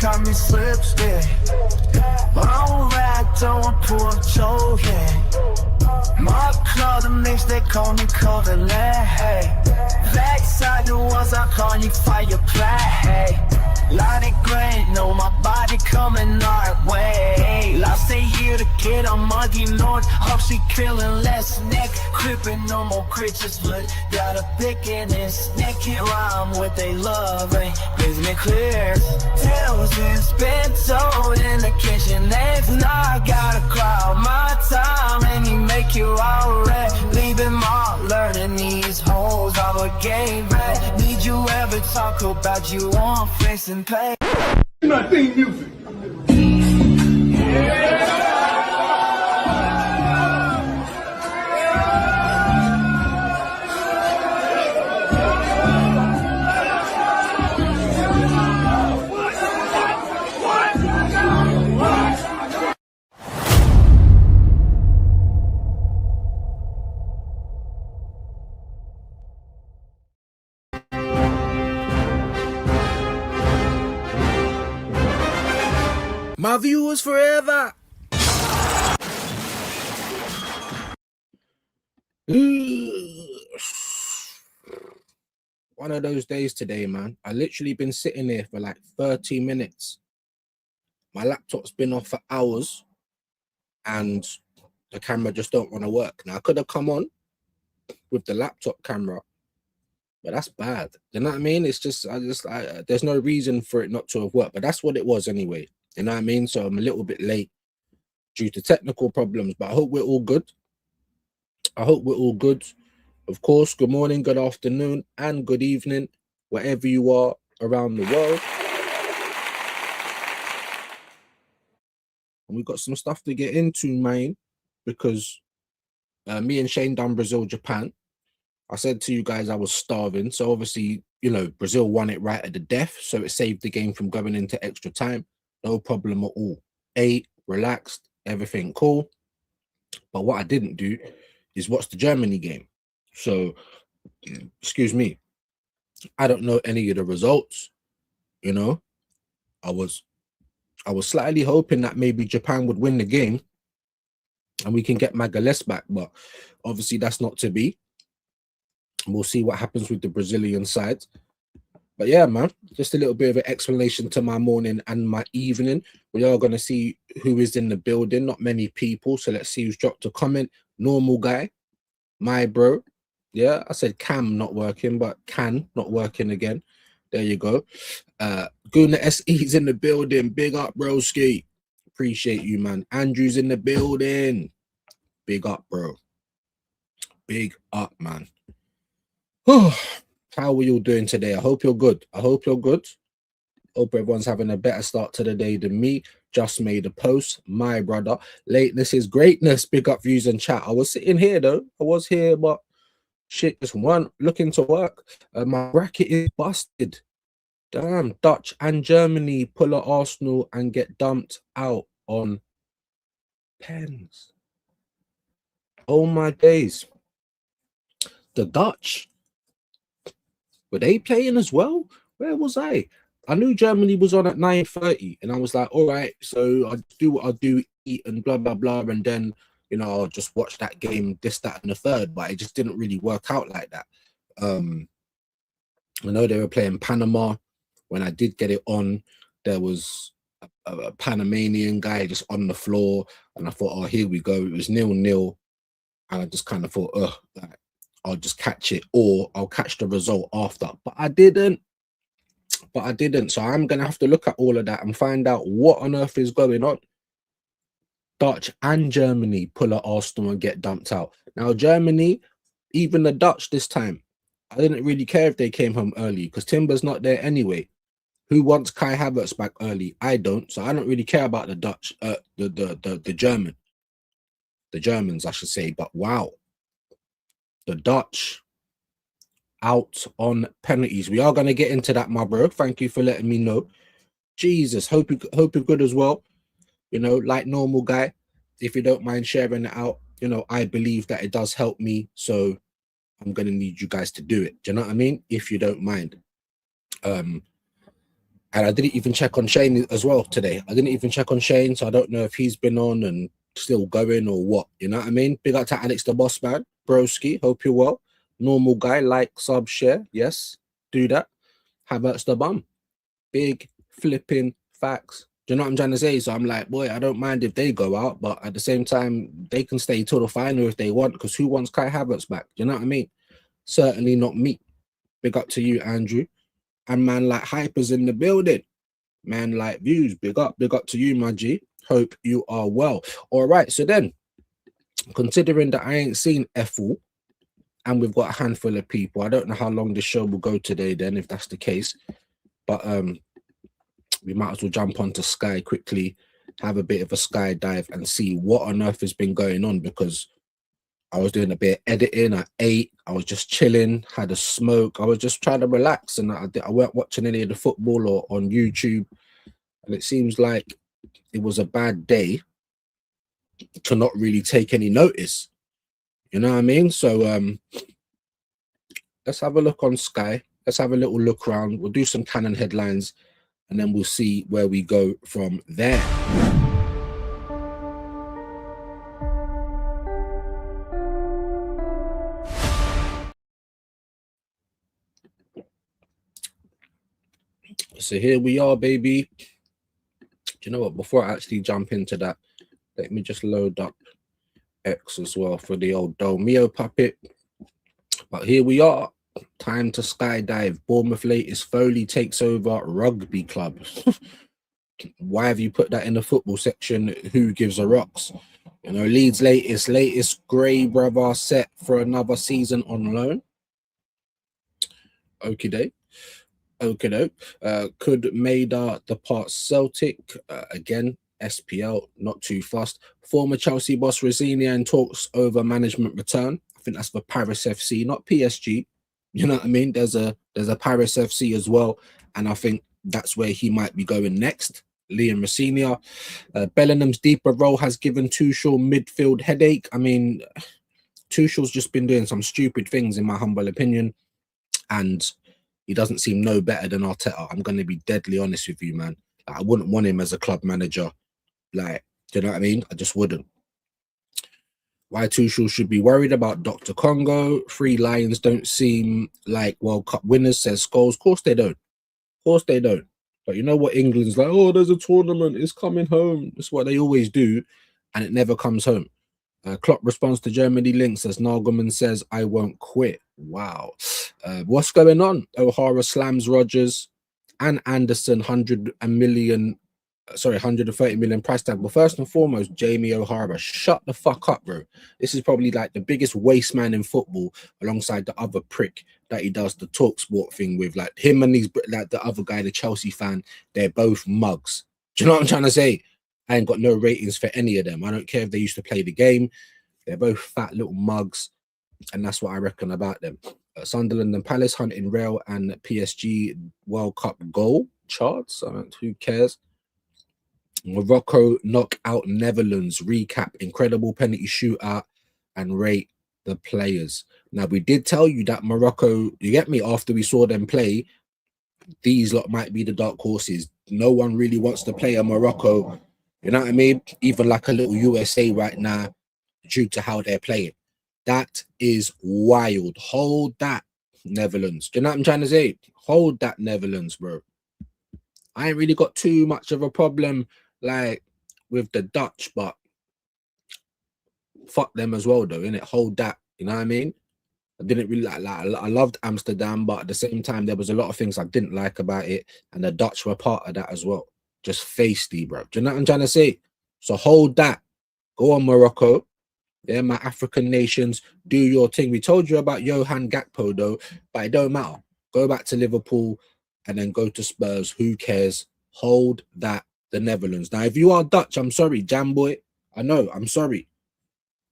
cut me slipstick. I'm wrapped on poor Joe, yeah. My club, the mix, they call me Covenant, hey. Backside the walls, I call you fireplace, hey. Light it great, know my body coming our way. Last a year to get on Muggy North, hope she killing less neck. Crippin' no more creatures, but got a pick in his neck. Can't rhyme with they love, ain't business clear. Tales been spent sold in the kitchen. If not, gotta crowd my time and you make you alright. Leaving my learning these hoes of a game, right? Did you ever talk about you on face and pay? My theme music. My viewers forever. One of those days today, man. I literally been sitting here for like 30 minutes. My laptop's been off for hours and the camera just don't want to work. Now I could have come on with the laptop camera, but that's bad. You know what I mean? It's just, there's no reason for it not to have worked, but that's what it was anyway. You know what I mean? So I'm a little bit late due to technical problems, but I hope we're all good. I hope we're all good. Of course, good morning, good afternoon, and good evening, wherever you are around the world. And we've got some stuff to get into, man, because me and Shane done Brazil, Japan. I said to you guys I was starving. So obviously, you know, Brazil won it right at the death. So it saved the game from going into extra time. No problem at all. Ate, relaxed, everything cool. But what I didn't do is watch the Germany game. So, excuse me, I don't know any of the results. You know, I was slightly hoping that maybe Japan would win the game and we can get Magalhaes back, but obviously that's not to be. We'll see what happens with the Brazilian side. But yeah, man, just a little bit of an explanation to my morning and my evening. We are going to see who is in the building. Not many people, so let's see who's dropped a comment. Normal guy, my bro. Yeah, I said Cam not working, but Can not working again. There you go. Guna SE's in the building. Big up, broski. Appreciate you, man. Andrew's in the building. Big up, bro. Big up, man. How are you all doing today? I hope you're good. I hope you're good. Hope everyone's having a better start to the day than me. Just made a post, my brother. Lateness is greatness. Big up views and chat. I was sitting here though. I was here, but shit just weren't looking to work. My bracket is busted. Damn, Dutch and Germany pull at Arsenal and get dumped out on pens. Oh my days. The Dutch. Were they playing as well? Where was I? I knew Germany was on at 9:30, and I was like, all right, so I'll do what I'll do, eat and blah, blah, blah, and then, you know, I'll just watch that game, this, that, and the third, but it just didn't really work out like that. I know they were playing Panama. When I did get it on, there was a Panamanian guy just on the floor, and I thought, oh, here we go. It was 0-0, and I just kind of thought, like, I'll just catch it, or I'll catch the result after. But I didn't. So I'm going to have to look at all of that and find out what on earth is going on. Dutch and Germany pull at Arsenal and get dumped out. Now, Germany, even the Dutch this time, I didn't really care if they came home early because Timber's not there anyway. Who wants Kai Havertz back early? I don't. So I don't really care about the Dutch, the Germans, I should say. But wow. The Dutch out on penalties. We are going to get into that, my bro. Thank you for letting me know. Jesus, hope you're good as well. You know, like normal guy, if you don't mind sharing it out, you know, I believe that it does help me. So I'm going to need you guys to do it. Do you know what I mean? If you don't mind. And I didn't even check on Shane as well today. I didn't even check on Shane, so I don't know if he's been on and still going or what. You know what I mean? Big up to Alex the Boss Man, broski. Hope you're well. Normal guy, like, sub, share. Yes, do that. Havertz the bum. Big flipping facts. Do you know what I'm trying to say? So I'm like, boy, I don't mind if they go out, but at the same time, they can stay till the final if they want, because who wants Kai Havertz back? Do you know what I mean? Certainly not me. Big up to you, Andrew. And man like Hyper's in the building. Man like Views, big up to you, my G. Hope you are well. All right, so then, considering that I ain't seen Ethel, and we've got a handful of people, I don't know how long this show will go today then, if that's the case. But we might as well jump onto Sky quickly, have a bit of a Sky dive and see what on earth has been going on, because I was doing a bit of editing, I ate, I was just chilling, had a smoke, I was just trying to relax, and I weren't watching any of the football or on YouTube, and it seems like it was a bad day to not really take any notice. You know what I mean? So let's have a look on Sky. Let's have a little look around. We'll do some canon headlines, and then we'll see where we go from there. So here we are, baby. Do you know what? Before I actually jump into that, let me just load up X as well for the old Domio puppet. But here we are. Time to skydive. Bournemouth latest Foley takes over rugby club. Why have you put that in the football section? Who gives a rocks? You know, Leeds latest Grey brother set for another season on loan. Okie doke. Could Maida depart Celtic? Again, SPL, not too fast. Former Chelsea boss Rosenior talks over management return. I think that's for Paris FC, not PSG. You know what I mean? There's a Paris FC as well, and I think that's where he might be going next. Liam Rosenior. Bellingham's deeper role has given Tuchel midfield headache. I mean, Tuchel's just been doing some stupid things, in my humble opinion, and he doesn't seem no better than Arteta. I'm going to be deadly honest with you, man. Like, I wouldn't want him as a club manager. Like, do you know what I mean? I just wouldn't. Why Tuchel should be worried about Dr. Congo. 3 Lions don't seem like World Cup winners, says Scholes. Of course they don't. Of course they don't. But you know what England's like? Oh, there's a tournament. It's coming home. That's what they always do. And it never comes home. Klopp responds to Germany links as Nagelman says, I won't quit. Wow. What's going on? O'Hara slams Rodgers and Anderson 130 million price tag. But first and foremost, Jamie O'Hara, shut the fuck up, bro. This is probably like the biggest waste man in football, alongside the other prick that he does the talk sport thing with. Like him and these, like the other guy, the Chelsea fan, they're both mugs. Do you know what I'm trying to say? I ain't got no ratings for any of them. I don't care if they used to play the game. They're both fat little mugs, and that's what I reckon about them. Sunderland and Palace hunting Real and PSG World Cup goal charts. Who cares? Morocco knock out Netherlands. Recap. Incredible penalty shootout and rate the players. Now, we did tell you that Morocco, you get me, after we saw them play, these lot might be the dark horses. No one really wants to play a Morocco. You know what I mean? Even like a little USA right now, due to how they're playing. That is wild. Hold that, Netherlands. Do you know what I'm trying to say? Hold that, Netherlands, bro. I ain't really got too much of a problem like with the Dutch, but fuck them as well, though, innit? Hold that. You know what I mean? I didn't really like I loved Amsterdam, but at the same time, there was a lot of things I didn't like about it, and the Dutch were part of that as well. Just feisty, bro. Do you know what I'm trying to say? So hold that. Go on, Morocco. Yeah, my African nations, do your thing. We told you about Johan Gakpo, though, but it don't matter. Go back to Liverpool and then go to Spurs. Who cares? Hold that, the Netherlands. Now, if you are Dutch, I'm sorry, jam boy. I know, I'm sorry.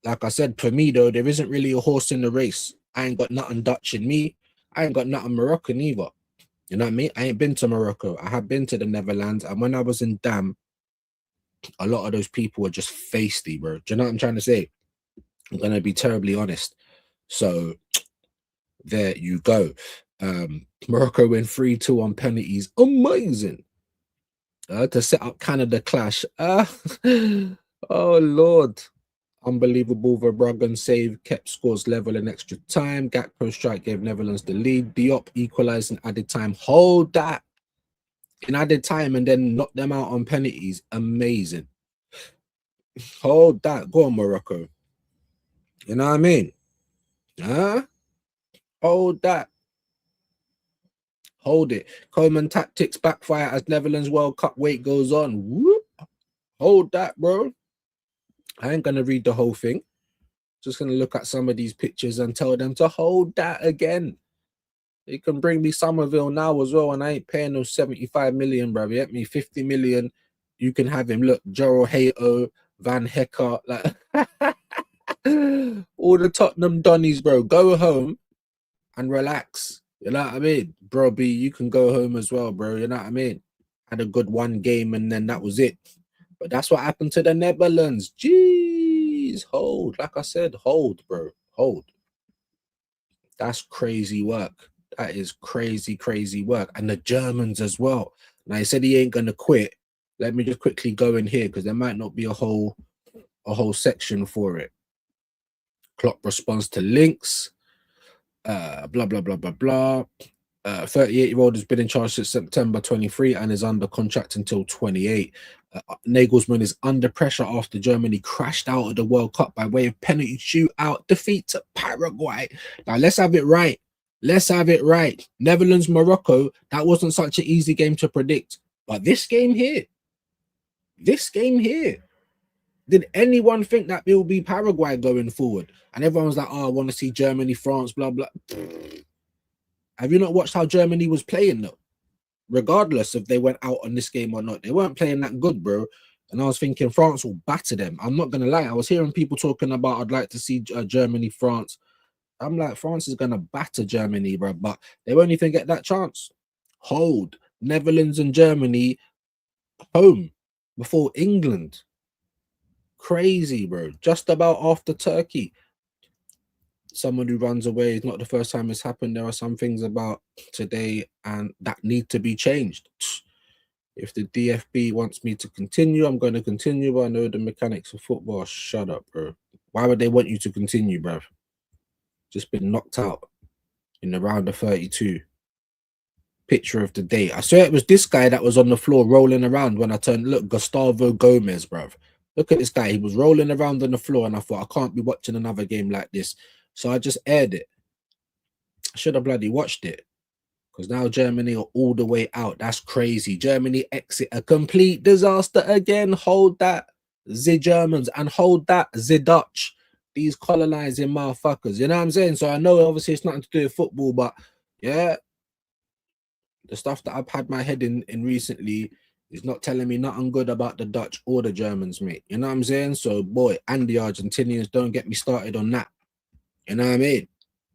Like I said, for me, though, there isn't really a horse in the race. I ain't got nothing Dutch in me. I ain't got nothing Moroccan either. You know what I mean? I ain't been to Morocco. I have been to the Netherlands. And when I was in Dam, a lot of those people were just feisty, bro. Do you know what I'm trying to say? I'm going to be terribly honest. So there you go. Morocco win 3-2 on penalties. Amazing. to set up Canada clash. Oh Lord. Unbelievable. Verbruggen save kept scores level in extra time. Gakpo strike gave Netherlands the lead. Diop equalised in added time. Hold that in added time and then knock them out on penalties. Amazing. Hold that. Go on, Morocco. You know what I mean? Huh? Hold that. Hold it. Coleman tactics backfire as Netherlands World Cup wait goes on. Whoop. Hold that, bro. I ain't gonna read the whole thing. Just gonna look at some of these pictures and tell them to hold that again. You can bring me Somerville now as well, and I ain't paying no 75 million, bro. You get me 50 million. You can have him. Look, Joro Hato, Van Hecker, like all the Tottenham Donnies, bro. Go home and relax. You know what I mean? Bro, B, you can go home as well, bro. You know what I mean? Had a good one game and then that was it. But that's what happened to the Netherlands. Jeez, hold. Like I said, hold, bro. Hold. That's crazy work. That is crazy, crazy work. And the Germans as well. Now, he said he ain't going to quit. Let me just quickly go in here because there might not be a whole section for it. Klopp responds to links. Blah, blah, blah, blah, blah. 38-year-old has been in charge since September 23 and is under contract until 28. Nagelsmann is under pressure after Germany crashed out of the World Cup by way of penalty shootout defeat to Paraguay. Now, let's have it right. Let's have it right. Netherlands, Morocco, that wasn't such an easy game to predict. But this game here, did anyone think that it will be Paraguay going forward? And everyone's like, oh, I want to see Germany, France, blah, blah. Have you not watched how Germany was playing, though? Regardless if they went out on this game or not, they weren't playing that good, bro. And I was thinking France will batter them. I'm not going to lie. I was hearing people talking about I'd like to see Germany, France. I'm like, France is going to batter Germany, bro. But they won't even get that chance. Hold. Netherlands and Germany home before England. Crazy, bro. Just about after Turkey. Someone who runs away is not the first time it's happened. There are some things about today and that need to be changed. If the DFB wants me to continue, I'm going to continue. But I know the mechanics of football. Shut up, bro. Why would they want you to continue, bro? Just been knocked out in the round of 32. Picture of the day. I swear it was this guy that was on the floor rolling around when I turned. Look, Gustavo Gomez, bro. Look at this guy. He was rolling around on the floor and I thought, I can't be watching another game like this. So I just aired it. I should have bloody watched it. Because now Germany are all the way out. That's crazy. Germany exit a complete disaster again. Hold that, the Germans. And hold that, the Dutch. These colonizing motherfuckers. You know what I'm saying? So I know obviously it's nothing to do with football. But yeah, the stuff that I've had my head in recently is not telling me nothing good about the Dutch or the Germans, mate. You know what I'm saying? So, boy, and the Argentinians, don't get me started on that. You know what I mean?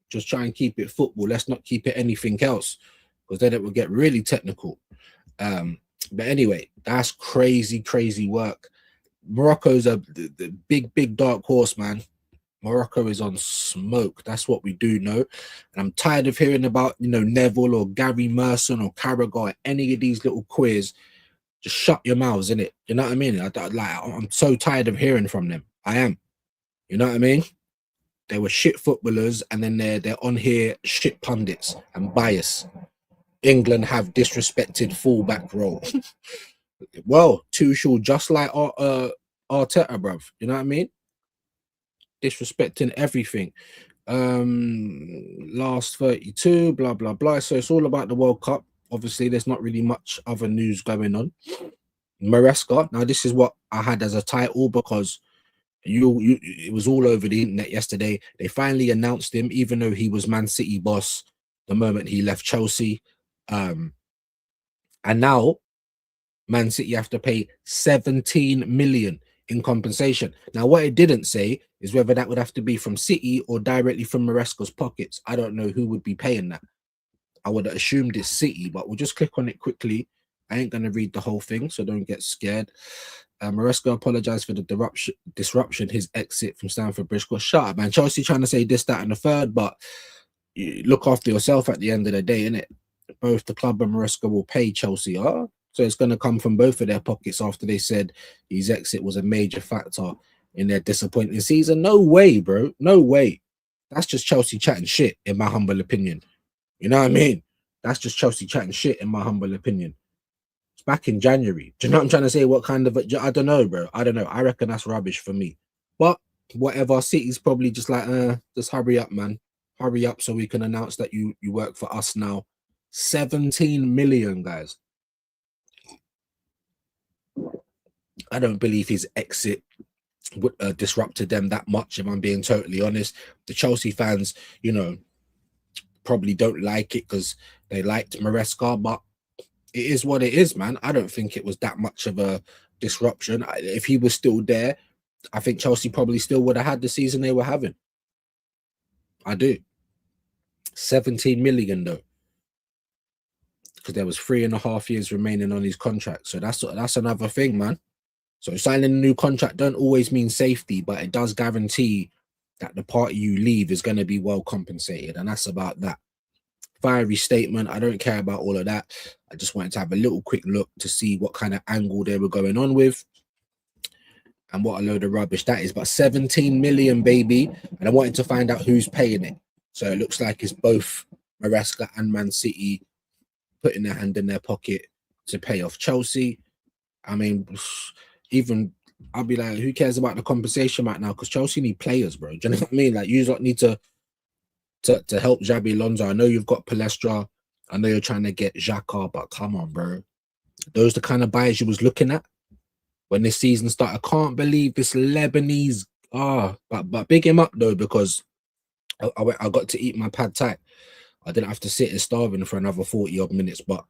Just try and keep it football. Let's not keep it anything else, because then it will get really technical. But anyway, that's crazy, crazy work. Morocco's the big dark horse, man. Morocco is on smoke. That's what we do know. And I'm tired of hearing about, Neville or Gary Merson or Carragher or any of these little queers. Just shut your mouths, innit? You know what I mean? I'm so tired of hearing from them. I am. You know what I mean? They were shit footballers, and then they're on here shit pundits and bias. England have disrespected fullback role. Well, Tuchel, just like Arteta, bruv. You know what I mean? Disrespecting everything. Last 32, blah, blah, blah. So it's all about the World Cup. Obviously, there's not really much other news going on. Maresca. Now, this is what I had as a title because it was all over the internet yesterday. They finally announced him, even though he was Man City boss the moment he left Chelsea. And now Man City have to pay 17 million in compensation. Now, what it didn't say is whether that would have to be from City or directly from Maresca's pockets. I don't know who would be paying that. I would have assumed it's City, but we'll just click on it quickly. I ain't going to read the whole thing, so don't get scared. Maresca apologized for the disruption, his exit from Stamford Bridge. Shut up, man. Chelsea trying to say this, that, and the third, but you look after yourself at the end of the day, innit? Both the club and Maresca will pay Chelsea. So it's going to come from both of their pockets after they said his exit was a major factor in their disappointing season. No way, bro. No way. That's just Chelsea chatting shit, in my humble opinion. You know what I mean? That's just Chelsea chatting shit, in my humble opinion. It's back in January. Do you know what I'm trying to say? What kind of... I don't know, bro. I don't know. I reckon that's rubbish for me. But whatever, City's probably just like, just hurry up, man. Hurry up so we can announce that you work for us now. 17 million, guys. I don't believe his exit would disrupted them that much, if I'm being totally honest. The Chelsea fans, you know, probably don't like it because they liked Maresca, but it is what it is, man. I don't think it was that much of a disruption. If he was still there, I think Chelsea probably still would have had the season they were having. I do. 17 million though, because there was 3.5 years remaining on his contract. So that's another thing, man. So signing a new contract don't always mean safety, but it does guarantee that the party you leave is going to be well compensated. And that's about that. Fiery statement. I don't care about all of that. I just wanted to have a little quick look to see what kind of angle they were going on with. And what a load of rubbish that is. But 17 million, baby. And I wanted to find out who's paying it. So it looks like it's both Maresca and Man City putting their hand in their pocket to pay off Chelsea. I mean, even I'll be like, who cares about the compensation right now? Because Chelsea need players, bro. Do you know what I mean? Like, you don't need to help Xabi Alonso. I know you've got Palestra. I know you're trying to get Xhaka, but come on, bro. Those are the kind of buyers you was looking at when this season started. I can't believe this Lebanese. But big him up though, because I got to eat my pad thai. I didn't have to sit and starving for another 40 odd minutes. But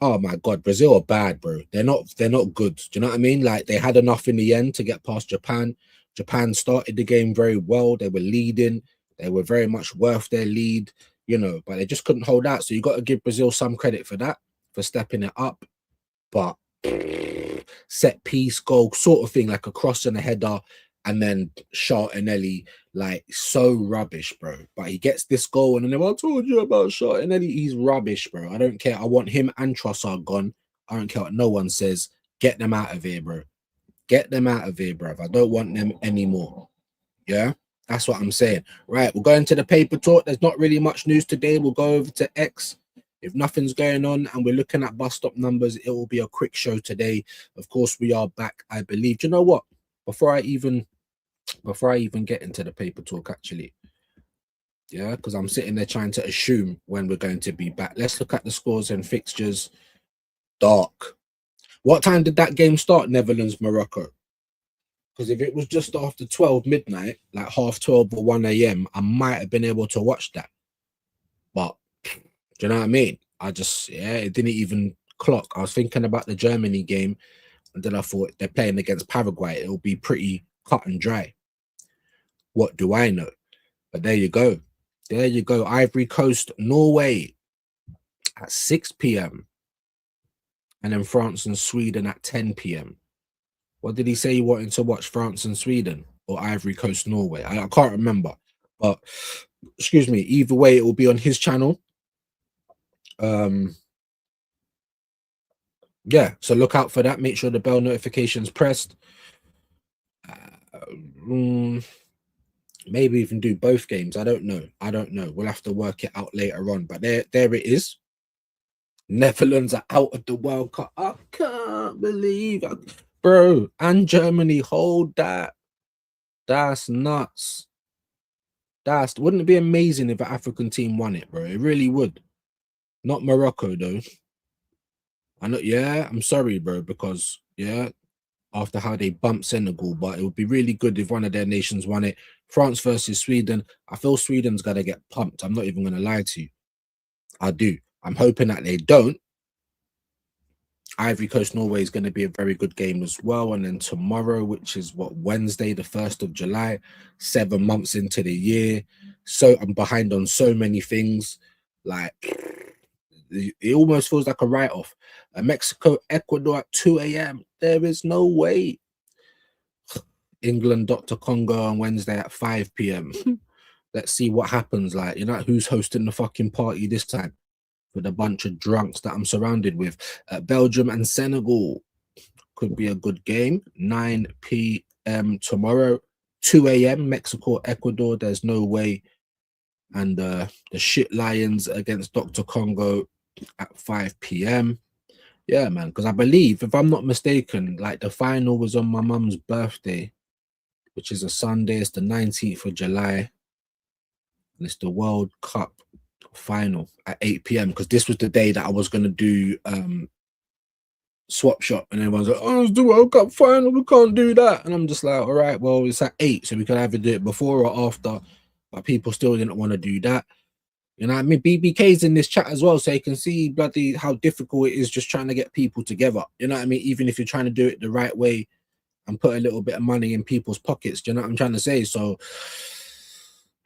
oh my god, Brazil are bad, bro. They're not good. Do you know what I mean? Like, they had enough in the end to get past Japan. Japan started the game very well. They were leading. They were very much worth their lead, you know, but they just couldn't hold out. So you got to give Brazil some credit for that, for stepping it up. But set piece goal sort of thing, like a cross and a header, and then Martinelli, like, so rubbish, bro. But he gets this goal, and then I told you about Martinelli. He's rubbish, bro. I don't care. I want him and Trossard gone. I don't care what no one says. Get them out of here, bro. Get them out of here, bro. I don't want them anymore. Yeah, that's what I'm saying. Right, we're going to the paper talk. There's not really much news today. We'll go over to X. If nothing's going on and we're looking at bus stop numbers, it will be a quick show today. Of course, we are back, I believe. Do you know what? Before I even get into the paper talk, actually, yeah, because I'm sitting there trying to assume when we're going to be back. Let's look at the scores and fixtures. Dark. What time did that game start, Netherlands, Morocco? Because if it was just after 12 midnight, like 12:30 or 1 a.m., I might have been able to watch that. But do you know what I mean? It didn't even clock. I was thinking about the Germany game, and then I thought they're playing against Paraguay. It'll be pretty cut and dry. What do I know? But there you go. There you go. Ivory Coast, Norway at 6 p.m. And then France and Sweden at 10 p.m. What did he say he wanted to watch? France and Sweden or Ivory Coast, Norway? I can't remember. But, excuse me, either way, it will be on his channel. Yeah, so look out for that. Make sure the bell notification's pressed. Maybe even do both games. I don't know. We'll have to work it out later on. But there it is. Netherlands are out of the World Cup. I can't believe it. Bro, and Germany, hold that. That's nuts. Wouldn't it be amazing if an African team won it, bro? It really would. Not Morocco, though. I know, yeah, I'm sorry, bro, because, yeah, after how they bumped Senegal, but it would be really good if one of their nations won it. France versus Sweden. I feel Sweden's going to get pumped. I'm not even going to lie to you. I do. I'm hoping that they don't. Ivory Coast, Norway is going to be a very good game as well. And then tomorrow, which is Wednesday, the 1st of July, 7 months into the year. So I'm behind on so many things. Like, it almost feels like a write-off. Mexico, Ecuador at 2 a.m. There is no way. England, Dr. Congo on Wednesday at 5 p.m. Let's see what happens. Like, you know, who's hosting the fucking party this time? with a bunch of drunks that I'm surrounded with. Belgium and Senegal could be a good game. 9 p.m. tomorrow. 2 a.m. Mexico, Ecuador. There's no way. And the shit Lions against Dr. Congo at 5 p.m. Yeah, man, because I believe, if I'm not mistaken, like the final was on my mum's birthday, which is a Sunday. It's the 19th of July. And it's the World Cup final at 8 p.m. because this was the day that I was going to do swap shop, and everyone's like, oh, it's the World Cup final, we can't do that. And I'm just like, all right, well, it's at 8, so we could either do it before or after. But people still didn't want to do that. You know what I mean? BBK's in this chat as well, so you can see bloody how difficult it is just trying to get people together. You know what I mean? Even if you're trying to do it the right way and put a little bit of money in people's pockets. Do you know what I'm trying to say? So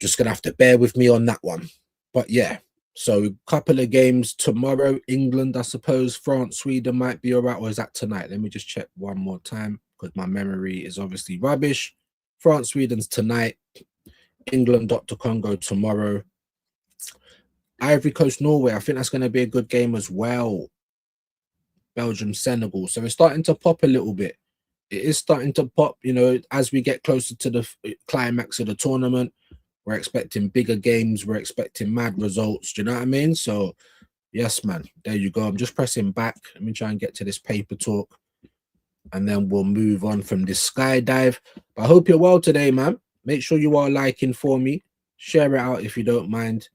just gonna have to bear with me on that one. But yeah, so a couple of games tomorrow. England, I suppose. France, Sweden might be all right. Or is that tonight? Let me just check one more time because my memory is obviously rubbish. France, Sweden's tonight. England, Dr. Congo tomorrow. Ivory Coast, Norway. I think that's going to be a good game as well. Belgium, Senegal. So it's starting to pop a little bit. It is starting to pop, you know, as we get closer to the climax of the tournament. We're expecting bigger games. We're expecting mad results. Do you know what I mean? So, yes, man. There you go. I'm just pressing back. Let me try and get to this paper talk. And then we'll move on from this skydive. But I hope you're well today, man. Make sure you are liking for me. Share it out if you don't mind.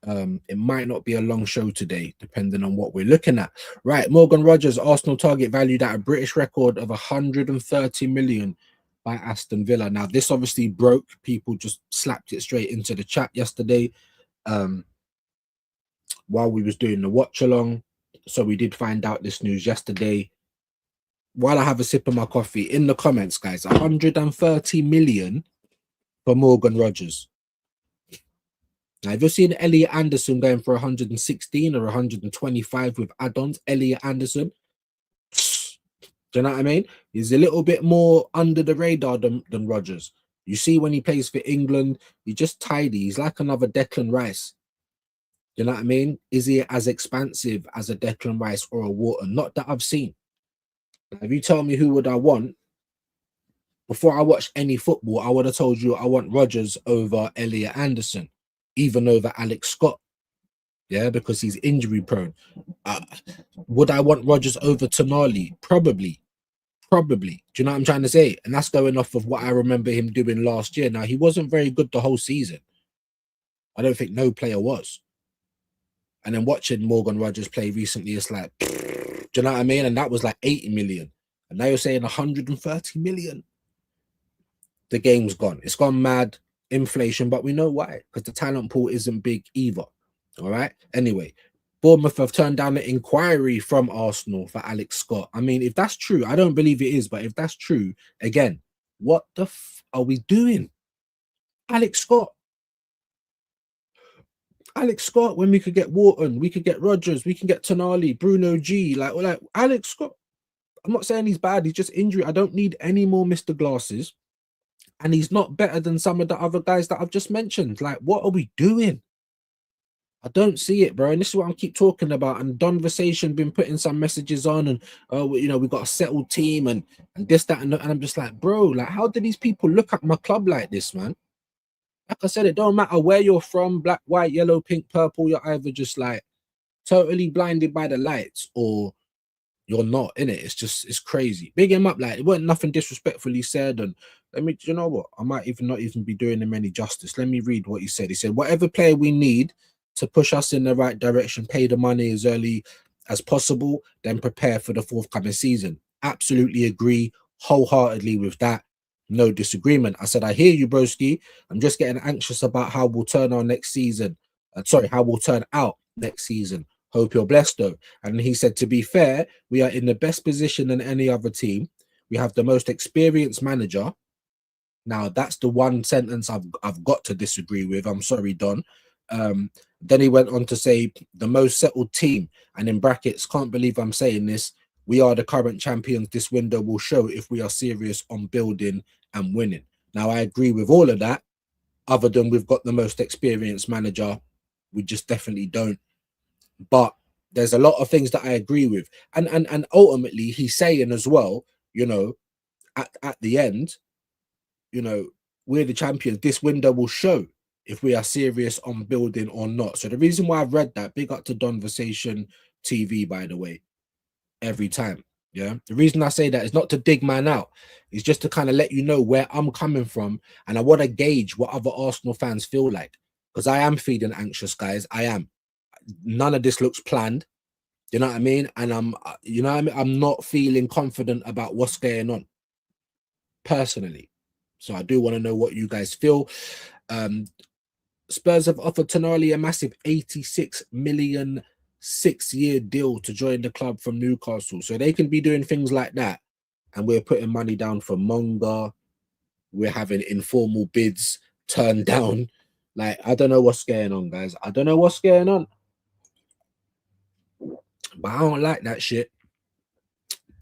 It might not be a long show today, depending on what we're looking at. Right, Morgan Rogers, Arsenal target valued at a British record of 130 million by Aston Villa. Now, this obviously broke. People just slapped it straight into the chat yesterday while we was doing the watch along. So we did find out this news yesterday. While I have a sip of my coffee, in the comments, guys, 130 million for Morgan Rogers. Now, if you're seeing Elliot Anderson going for 116 or 125 with add-ons, Elliot Anderson, do you know what I mean? He's a little bit more under the radar than Rogers. You see when he plays for England, he's just tidy. He's like another Declan Rice. Do you know what I mean? Is he as expansive as a Declan Rice or a Wharton? Not that I've seen. If you tell me who would I want, before I watched any football, I would have told you I want Rogers over Elliot Anderson. Even over Alex Scott, yeah, because he's injury prone. Would I want Rogers over Tonali? Probably. Do you know what I'm trying to say? And that's going off of what I remember him doing last year. Now, he wasn't very good the whole season. I don't think no player was. And then watching Morgan Rogers play recently, it's like, do you know what I mean? And that was like 80 million. And now you're saying 130 million. The game's gone. It's gone mad. Inflation, but we know why, because the talent pool isn't big either. All right. Anyway, Bournemouth have turned down an inquiry from Arsenal for Alex Scott. I mean, if that's true, I don't believe it is, but if that's true, again, what the f are we doing? Alex Scott, when we could get Wharton, we could get Rogers, we can get Tonali, Bruno G, like Alex Scott. I'm not saying he's bad, he's just injury. I don't need any more Mr. Glasses. And he's not better than some of the other guys that I've just mentioned. Like, what are we doing? I don't see it, bro. And this is what I keep talking about. And Donversation been putting some messages on, and you know, we've got a settled team and this, that, and I'm just like, bro, like, how do these people look at my club like this, man? Like I said, it don't matter where you're from, black, white, yellow, pink, purple. You're either just like totally blinded by the lights, or you're not in it. It's just, it's crazy. Big him up, like it wasn't nothing disrespectfully said. And let me, you know what? I might even not even be doing him any justice. Let me read what he said. He said, whatever player we need to push us in the right direction, pay the money as early as possible, then prepare for the forthcoming season. Absolutely agree wholeheartedly with that. No disagreement. I said, I hear you, broski. I'm just getting anxious about how we'll turn our next season. How we'll turn out next season. Hope you're blessed though. And he said, to be fair, we are in the best position than any other team. We have the most experienced manager. Now, that's the one sentence I've got to disagree with. I'm sorry, Don. Then he went on to say the most settled team, and in brackets, can't believe I'm saying this, we are the current champions. This window will show if we are serious on building and winning. Now, I agree with all of that, other than we've got the most experienced manager. We just definitely don't but there's a lot of things that I agree with, and ultimately he's saying as well, you know, at the end, you know, we're the champions. This window will show if we are serious on building or not. So the reason why I've read that, big up to Donversation TV, by the way, every time. Yeah. The reason I say that is not to dig man out, it's just to kind of let you know where I'm coming from. And I want to gauge what other Arsenal fans feel like. Because I am feeling anxious, guys. I am. None of this looks planned. You know what I mean? And I'm, you know what I mean? I'm not feeling confident about what's going on personally. So I do want to know what you guys feel. Spurs have offered Tonali a massive 86 million 6-year deal to join the club from Newcastle. So they can be doing things like that. And we're putting money down for Monga. We're having informal bids turned down. Like, I don't know what's going on, guys. I don't know what's going on. But I don't like that shit.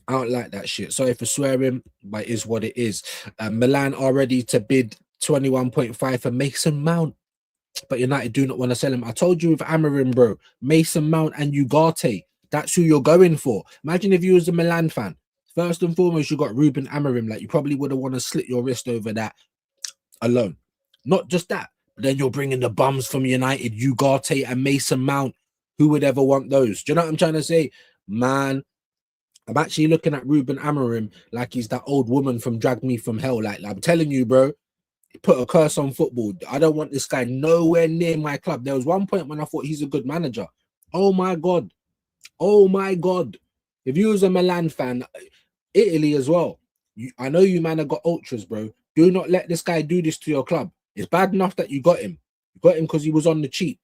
I don't like that shit. Sorry for swearing, but it is what it is. Milan are ready to bid 21.5 for Mason Mount, but United do not want to sell him. I told you with Amarin, bro, Mason Mount and Ugarte, that's who you're going for. Imagine if you was a Milan fan. First and foremost, you got Ruben Amarin. Like, you probably would have want to slit your wrist over that alone. Not just that, but then you're bringing the bums from United, Ugarte and Mason Mount. Who would ever want those? Do you know what I'm trying to say? Man, I'm actually looking at Ruben Amorim like he's that old woman from Drag Me From Hell. Like, I'm telling you, bro, put a curse on football. I don't want this guy nowhere near my club. There was one point when I thought he's a good manager. Oh my God. Oh my God. If you was a Milan fan, Italy as well, I know you man have got ultras, bro. Do not let this guy do this to your club. It's bad enough that you got him. You got him because he was on the cheap.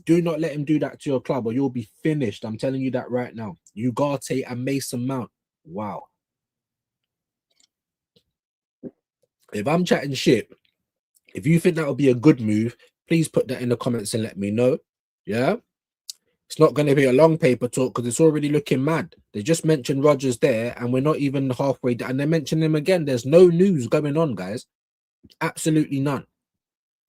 Do not let him do that to your club or you'll be finished. I'm telling you that right now. Ugarte and Mason Mount. Wow. If I'm chatting shit, if you think that would be a good move, please put that in the comments and let me know. Yeah. It's not going to be a long paper talk because it's already looking mad. They just mentioned Rogers there and we're not even halfway. And they mention him again. There's no news going on, guys. Absolutely none.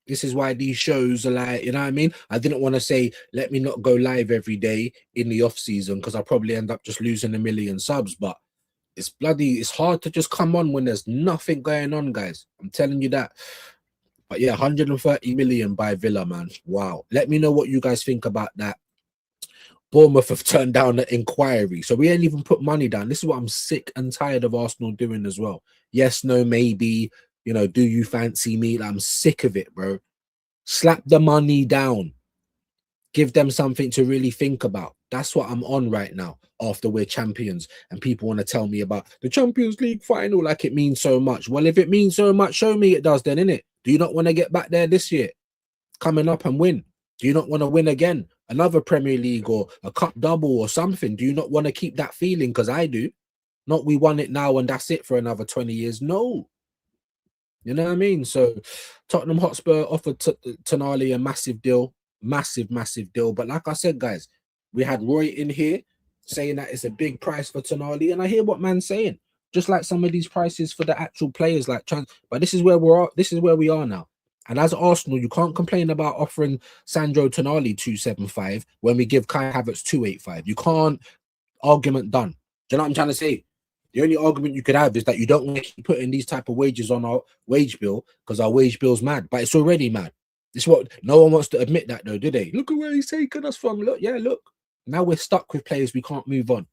This is why these shows are like, you know what I mean? I didn't want to say, let me not go live every day in the off season because I'll probably end up just losing 1 million subs. But it's hard to just come on when there's nothing going on, guys. I'm telling you that. But yeah, 130 million by Villa, man. Wow. Let me know what you guys think about that. Bournemouth have turned down the inquiry. So we ain't even put money down. This is what I'm sick and tired of Arsenal doing as well. Yes, no, maybe. You know, do you fancy me? I'm sick of it, bro. Slap the money down. Give them something to really think about. That's what I'm on right now after we're champions and people want to tell me about the Champions League final like it means so much. Well, if it means so much, show me it does then, innit? Do you not want to get back there this year? Coming up and win? Do you not want to win again? Another Premier League or a cup double or something? Do you not want to keep that feeling? Because I do. Not we won it now and that's it for another 20 years. No. You know what I mean? So Tottenham Hotspur offered Tonali a massive deal. Massive deal. But like I said, guys, we had Roy in here saying that it's a big price for Tonali. And I hear what man's saying. Just like some of these prices for the actual players, like but this is where we are now. And as Arsenal, you can't complain about offering Sandro Tonali 275 when we give Kai Havertz 285. You can't. Argument done. Do you know what I'm trying to say? The only argument you could have is that you don't want to keep putting these type of wages on our wage bill because our wage bill's mad, but it's already mad. It's what no one wants to admit that though, do they? Look at where he's taken us from. Look, yeah, look. Now we're stuck with players we can't move on.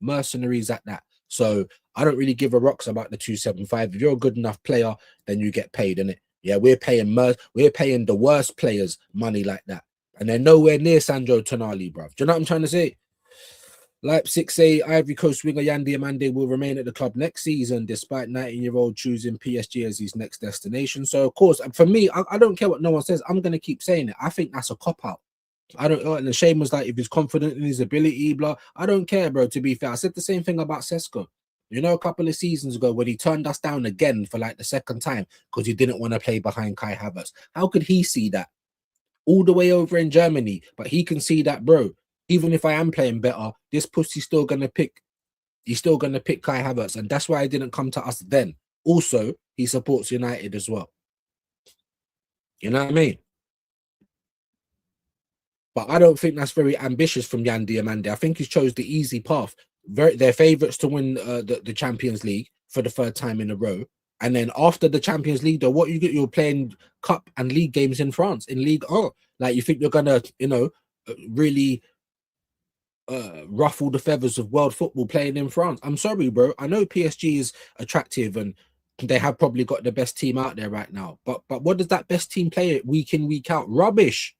Mercenaries at that. So I don't really give a rocks about the 275. If you're a good enough player, then you get paid, innit? Yeah, we're paying the worst players money like that. And they're nowhere near Sandro Tonali, bruv. Do you know what I'm trying to say? Leipzig say Ivory Coast winger Yan Diomande will remain at the club next season despite 19-year-old choosing PSG as his next destination. So, of course, for me, I don't care what no one says. I'm going to keep saying it. I think that's a cop-out. I don't know. And the shame was like, if he's confident in his ability, blah. I don't care, bro, to be fair. I said the same thing about Sesko. You know, a couple of seasons ago when he turned us down again for like the second time because he didn't want to play behind Kai Havertz. How could he see that? All the way over in Germany, but he can see that, bro. Even if I am playing better, this pussy's still gonna pick. He's still gonna pick Kai Havertz, and that's why he didn't come to us then. Also, he supports United as well. You know what I mean? But I don't think that's very ambitious from Yan Diamande. I think he chose the easy path. They're favourites to win the Champions League for the third time in a row. And then after the Champions League, though, what you get, you're playing cup and league games in France, in League 1. Like, you think you're gonna, really ruffle the feathers of world football playing in France? I'm sorry, bro. I know PSG is attractive and they have probably got the best team out there right now. But what does that best team play week in, week out? Rubbish.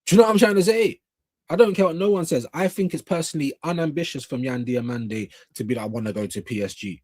Do you know what I'm trying to say? I don't care what no one says. I think it's personally unambitious from Yan Diamande to be like, I want to go to PSG.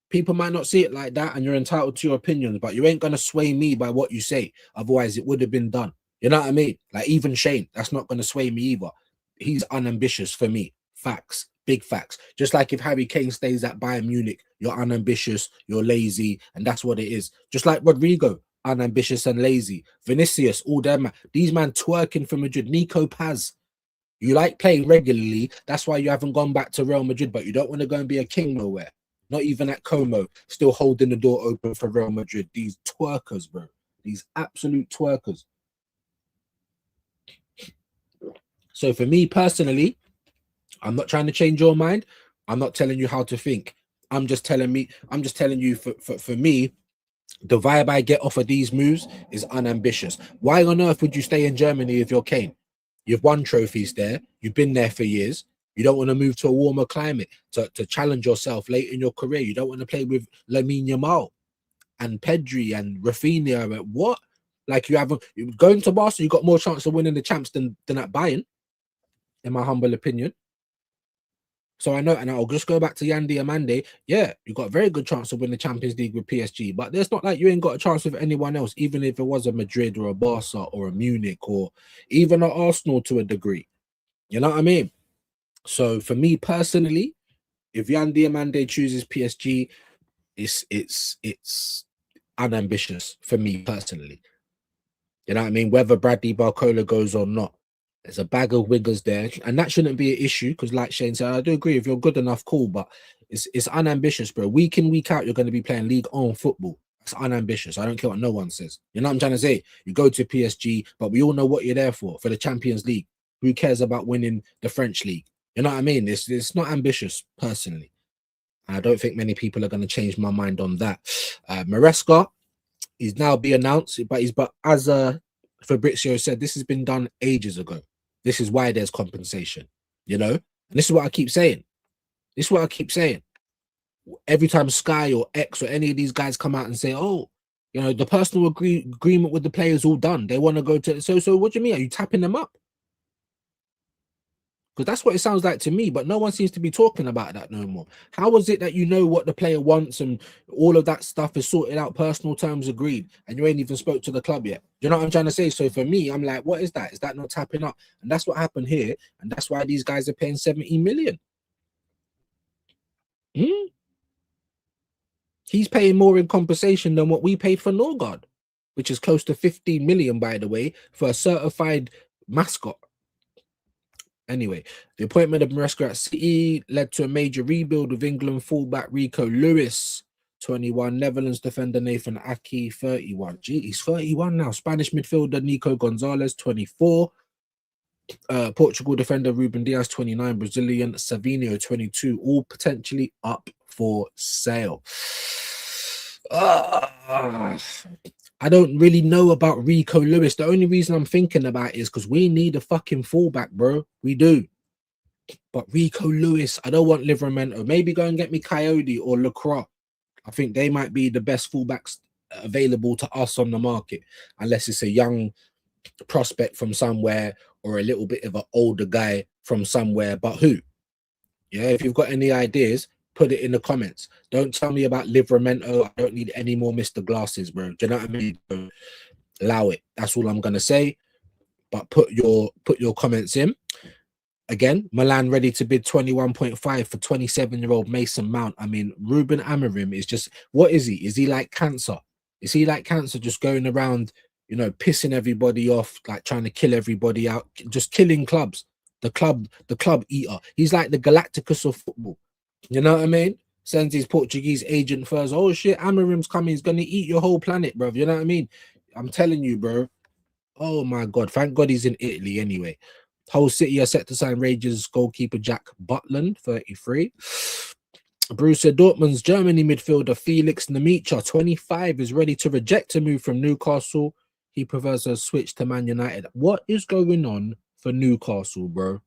People might not see it like that, and you're entitled to your opinions, but you ain't going to sway me by what you say. Otherwise, it would have been done. You know what I mean? Like, even Shane, that's not going to sway me either. He's unambitious for me. Facts. Big facts. Just like if Harry Kane stays at Bayern Munich, you're unambitious, you're lazy, and that's what it is. Just like Rodrigo, unambitious and lazy. Vinicius, all them. These man twerking for Madrid. Nico Paz. You like playing regularly. That's why you haven't gone back to Real Madrid, but you don't want to go and be a king nowhere. Not even at Como, still holding the door open for Real Madrid. These twerkers, bro. These absolute twerkers. So for me personally, I'm not trying to change your mind. I'm not telling you how to think. I'm just telling you for me, the vibe I get off of these moves is unambitious. Why on earth would you stay in Germany if you're Kane? You've won trophies there. You've been there for years. You don't want to move to a warmer climate to challenge yourself late in your career. You don't want to play with Lamine Yamal and Pedri and Rafinha. What? Like, you haven't going to Barca, you got more chance of winning the champs than at Bayern, in my humble opinion. So I know, and I'll just go back to Yan Diamande. Yeah, you got a very good chance to win the Champions League with PSG, but it's not like you ain't got a chance with anyone else, even if it was a Madrid or a Barca or a Munich or even an Arsenal to a degree. You know what I mean? So for me personally, if Yan Diamande chooses PSG, it's unambitious for me personally. You know what I mean? Whether Bradley Barcola goes or not, there's a bag of wiggers there, and that shouldn't be an issue because, like Shane said, I do agree. If you're good enough, cool, but it's unambitious, bro. Week in, week out, you're going to be playing League 1 football. It's unambitious. I don't care what no one says. You know what I'm trying to say? You go to PSG, but we all know what you're there for the Champions League. Who cares about winning the French league? You know what I mean? It's not ambitious, personally. I don't think many people are going to change my mind on that. Maresca is now be announced, but as Fabrizio said, this has been done ages ago. This is why there's compensation, and this is what I keep saying. Every time Sky or X or any of these guys come out and say, oh, the personal agreement with the players all done. They want to go to, so what do you mean? Are you tapping them up? Because that's what it sounds like to me, but no one seems to be talking about that no more. How was it that you know what the player wants and all of that stuff is sorted out, personal terms agreed, and you ain't even spoke to the club yet? You know what I'm trying to say? So for me, I'm like, what is that? Is that not tapping up? And that's what happened here, and that's why these guys are paying 70 million. He's paying more in compensation than what we paid for Norgard, which is close to 15 million, by the way, for a certified mascot. Anyway, the appointment of Maresca at City led to a major rebuild with England fullback Rico Lewis, 21, Netherlands defender Nathan Aki, 31. Gee, he's 31 now. Spanish midfielder Nico Gonzalez, 24. Portugal defender Ruben Diaz, 29. Brazilian Savinho, 22. All potentially up for sale. I don't really know about Rico Lewis. The only reason I'm thinking about it is because we need a fucking fullback, bro. We do. But Rico Lewis, I don't want Livramento. Maybe go and get me Coyote or Lacroix. I think they might be the best fullbacks available to us on the market, unless it's a young prospect from somewhere or a little bit of an older guy from somewhere. But who? Yeah, if you've got any ideas, put it in the comments. Don't tell me about Livramento. I don't need any more Mr. Glasses, bro. Do you know what I mean? Allow it. That's all I'm gonna say. But put your comments in. Again, Milan ready to bid 21.5 for 27-year-old Mason Mount. I mean, Ruben Amorim is just, what is he? Is he like cancer? Is he like cancer, just going around, pissing everybody off, like trying to kill everybody out, just killing clubs? The club eater. He's like the Galacticus of football. You know what I mean? Sends his Portuguese agent first. Oh shit, Amorim's coming. He's gonna eat your whole planet, bro. You know what I mean? I'm telling you, bro. Oh my God. Thank God he's in Italy anyway. Hull City are set to sign Rangers goalkeeper Jack Butland, 33. Borussia Dortmund's Germany midfielder Felix Nemicha, 25, is ready to reject a move from Newcastle. He prefers a switch to Man United. What is going on for Newcastle, bro?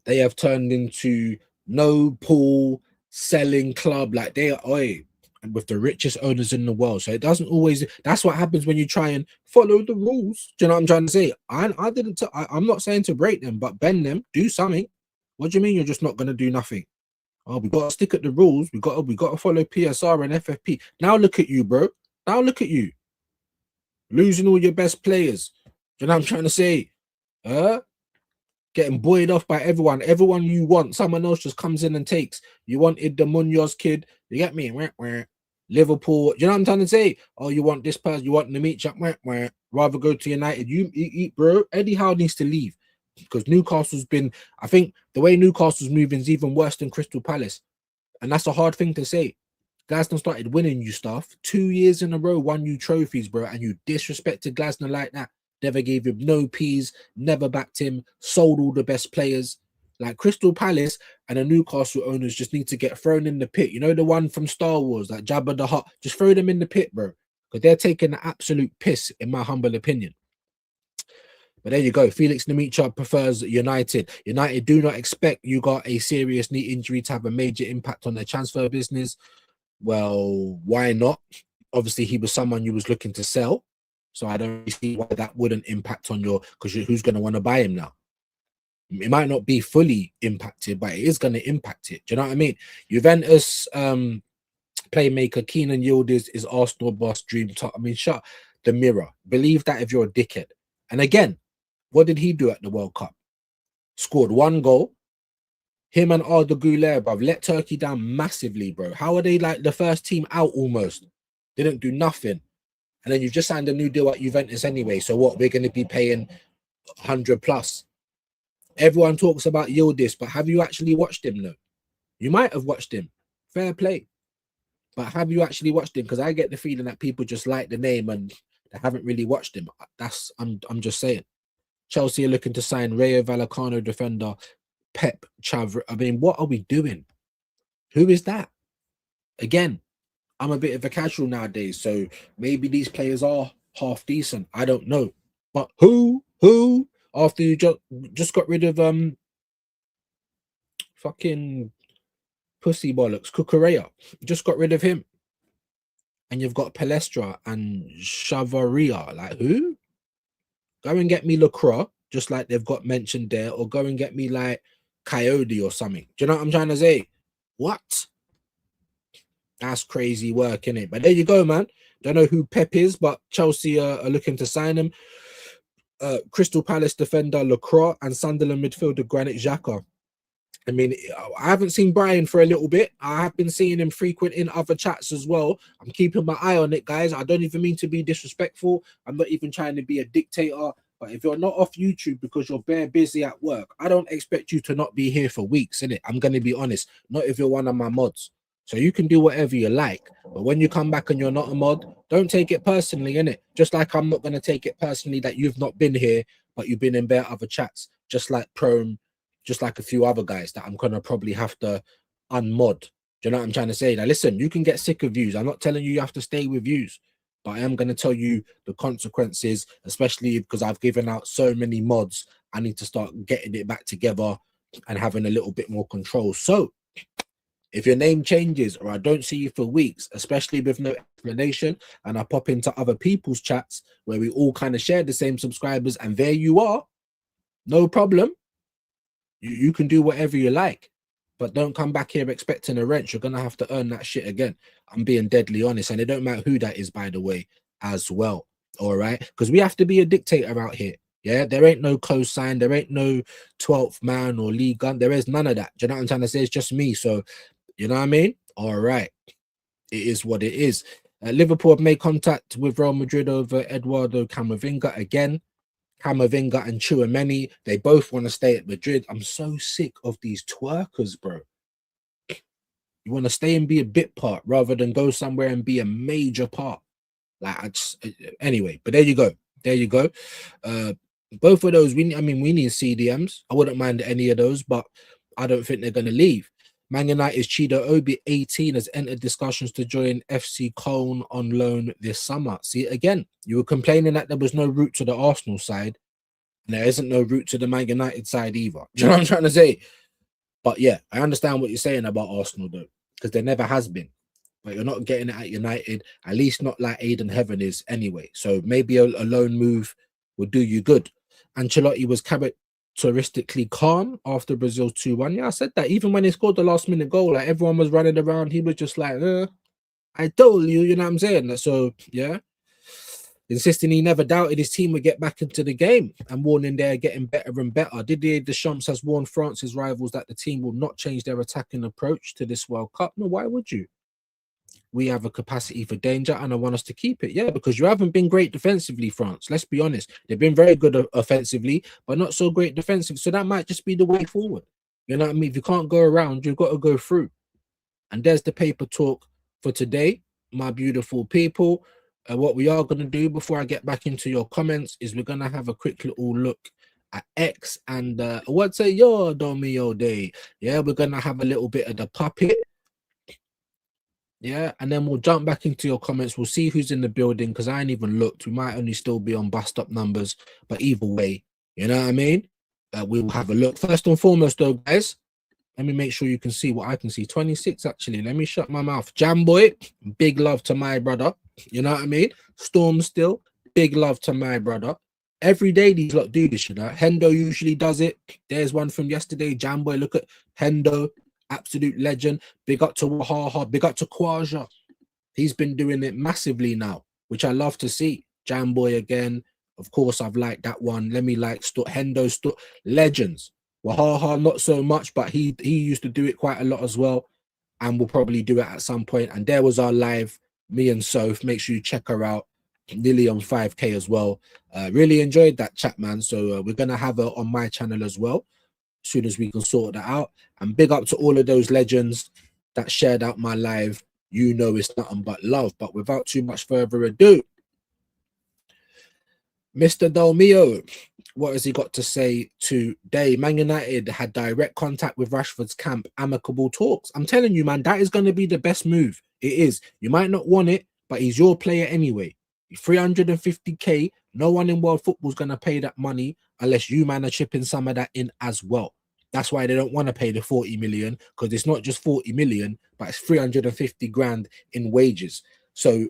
They have turned into no pool selling club. Like they are, and with the richest owners in the world. So it doesn't always. That's what happens when you try and follow the rules. Do you know what I'm trying to say? I didn't. I'm not saying to break them, but bend them. Do something. What do you mean you're just not going to do nothing? Oh, we got to stick at the rules. We got to follow PSR and FFP. Now look at you, bro. Now look at you, losing all your best players. Do you know what I'm trying to say? Getting buoyed off by everyone. Everyone you want, someone else just comes in and takes. You wanted the Munoz kid. You get me? Liverpool. You know what I'm trying to say? Oh, you want this person? You want the meet? Rather go to United. You bro. Eddie Howe needs to leave because Newcastle's been. I think the way Newcastle's moving is even worse than Crystal Palace, and that's a hard thing to say. Glasner started winning you stuff 2 years in a row, won you trophies, bro, and you disrespected Glasner like that. Never gave him no peas, never backed him, sold all the best players. Like Crystal Palace and the Newcastle owners just need to get thrown in the pit. You know, the one from Star Wars, like Jabba the Hutt, just throw them in the pit, bro. Because they're taking the absolute piss, in my humble opinion. But there you go. Felix Nemicha prefers United. United do not expect you got a serious knee injury to have a major impact on their transfer business. Well, why not? Obviously, he was someone you was looking to sell. So I don't see why that wouldn't impact on your, because who's going to want to buy him now? It might not be fully impacted, but it is going to impact it. Do you know what I mean? Juventus playmaker Keenan Yildiz is Arsenal boss dream top. I mean, shut the mirror. Believe that if you're a dickhead. And again, what did he do at the World Cup? Scored 1 goal. Him and Arda Güler, bro, let Turkey down massively, bro. How are they like the first team out almost? Didn't do nothing. And then you've just signed a new deal at Juventus anyway. So what? We're going to be paying 100 plus. Everyone talks about Yildiz, but have you actually watched him? No. You might have watched him. Fair play. But have you actually watched him? Because I get the feeling that people just like the name and they haven't really watched him. I'm just saying. Chelsea are looking to sign Rayo Vallecano defender Pep Chavre. I mean, what are we doing? Who is that? Again, I'm a bit of a casual nowadays, so maybe these players are half decent. I don't know. But who after you just got rid of fucking pussy bollocks, Cucurella, just got rid of him. And you've got Palestra and Chavaria. Like who? Go and get me Lacroix, just like they've got mentioned there, or go and get me like Coyote or something. Do you know what I'm trying to say? What? That's crazy work, innit? But there you go, man. Don't know who Pep is, but Chelsea are looking to sign him. Crystal Palace defender Lacroix and Sunderland midfielder Granit Xhaka. I mean, I haven't seen Brian for a little bit. I have been seeing him frequent in other chats as well. I'm keeping my eye on it, guys. I don't even mean to be disrespectful. I'm not even trying to be a dictator. But if you're not off YouTube because you're bare busy at work, I don't expect you to not be here for weeks, innit? I'm going to be honest. Not if you're one of my mods. So you can do whatever you like. But when you come back and you're not a mod, don't take it personally, innit? Just like I'm not going to take it personally that you've not been here, but you've been in bare other chats. Just like Prone, just like a few other guys that I'm going to probably have to unmod. Do you know what I'm trying to say? Now, listen, you can get sick of views. I'm not telling you have to stay with views. But I am going to tell you the consequences, especially because I've given out so many mods. I need to start getting it back together and having a little bit more control. So if your name changes or I don't see you for weeks, especially with no explanation, and I pop into other people's chats where we all kind of share the same subscribers and there you are, no problem. You can do whatever you like. But don't come back here expecting a wrench. You're going to have to earn that shit again. I'm being deadly honest. And it don't matter who that is, by the way, as well. All right? Because we have to be a dictator out here. Yeah? There ain't no cosign. There ain't no 12th man or league gun. There is none of that. Do you know what I'm trying to say? It's just me. So, you know what I mean? All right. It is what it is. Liverpool have made contact with Real Madrid over Eduardo Camavinga again. Camavinga and Tchouaméni, they both want to stay at Madrid. I'm so sick of these twerkers, bro. You want to stay and be a bit part rather than go somewhere and be a major part. Like, anyway, but there you go. there you go. Both of those, we need CDMs. I wouldn't mind any of those, but I don't think they're going to leave. Man United's Chido Obi, 18, has entered discussions to join FC Köln on loan this summer. See, again, you were complaining that there was no route to the Arsenal side, and there isn't no route to the Man United side either. Do you know what I'm trying to say? But yeah, I understand what you're saying about Arsenal, though, because there never has been. But you're not getting it at United, at least not like Aiden Heaven is anyway. So maybe a loan move would do you good. Ancelotti was characteristically calm after Brazil 2-1. Yeah, I said that. Even when he scored the last minute goal, like everyone was running around, he was just like, I told you, you know what I'm saying? So, yeah. Insisting he never doubted his team would get back into the game and warning they're getting better and better. Didier Deschamps has warned France's rivals that the team will not change their attacking approach to this World Cup. No, why would you? We have a capacity for danger and I want us to keep it. Yeah, because you haven't been great defensively, France. Let's be honest. They've been very good offensively, but not so great defensively. So that might just be the way forward. You know what I mean? If you can't go around, you've got to go through. And there's the paper talk for today, my beautiful people. What we are going to do before I get back into your comments is we're going to have a quick little look at X and what's a your Domio day. Yeah, we're going to have a little bit of the puppet. Yeah, and then we'll jump back into your comments. We'll see who's in the building because I ain't even looked. We might only still be on bust up numbers, but either way, you know what I mean? We'll have a look. First and foremost, though, guys, let me make sure you can see what I can see. 26, actually. Let me shut my mouth. Jamboy, big love to my brother. You know what I mean? Storm still, big love to my brother. Every day these lot do this, you know. Hendo usually does it. There's one from yesterday. Jamboy, look at Hendo. Absolute legend. Big up to Wahaha. Big up to Kwaja. He's been doing it massively now, which I love to see. Jamboy again. Of course, I've liked that one. Let me like Hendo. Legends. Wahaha, not so much, but he used to do it quite a lot as well. And we'll probably do it at some point. And there was our live, me and Soph. Make sure you check her out. Nearly on 5K as well. Really enjoyed that chat, man. So we're going to have her on my channel as well, as soon as we can sort that out. And big up to all of those legends that shared out my live. You know it's nothing but love. But without too much further ado, Mr. Dolmio, what has he got to say today? Man United had direct contact with Rashford's camp, amicable talks. I'm telling you, man, that is going to be the best move. It is. You might not want it, but he's your player anyway. 350k, no one in world football is going to pay that money unless you, man, are chipping some of that in as well. That's why they don't want to pay the 40 million, because it's not just 40 million, but it's 350 grand in wages. So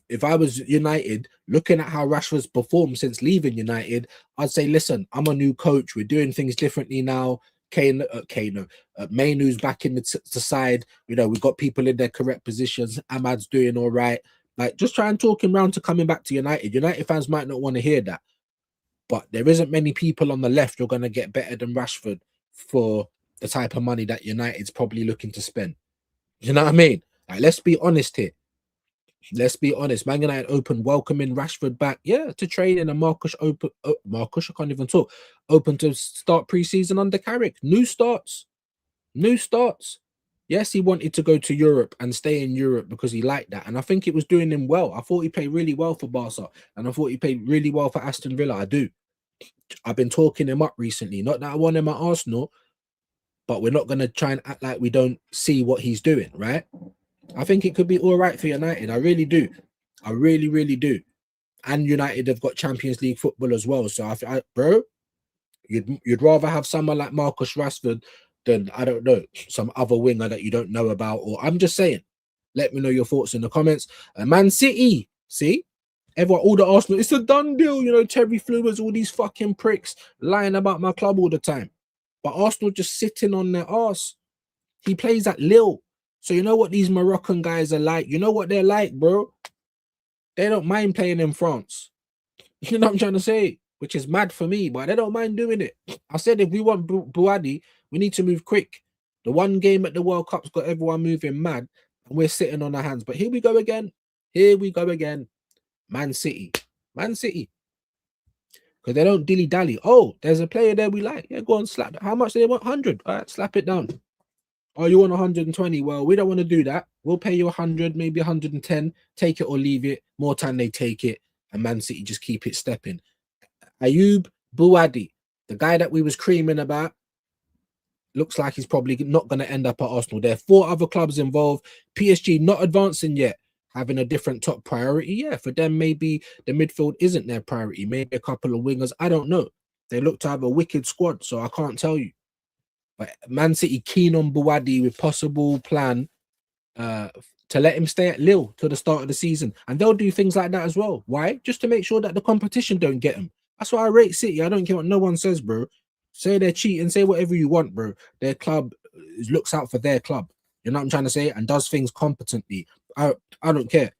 if I was United, looking at how Rashford's performed since leaving United, I'd say, listen, I'm a new coach. We're doing things differently now. Mainu's back in the side. You know, we've got people in their correct positions. Ahmad's doing all right. Like, just try and talk him round to coming back to United. United fans might not want to hear that, but there isn't many people on the left who are going to get better than Rashford for the type of money that United's probably looking to spend. You know what I mean? Like, let's be honest here. Let's be honest. Man United open welcoming Rashford back, yeah, to training, and Marcus open. Marcus, I can't even talk. Open to start preseason under Carrick. New starts. Yes, he wanted to go to Europe and stay in Europe because he liked that, and I think it was doing him well. I thought he played really well for Barca, and I thought he played really well for Aston Villa. I do. I've been talking him up recently. Not that I want him at Arsenal, but we're not going to try and act like we don't see what he's doing, right? I think it could be all right for United. I really do. I really, really do. And United have got Champions League football as well. So, bro, you'd rather have someone like Marcus Rashford than, I don't know, some other winger that you don't know about. Or I'm just saying, let me know your thoughts in the comments. Man City, see? Everyone, all the Arsenal, it's a done deal. You know, Terry Flewers, all these fucking pricks lying about my club all the time. But Arsenal just sitting on their arse. He plays at Lille. So you know what these Moroccan guys are like? You know what they're like, bro? They don't mind playing in France. You know what I'm trying to say? Which is mad for me, but they don't mind doing it. I said if we want Buadi, we need to move quick. The one game at the World Cup's got everyone moving mad, and we're sitting on our hands. But here we go again. Here we go again. Man City. Man City. Because they don't dilly-dally. Oh, there's a player there we like. Yeah, go on, slap it. How much do they want? 100. All right, slap it down. Oh, you want 120? Well, we don't want to do that. We'll pay you 100, maybe 110. Take it or leave it. More time they take it. and Man City just keep it stepping. Ayub Buadi, the guy that we was creaming about, looks like he's probably not going to end up at Arsenal. There are 4 other clubs involved. PSG not advancing yet, having a different top priority. Yeah, for them, maybe the midfield isn't their priority. Maybe a couple of wingers. I don't know. They look to have a wicked squad, so I can't tell you. But Man City keen on Buadi with possible plan to let him stay at Lille to the start of the season. And they'll do things like that as well. Why? Just to make sure that the competition don't get him. That's why I rate City. I don't care what no one says, bro. Say they're cheating, say whatever you want, bro. Their club looks out for their club. You know what I'm trying to say? And does things competently. I don't care.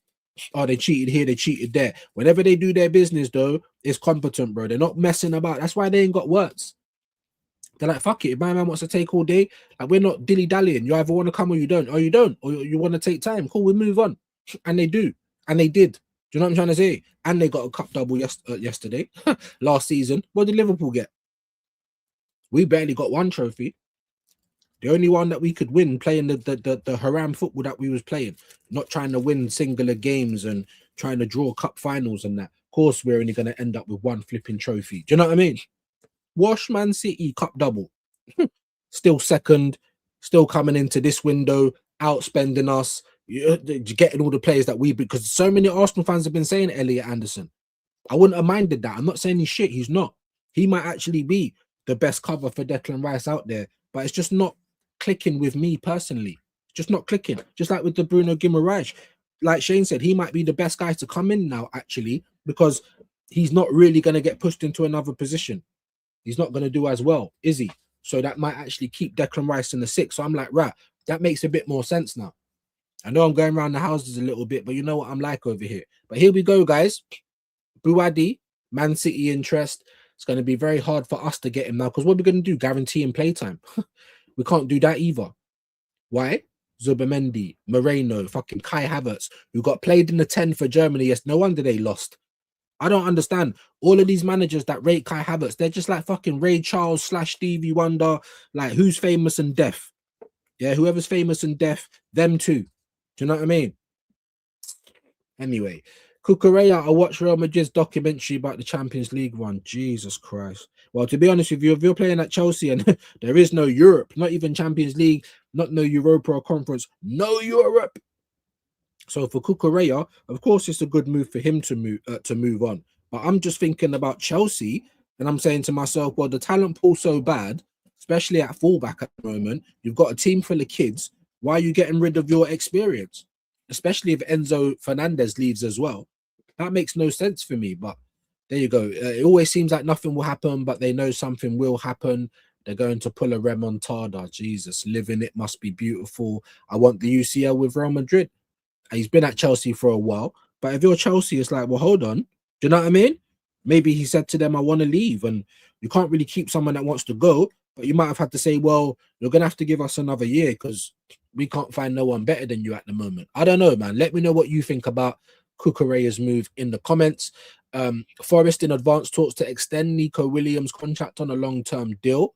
Oh, they cheated here, they cheated there. Whenever they do their business, though, it's competent, bro. They're not messing about. That's why they ain't got words. They're like, fuck it. If my man wants to take all day, like, we're not dilly-dallying. You either want to come or you don't. Or you don't. Or you want to take time. Cool, we move on. And they do. And they did. Do you know what I'm trying to say? And they got a cup double yesterday. Last season. What did Liverpool get? We barely got 1 trophy. The only one that we could win playing the haram football that we was playing. Not trying to win singular games and trying to draw cup finals and that. Of course, we're only going to end up with 1 flipping trophy. Do you know what I mean? Wash Man City cup double. Still second. Still coming into this window. Outspending us. Getting all the players that we... Because so many Arsenal fans have been saying Elliot Anderson. I wouldn't have minded that. I'm not saying he's shit. He's not. He might actually be the best cover for Declan Rice out there. But it's just not clicking with me personally. Just not clicking. Just like with the Bruno Guimaraes. Like Shane said, he might be the best guy to come in now, actually, because he's not really going to get pushed into another position. He's not going to do as well, is he? So that might actually keep Declan Rice in the 6. So I'm like, right, that makes a bit more sense now. I know I'm going around the houses a little bit, but you know what I'm like over here. But here we go, guys. Buadi, Man City interest. It's going to be very hard for us to get him now, because what are we going to do? Guarantee him playtime? We can't do that either. Why? Zubimendi, Moreno, fucking Kai Havertz, who got played in the 10 for Germany. Yes, no wonder they lost. I don't understand. All of these managers that rate Kai Havertz, they're just like fucking Ray Charles / Stevie Wonder. Like, who's famous and deaf? Yeah, whoever's famous and deaf, them too. Do you know what I mean? Anyway, Cucurella, I watched Real Madrid's documentary about the Champions League one. Jesus Christ. Well, to be honest with you, if you're playing at Chelsea and there is no Europe, not even Champions League, not no Europa or Conference, no Europe. So for Cucurella, of course, it's a good move for him to move on. But I'm just thinking about Chelsea, and I'm saying to myself, well, the talent pool's so bad, especially at fullback at the moment. You've got a team full of kids. Why are you getting rid of your experience? Especially if Enzo Fernandez leaves as well. That makes no sense for me. But there you go. It always seems like nothing will happen, but they know something will happen. They're going to pull a remontada. Jesus, living it must be beautiful. I want the UCL with Real Madrid. He's been at Chelsea for a while, but if you're Chelsea, it's like, well, hold on. Do you know what I mean? Maybe he said to them, I want to leave, and you can't really keep someone that wants to go, but you might have had to say, well, you're going to have to give us another year because we can't find no one better than you at the moment. I don't know, man. Let me know what you think about Cucurella's move in the comments. Forest in advanced talks to extend Nico Williams' contract on a long-term deal.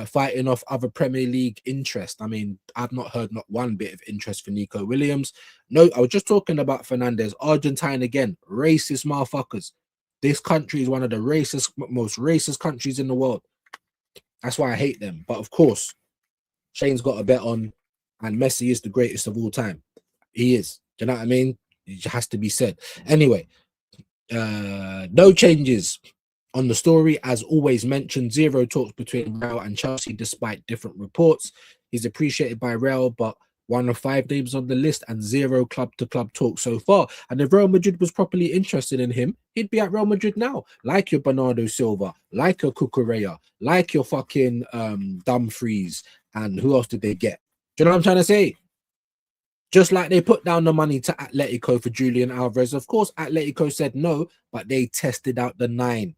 Fighting off other Premier League interest. I mean, I've not heard not one bit of interest for Nico Williams. No, I was just talking about Fernandez. Argentine again, racist motherfuckers. This country is one of the most racist countries in the world. That's why I hate them. But of course, Shane's got a bet on, and Messi is the greatest of all time. He is. Do you know what I mean? It has to be said. Anyway, no changes on the story, as always mentioned. 0 talks between Real and Chelsea, despite different reports. He's appreciated by Real, but one of 5 names on the list, and 0 club-to-club talk so far. And if Real Madrid was properly interested in him, he'd be at Real Madrid now, like your Bernardo Silva, like your Cucurella, like your fucking Dumfries, and who else did they get? Do you know what I'm trying to say? Just like they put down the money to Atletico for Julian Alvarez. Of course, Atletico said no, but they tested out the 9.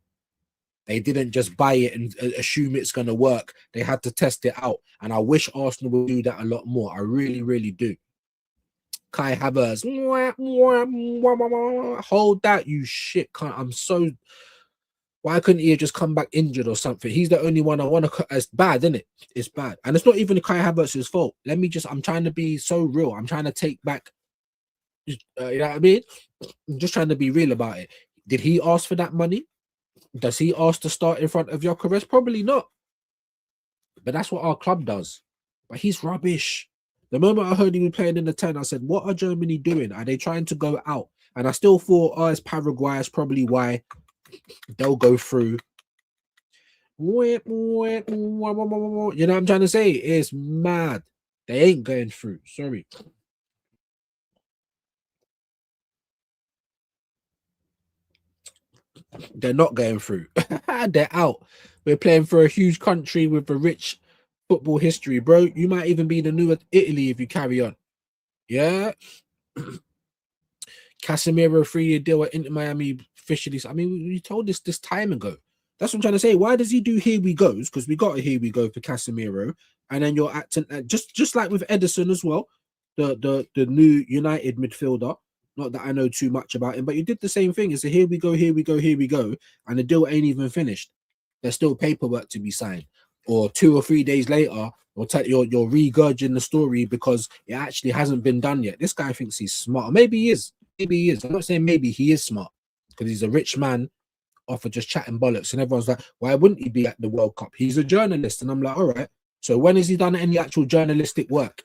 They didn't just buy it and assume it's going to work. They had to test it out. And I wish Arsenal would do that a lot more. I really, really do. Kai Havertz. Hold that, you shit cunt. I'm so... Why couldn't he have just come back injured or something? He's the only one I want to... It's bad, isn't it? It's bad. And it's not even Kai Havertz's fault. I'm trying to be so real. I'm trying to take back... you know what I mean? I'm just trying to be real about it. Did he ask for that money? Does he ask to start in front of Gyökeres? Probably not. But that's what our club does. But he's rubbish. The moment I heard he was playing in the 10, I said, what are Germany doing? Are they trying to go out? And I still thought, oh, it's Paraguay. It's probably why they'll go through. You know what I'm trying to say? It's mad. They ain't going through. Sorry. They're not going through. They're out. We're playing for a huge country with a rich football history, bro. You might even be the new Italy if you carry on. Yeah. Casemiro 3-year deal at Inter Miami officially. I mean, we told this time ago. That's what I'm trying to say. Why does he do here we goes? Because we got a here we go for Casemiro, and then you're acting just like with Edison as well, the new United midfielder. Not that I know too much about him, but you did the same thing. It's a here we go, here we go, here we go, and the deal ain't even finished. There's still paperwork to be signed, or 2 or 3 days later, you're regurging the story because it actually hasn't been done yet. This guy thinks he's smart. Maybe he is. Maybe he is. I'm not saying maybe he is smart because he's a rich man off of just chatting bollocks, and everyone's like, why wouldn't he be at the World Cup? He's a journalist, and I'm like, all right. So when has he done any actual journalistic work?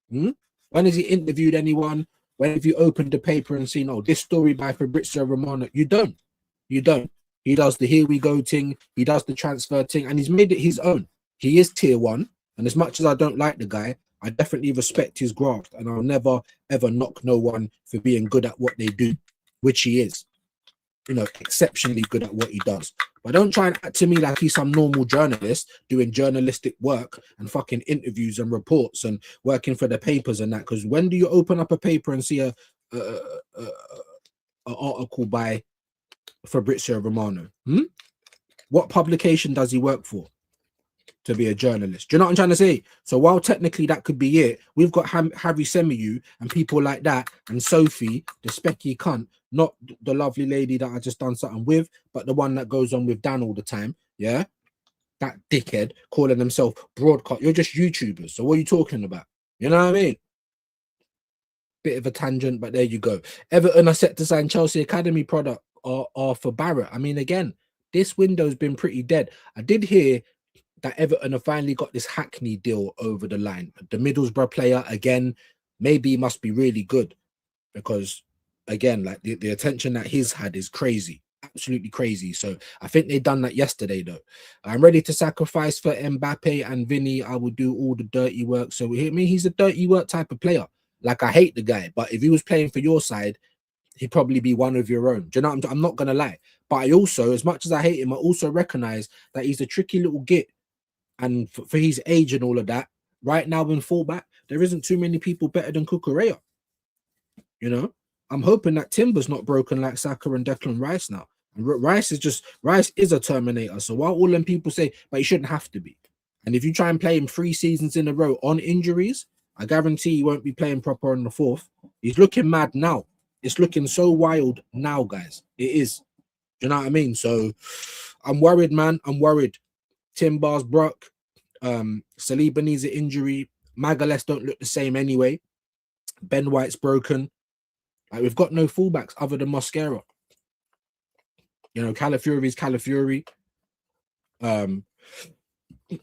When has he interviewed anyone? When have you opened the paper and seen, oh, this story by Fabrizio Romano? You don't. You don't. He does the here we go thing. He does the transfer thing, and he's made it his own. He is tier 1, and as much as I don't like the guy, I definitely respect his graft, and I'll never ever knock no one for being good at what they do, which he is. You know, exceptionally good at what he does. But don't try and act to me like he's some normal journalist doing journalistic work and fucking interviews and reports and working for the papers and that. Because when do you open up a paper and see a article by Fabrizio Romano? What publication does he work for to be a journalist? Do you know what I'm trying to say? So while technically that could be it, we've got Harry Semiyu and people like that, and Sophie, the specky cunt, not the lovely lady that I just done something with, but the one that goes on with Dan all the time. Yeah, that dickhead calling himself broadcast. You're just YouTubers. So what are you talking about? You know what I mean? Bit of a tangent, but there you go. Everton are set to sign Chelsea Academy product or for Barrett. I mean, again, this window's been pretty dead. I did hear that Everton have finally got this Hackney deal over the line. The Middlesbrough player, again, maybe he must be really good because, again, like the attention that he's had is crazy, absolutely crazy. So I think they done that yesterday, though. I'm ready to sacrifice for Mbappe and Vinny. I will do all the dirty work. So I mean, he's a dirty work type of player. Like, I hate the guy, but if he was playing for your side, he'd probably be one of your own. Do you know what I'm not going to lie. But I also, as much as I hate him, I also recognize that he's a tricky little git. And for his age and all of that, right now in fullback, there isn't too many people better than Cucurella. You know, I'm hoping that Timber's not broken like Saka and Declan Rice now. And Rice is a Terminator. So while all them people say, but he shouldn't have to be. And if you try and play him 3 seasons in a row on injuries, I guarantee he won't be playing proper on the 4th. He's looking mad now. It's looking so wild now, guys. It is. Do you know what I mean? So I'm worried, man. I'm worried. Timbers broke. Saliba needs an injury. Magalhaes don't look the same anyway. Ben White's broken. Like, we've got no fullbacks other than Mosquera. You know, Calafiori's Calafiori.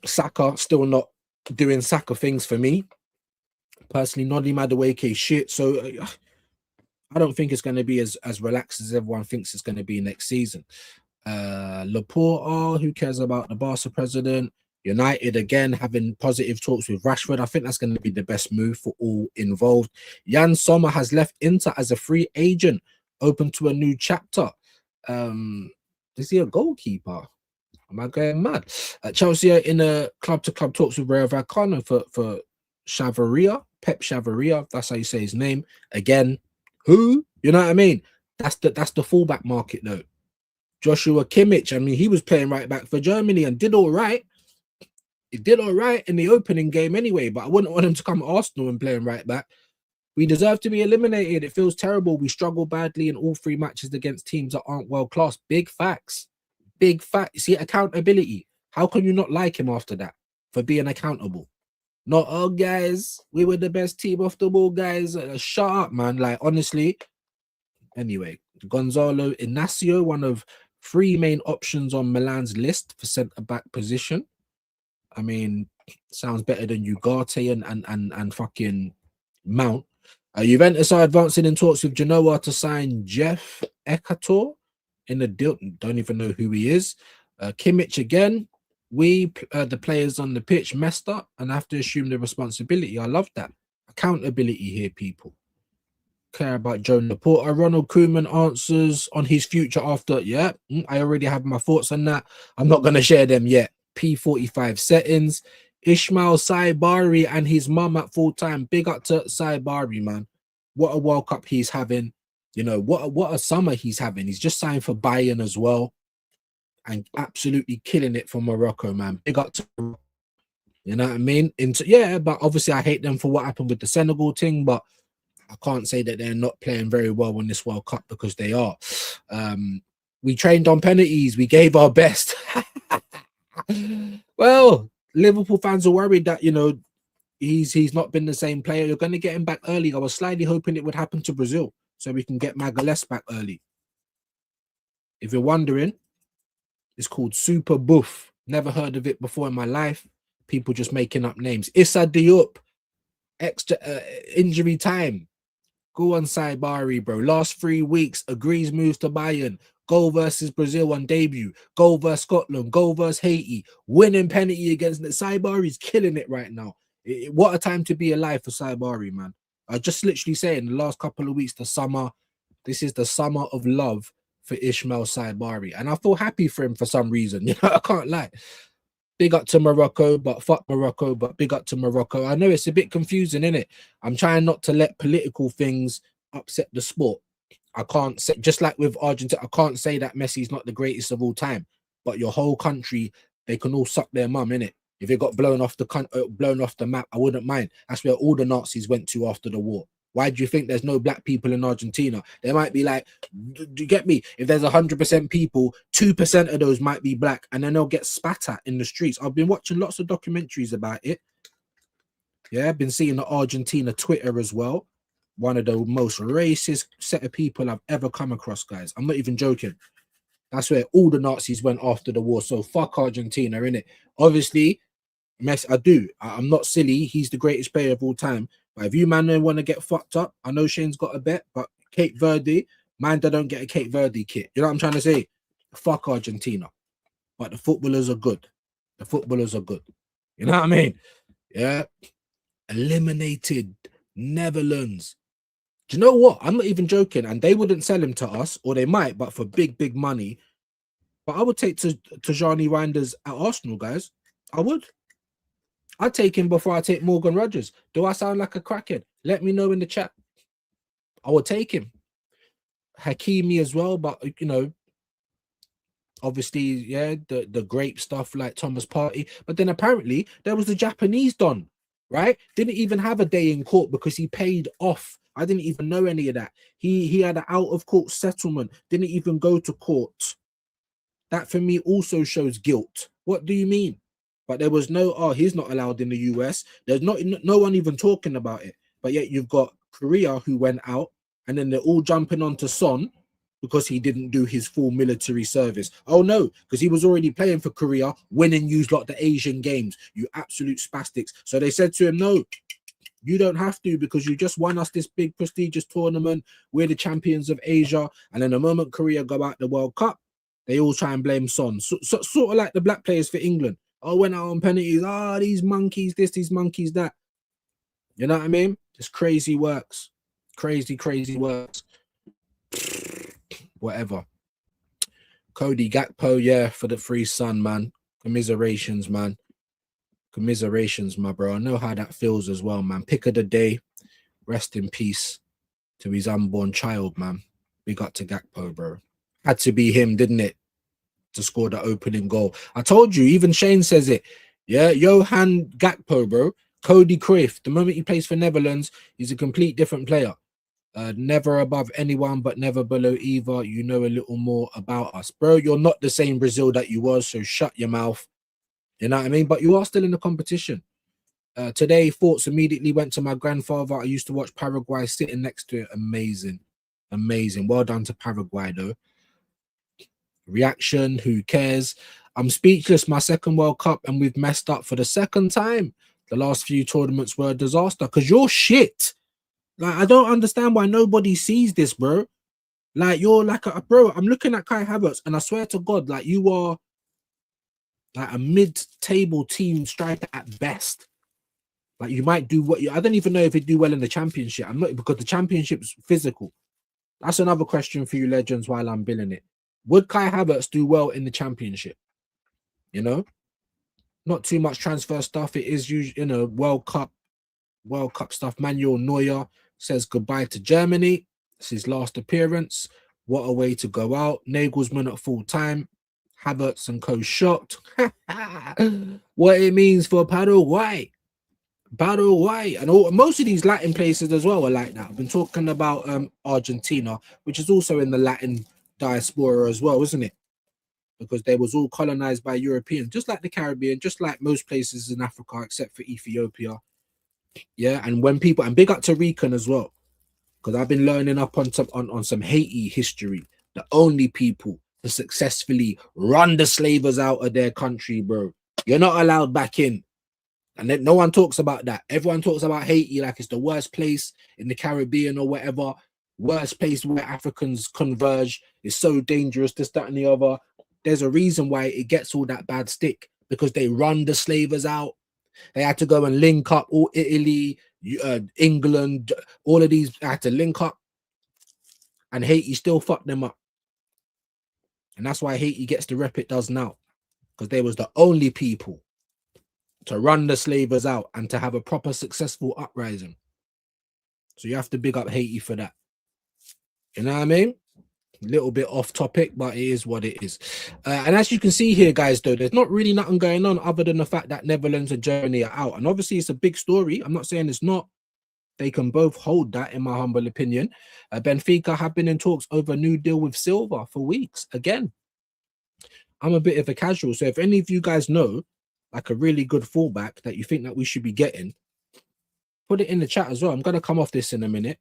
Saka still not doing Saka things for me. Personally, Noddy Madueke shit. So I don't think it's going to be as relaxed as everyone thinks it's going to be next season. Laporta, who cares about the Barca president? United again having positive talks with Rashford. I think that's going to be the best move for all involved. Jan Sommer has left Inter as a free agent, open to a new chapter. Is he a goalkeeper? Am I going mad? Chelsea are in a club-to-club talks with Rayo Vallecano for Chavaria, Pep Chavaria. That's how you say his name. Again, who? You know what I mean? That's the fullback market though. Joshua Kimmich, I mean, he was playing right back for Germany and did all right. He did all right in the opening game anyway, but I wouldn't want him to come to Arsenal and playing right back. We deserve to be eliminated. It feels terrible. We struggle badly in all 3 matches against teams that aren't world-class. Big facts. Big facts. See, accountability. How can you not like him after that for being accountable? Not, oh, guys, we were the best team off the ball, guys. Shut up, man. Like, honestly, Anyway, Gonzalo Inacio, one of 3 main options on Milan's list for centre-back position. I mean, sounds better than Ugarte and fucking Mount. Juventus are advancing in talks with Genoa to sign Jeff Ekator in the deal. Don't even know who he is. Kimmich again. The players on the pitch messed up and have to assume the responsibility. I love that. Accountability here, people. Care about Joe Laporta. Ronald Koeman answers on his future after. Yeah, I already have my thoughts on that. I'm not going to share them yet. P45 settings. Ismail Saibari and his mum at full time. Big up to Saibari, man. What a World Cup he's having. You know, what a summer he's having. He's just signed for Bayern as well. And absolutely killing it for Morocco, man. Big up to Morocco. You know what I mean? But obviously I hate them for what happened with the Senegal thing, but I can't say that they're not playing very well in this World Cup, because they are. We trained on penalties. We gave our best. Well, Liverpool fans are worried that, you know, he's not been the same player. You're going to get him back early. I was slightly hoping it would happen to Brazil so we can get Magalhaes back early. If you're wondering, it's called Super Buff. Never heard of it before in my life. People just making up names. Issa Diop, extra injury time. Go on, Saibari, bro. Last 3 weeks, agrees moves to Bayern. Goal versus Brazil on debut. Goal versus Scotland. Goal versus Haiti. Winning penalty against Saibari's killing it right now. What a time to be alive for Saibari, man. I just literally saying the last couple of weeks, this is the summer of love for Ismail Saibari. And I feel happy for him for some reason. You know, I can't lie. Big up to Morocco, but fuck Morocco, but big up to Morocco. I know it's a bit confusing, innit? I'm trying not to let political things upset the sport. I can't say, just like with Argentina, I can't say that Messi's not the greatest of all time, but your whole country, they can all suck their mum, innit? If it got blown off the map, I wouldn't mind. That's where all the Nazis went to after the war. Why do you think there's no black people in Argentina? They might be like, do you get me? If there's 100% people, 2% of those might be black, and then they'll get spat at in the streets. I've been watching lots of documentaries about it. Yeah, I've been seeing the Argentina Twitter as well. One of the most racist set of people I've ever come across, guys. I'm not even joking. That's where all the Nazis went after the war. So fuck Argentina, innit? Obviously, Messi, I'm not silly. He's the greatest player of all time. But if you man want to get fucked up, I know Shane's got a bet, but Cape Verde, man, they don't get a Cape Verde kit. You know what I'm trying to say? Fuck Argentina. But the footballers are good. The footballers are good. You know what I mean? Yeah. Eliminated Netherlands. Do you know what? I'm not even joking. And they wouldn't sell him to us, or they might, but for big, big money. But I would take Tijani Reinders at Arsenal, guys. I would. I'd take him before I take Morgan Rogers. Do I sound like a crackhead? Let me know in the chat. I would take him. Hakimi as well, but, you know, obviously, yeah, the grape stuff like Thomas Partey. But then apparently there was the Japanese Don, right? Didn't even have a day in court because he paid off. I didn't even know any of that. He had an out-of-court settlement. Didn't even go to court. That for me also shows guilt. What do you mean? But there was he's not allowed in the US. There's no one even talking about it. But yet you've got Korea who went out, and then they're all jumping onto Son because he didn't do his full military service. Oh no, because he was already playing for Korea, winning you lot the Asian games, you absolute spastics. So they said to him, no, you don't have to, because you just won us this big prestigious tournament. We're the champions of Asia. And then the moment Korea go out the World Cup, they all try and blame Son. So, sort of like the black players for England. Oh, went out on penalties. These monkeys this, these monkeys that. You know what I mean? Just crazy works. Crazy works. Whatever. Cody Gakpo, yeah, for the free son, man. Commiserations, man. Commiserations, my bro. I know how that feels as well, man. Pick of the day. Rest in peace to his unborn child, man. Big up to Gakpo, bro. Had to be him, didn't it? To score the opening goal. I told you, even Shane says it. Yeah, Johan Gakpo, bro. Cody Cruyff. The moment he plays for Netherlands, he's a complete different player. Never above anyone, but never below either. You know a little more about us. Bro, you're not the same Brazil that you was, so shut your mouth. You know what I mean? But you are still in the competition. Today, thoughts immediately went to my grandfather. I used to watch Paraguay sitting next to it. Amazing. Amazing. Well done to Paraguay, though. Reaction, who cares? I'm speechless. My second World Cup, and we've messed up for the second time. The last few tournaments were a disaster because you're shit. Like, I don't understand why nobody sees this, bro. Like, you're like a bro. I'm looking at Kai Havertz, and I swear to God, like, you are like a mid-table team striker at best. Like, you might do what you. I don't even know if you do well in the championship. I'm not, because the championship's physical. That's another question for you, legends. While I'm billing it, would Kai Havertz do well in the championship? You know, not too much transfer stuff. It is usually, you know, World Cup stuff. Manuel Neuer says goodbye to Germany. It's his last appearance. What a way to go out. Nagelsmann at full time. Havertz and co shocked. What it means for Paraguay. And most of these Latin places as well are like that. I've been talking about Argentina, which is also in the Latin diaspora as well, isn't it? Because they was all colonized by Europeans, just like the Caribbean, just like most places in Africa, except for Ethiopia. Yeah, and when people, and big up to Rican as well, because I've been learning up on some Haiti history. The only people to successfully run the slavers out of their country, bro. You're not allowed back in. And then no one talks about that. Everyone talks about Haiti like it's the worst place in the Caribbean or whatever. Worst place where Africans converge. It's so dangerous, this, that, and the other. There's a reason why it gets all that bad stick, because they run the slavers out. They had to go and link up all Italy, England, all of these had to link up. And Haiti still fucked them up. And that's why Haiti gets the rep it does now. Because they was the only people to run the slavers out and to have a proper successful uprising. So you have to big up Haiti for that. You know what I mean? A little bit off topic, but it is what it is. And as you can see here, guys, though, there's not really nothing going on other than the fact that Netherlands and Germany are out. And obviously, it's a big story. I'm not saying it's not. They can both hold that, in my humble opinion. Benfica have been in talks over a new deal with Silva for weeks. Again, I'm a bit of a casual. So if any of you guys know like a really good fullback that you think that we should be getting, put it in the chat as well. I'm going to come off this in a minute.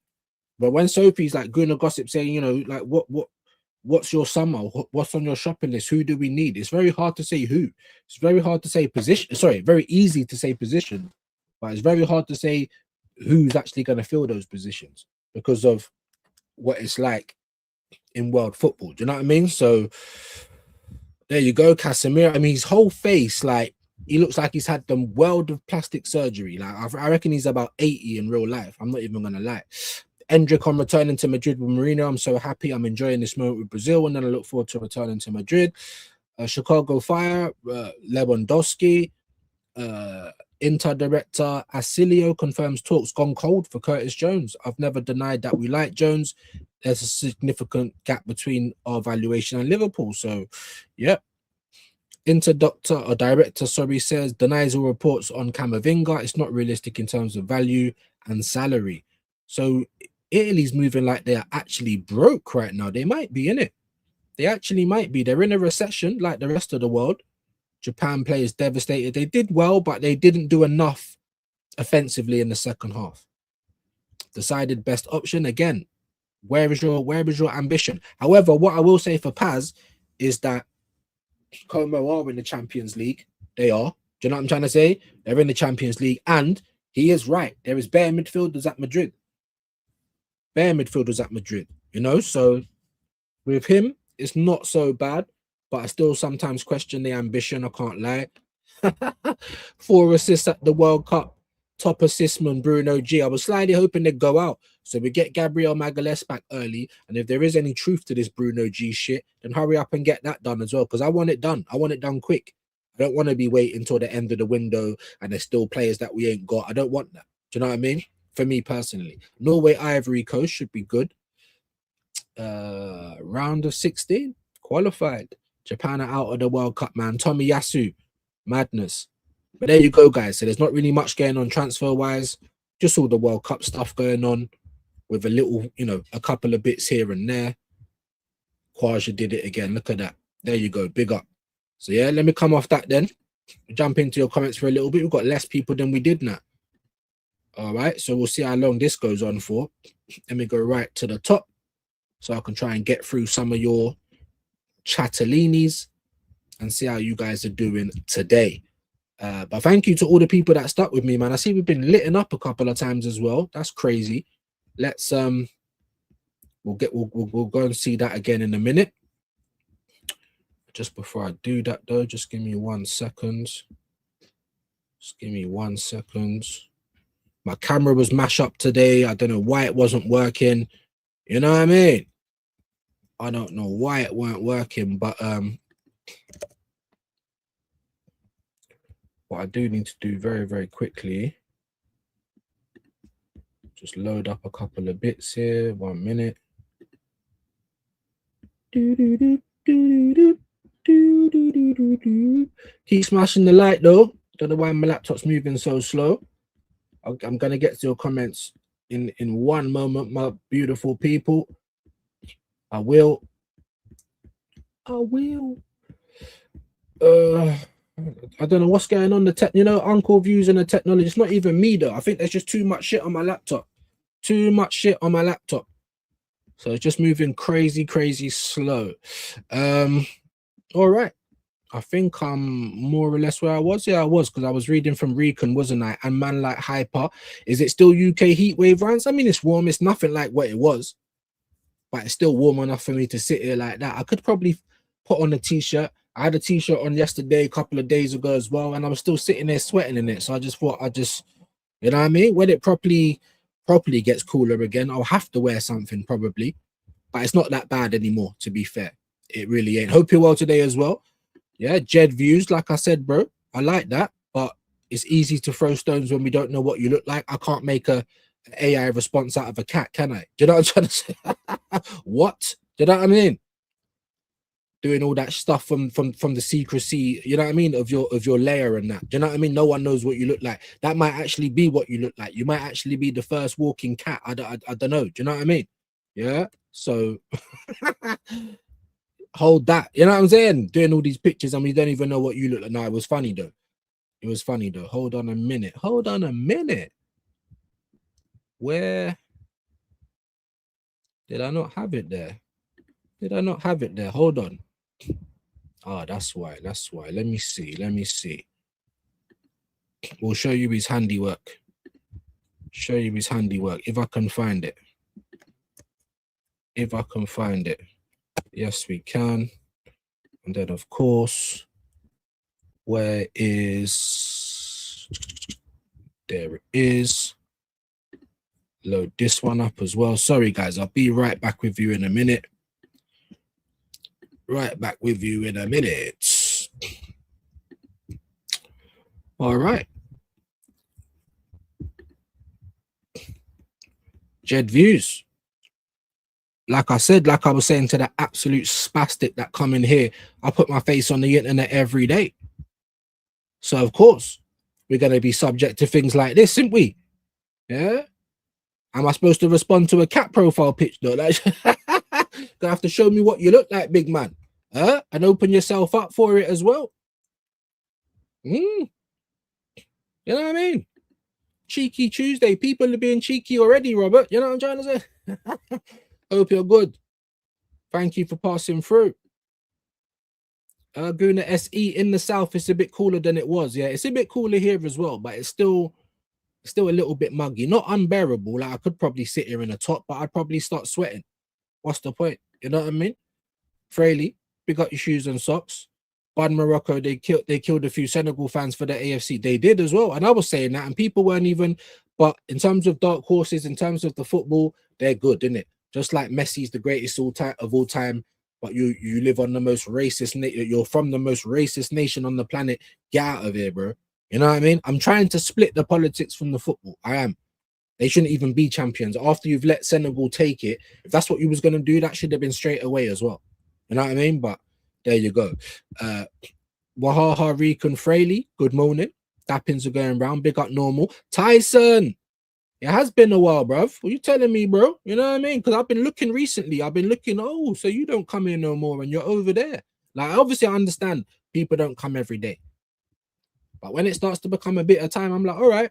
But when Sophie's like going to gossip saying, you know, like what's your summer? What's on your shopping list? Who do we need? It's very hard to say who. It's very hard to say position. Sorry, very easy to say position. But it's very hard to say who's actually going to fill those positions because of what it's like in world football. Do you know what I mean? So there you go, Casemiro. I mean, his whole face, like, he looks like he's had the world of plastic surgery. Like, I reckon he's about 80 in real life. I'm not even going to lie. Endrick on returning to Madrid with Mourinho. I'm so happy. I'm enjoying this moment with Brazil, and then I look forward to returning to Madrid. Chicago Fire, Lewandowski, Inter director Asilio confirms talks gone cold for Curtis Jones. I've never denied that we like Jones. There's a significant gap between our valuation and Liverpool. So, yeah. Inter director, says denies all reports on Camavinga. It's not realistic in terms of value and salary. So Italy's moving like they are actually broke right now. They might be in it. They actually might be. They're in a recession like the rest of the world. Japan players devastated. They did well, but they didn't do enough offensively in the second half. Decided best option again. Where is your ambition? However, what I will say for Paz is that Como are in the Champions League. They are. Do you know what I'm trying to say? They're in the Champions League, and he is right. There is bare midfielders at Madrid. You know, so with him, it's not so bad, but I still sometimes question the ambition. I can't lie. 4 assists at the World Cup. Top assistman Bruno G. I was slightly hoping they'd go out. So we get Gabriel Magalhaes back early. And if there is any truth to this Bruno G shit, then hurry up and get that done as well. Because I want it done. I want it done quick. I don't want to be waiting until the end of the window and there's still players that we ain't got. I don't want that. Do you know what I mean? For me personally. Norway, Ivory Coast should be good. Round of 16. Qualified. Japan are out of the World Cup, man. Tomiyasu. Madness. But there you go, guys. So there's not really much going on transfer-wise. Just all the World Cup stuff going on with a little, you know, a couple of bits here and there. Kwaja did it again. Look at that. There you go. Big up. So, yeah, let me come off that then. Jump into your comments for a little bit. We've got less people than we did now. All right. So we'll see how long this goes on for. Let me go right to the top. so I can try and get through some of your chatterlinis and see how you guys are doing today. But thank you to all the people that stuck with me, man. I see we've been litting up a couple of times as well. That's crazy. Let's we'll go and see that again in a minute. Just before I do that though, just give me 1 second. Just give me 1 second. My camera was mashed up today. I don't know why it wasn't working. You know what I mean? I don't know why it weren't working, but what I do need to do very, very quickly, just load up a couple of bits here. 1 minute. Keep smashing the light though. Don't know why my laptop's moving so slow. I'm gonna get to your comments in 1 moment, my beautiful people. I will. I don't know what's going on. Uncle views and the technology. It's not even me though. I think there's just too much shit on my laptop. Too much shit on my laptop. So it's just moving crazy, crazy slow. All right. I think I'm more or less where I was. Yeah, I was, because I was reading from Recon, wasn't I? And man like Hyper. Is it still UK heat wave runs? I mean, it's warm. It's nothing like what it was, but it's still warm enough for me to sit here like that. I could probably put on a t-shirt. I had a t-shirt on yesterday, a couple of days ago as well, and I was still sitting there sweating in it. So I just thought you know what I mean? When it properly gets cooler again, I'll have to wear something probably, but it's not that bad anymore, to be fair. It really ain't. Hope you're well today as well. Yeah, Jed views, like I said, bro. I like that, but it's easy to throw stones when we don't know what you look like. I can't make an AI response out of a cat, can I? Do you know what I'm trying to say? What? Do you know what I mean? Doing all that stuff from the secrecy, you know what I mean, of your layer and that. Do you know what I mean? No one knows what you look like. That might actually be what you look like. You might actually be the first walking cat. I don't know. Do you know what I mean? Yeah. So hold that. You know what I'm saying? Doing all these pictures and we don't even know what you look like. No, it was funny though. It was funny though. Hold on a minute. Hold on a minute. Where did I not have it there? Did I not have it there? Hold on. Oh, that's why. That's why. Let me see. Let me see. We'll show you his handiwork. Show you his handiwork if I can find it. If I can find it. Yes, we can. And then, of course, where is... There it is. Load this one up as well. Sorry, guys. I'll be right back with you in a minute. Right back with you in a minute. All right. Jed views. Like I said, like I was saying to the absolute spastic that come in here, I put my face on the internet every day. So, of course, we're going to be subject to things like this, aren't we? Yeah? Am I supposed to respond to a cat profile pitch, though? Like, gonna have to show me what you look like, big man. And open yourself up for it as well. You know what I mean? Cheeky Tuesday. People are being cheeky already, Robert. You know what I'm trying to say? Hope you're good. Thank you for passing through. Guna SE in the south, it's a bit cooler than it was. Yeah, it's a bit cooler here as well, but it's still a little bit muggy. Not unbearable. Like I could probably sit here in a top, but I'd probably start sweating. What's the point? You know what I mean? Fraley, pick up your shoes and socks. Bad Morocco, they killed a few Senegal fans for the AFC. They did as well. And I was saying that, and people weren't even, but in terms of dark horses, in terms of the football, they're good, isn't it? Just like Messi's the greatest of all time, but you live on the most racist, you're from the most racist nation on the planet. Get out of here, bro. You know what I mean? I'm trying to split the politics from the football. I am. They shouldn't even be champions. After you've let Senegal take it, if that's what you was going to do, that should have been straight away as well. You know what I mean? But there you go. Wahaha Recon Fraley, good morning. Dappings are going round. Big up normal. Tyson, it has been a while, bruv. What you telling me, bro? You know what I mean? Because I've been looking recently. I've been looking, oh, so you don't come in no more and you're over there. Like, obviously, I understand people don't come every day. But when it starts to become a bit of time, I'm like, all right.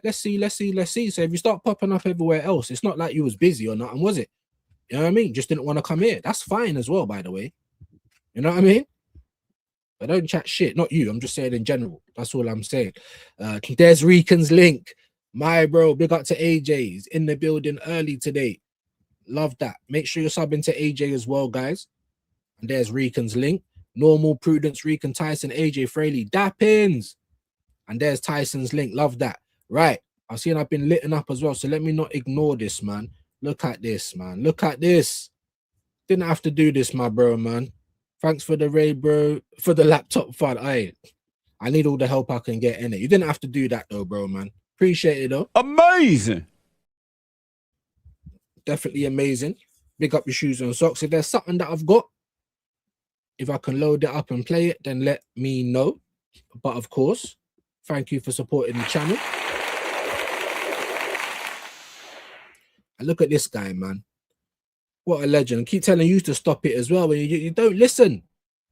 Let's see. So if you start popping up everywhere else, it's not like you was busy or nothing, was it? You know what I mean? Just didn't want to come here. That's fine as well, by the way. You know what I mean? I don't chat shit. Not you. I'm just saying in general. That's all I'm saying. There's Rican's link. My bro, big up to AJ's in the building early today. Love that. Make sure you're subbing to AJ as well, guys. And there's Rican's link. Normal, Prudence, Rican, Tyson, AJ, Fraley, Dappins. And there's Tyson's link. Love that. Right. I've seen I've been lit up as well. So let me not ignore this, man. Look at this, man. Look at this. Didn't have to do this, my bro, man. Thanks for the raid, bro. For the laptop fun. I need all the help I can get in it. You didn't have to do that, though, bro, man. Appreciate it, though. Amazing. Definitely amazing. Big up your shoes and socks. If there's something that I've got, if I can load it up and play it, then let me know. But of course, thank you for supporting the channel. And look at this guy, man. What a legend. I keep telling you to stop it as well when you don't listen.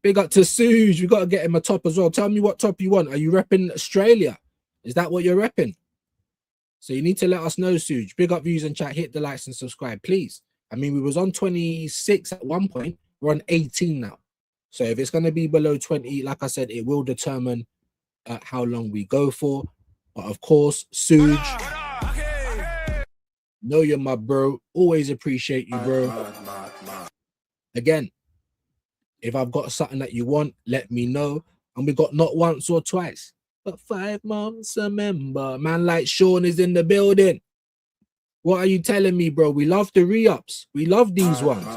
Big up to Suge. We got to get him a top as well. Tell me what top you want. Are you repping Australia? Is that what you're repping? So you need to let us know, Suge. Big up views and chat. Hit the likes and subscribe, please. I mean, we was on 26 at one point. We're on 18 now. So if it's going to be below 20, like I said, it will determine how long we go for. But of course, Suge, know you're my bro. Always appreciate you, bro. Again, if I've got something that you want, let me know. And we got not once or twice, but 5 months a member. Man like Sean is in the building. What are you telling me, bro? We love the re-ups. We love these ones.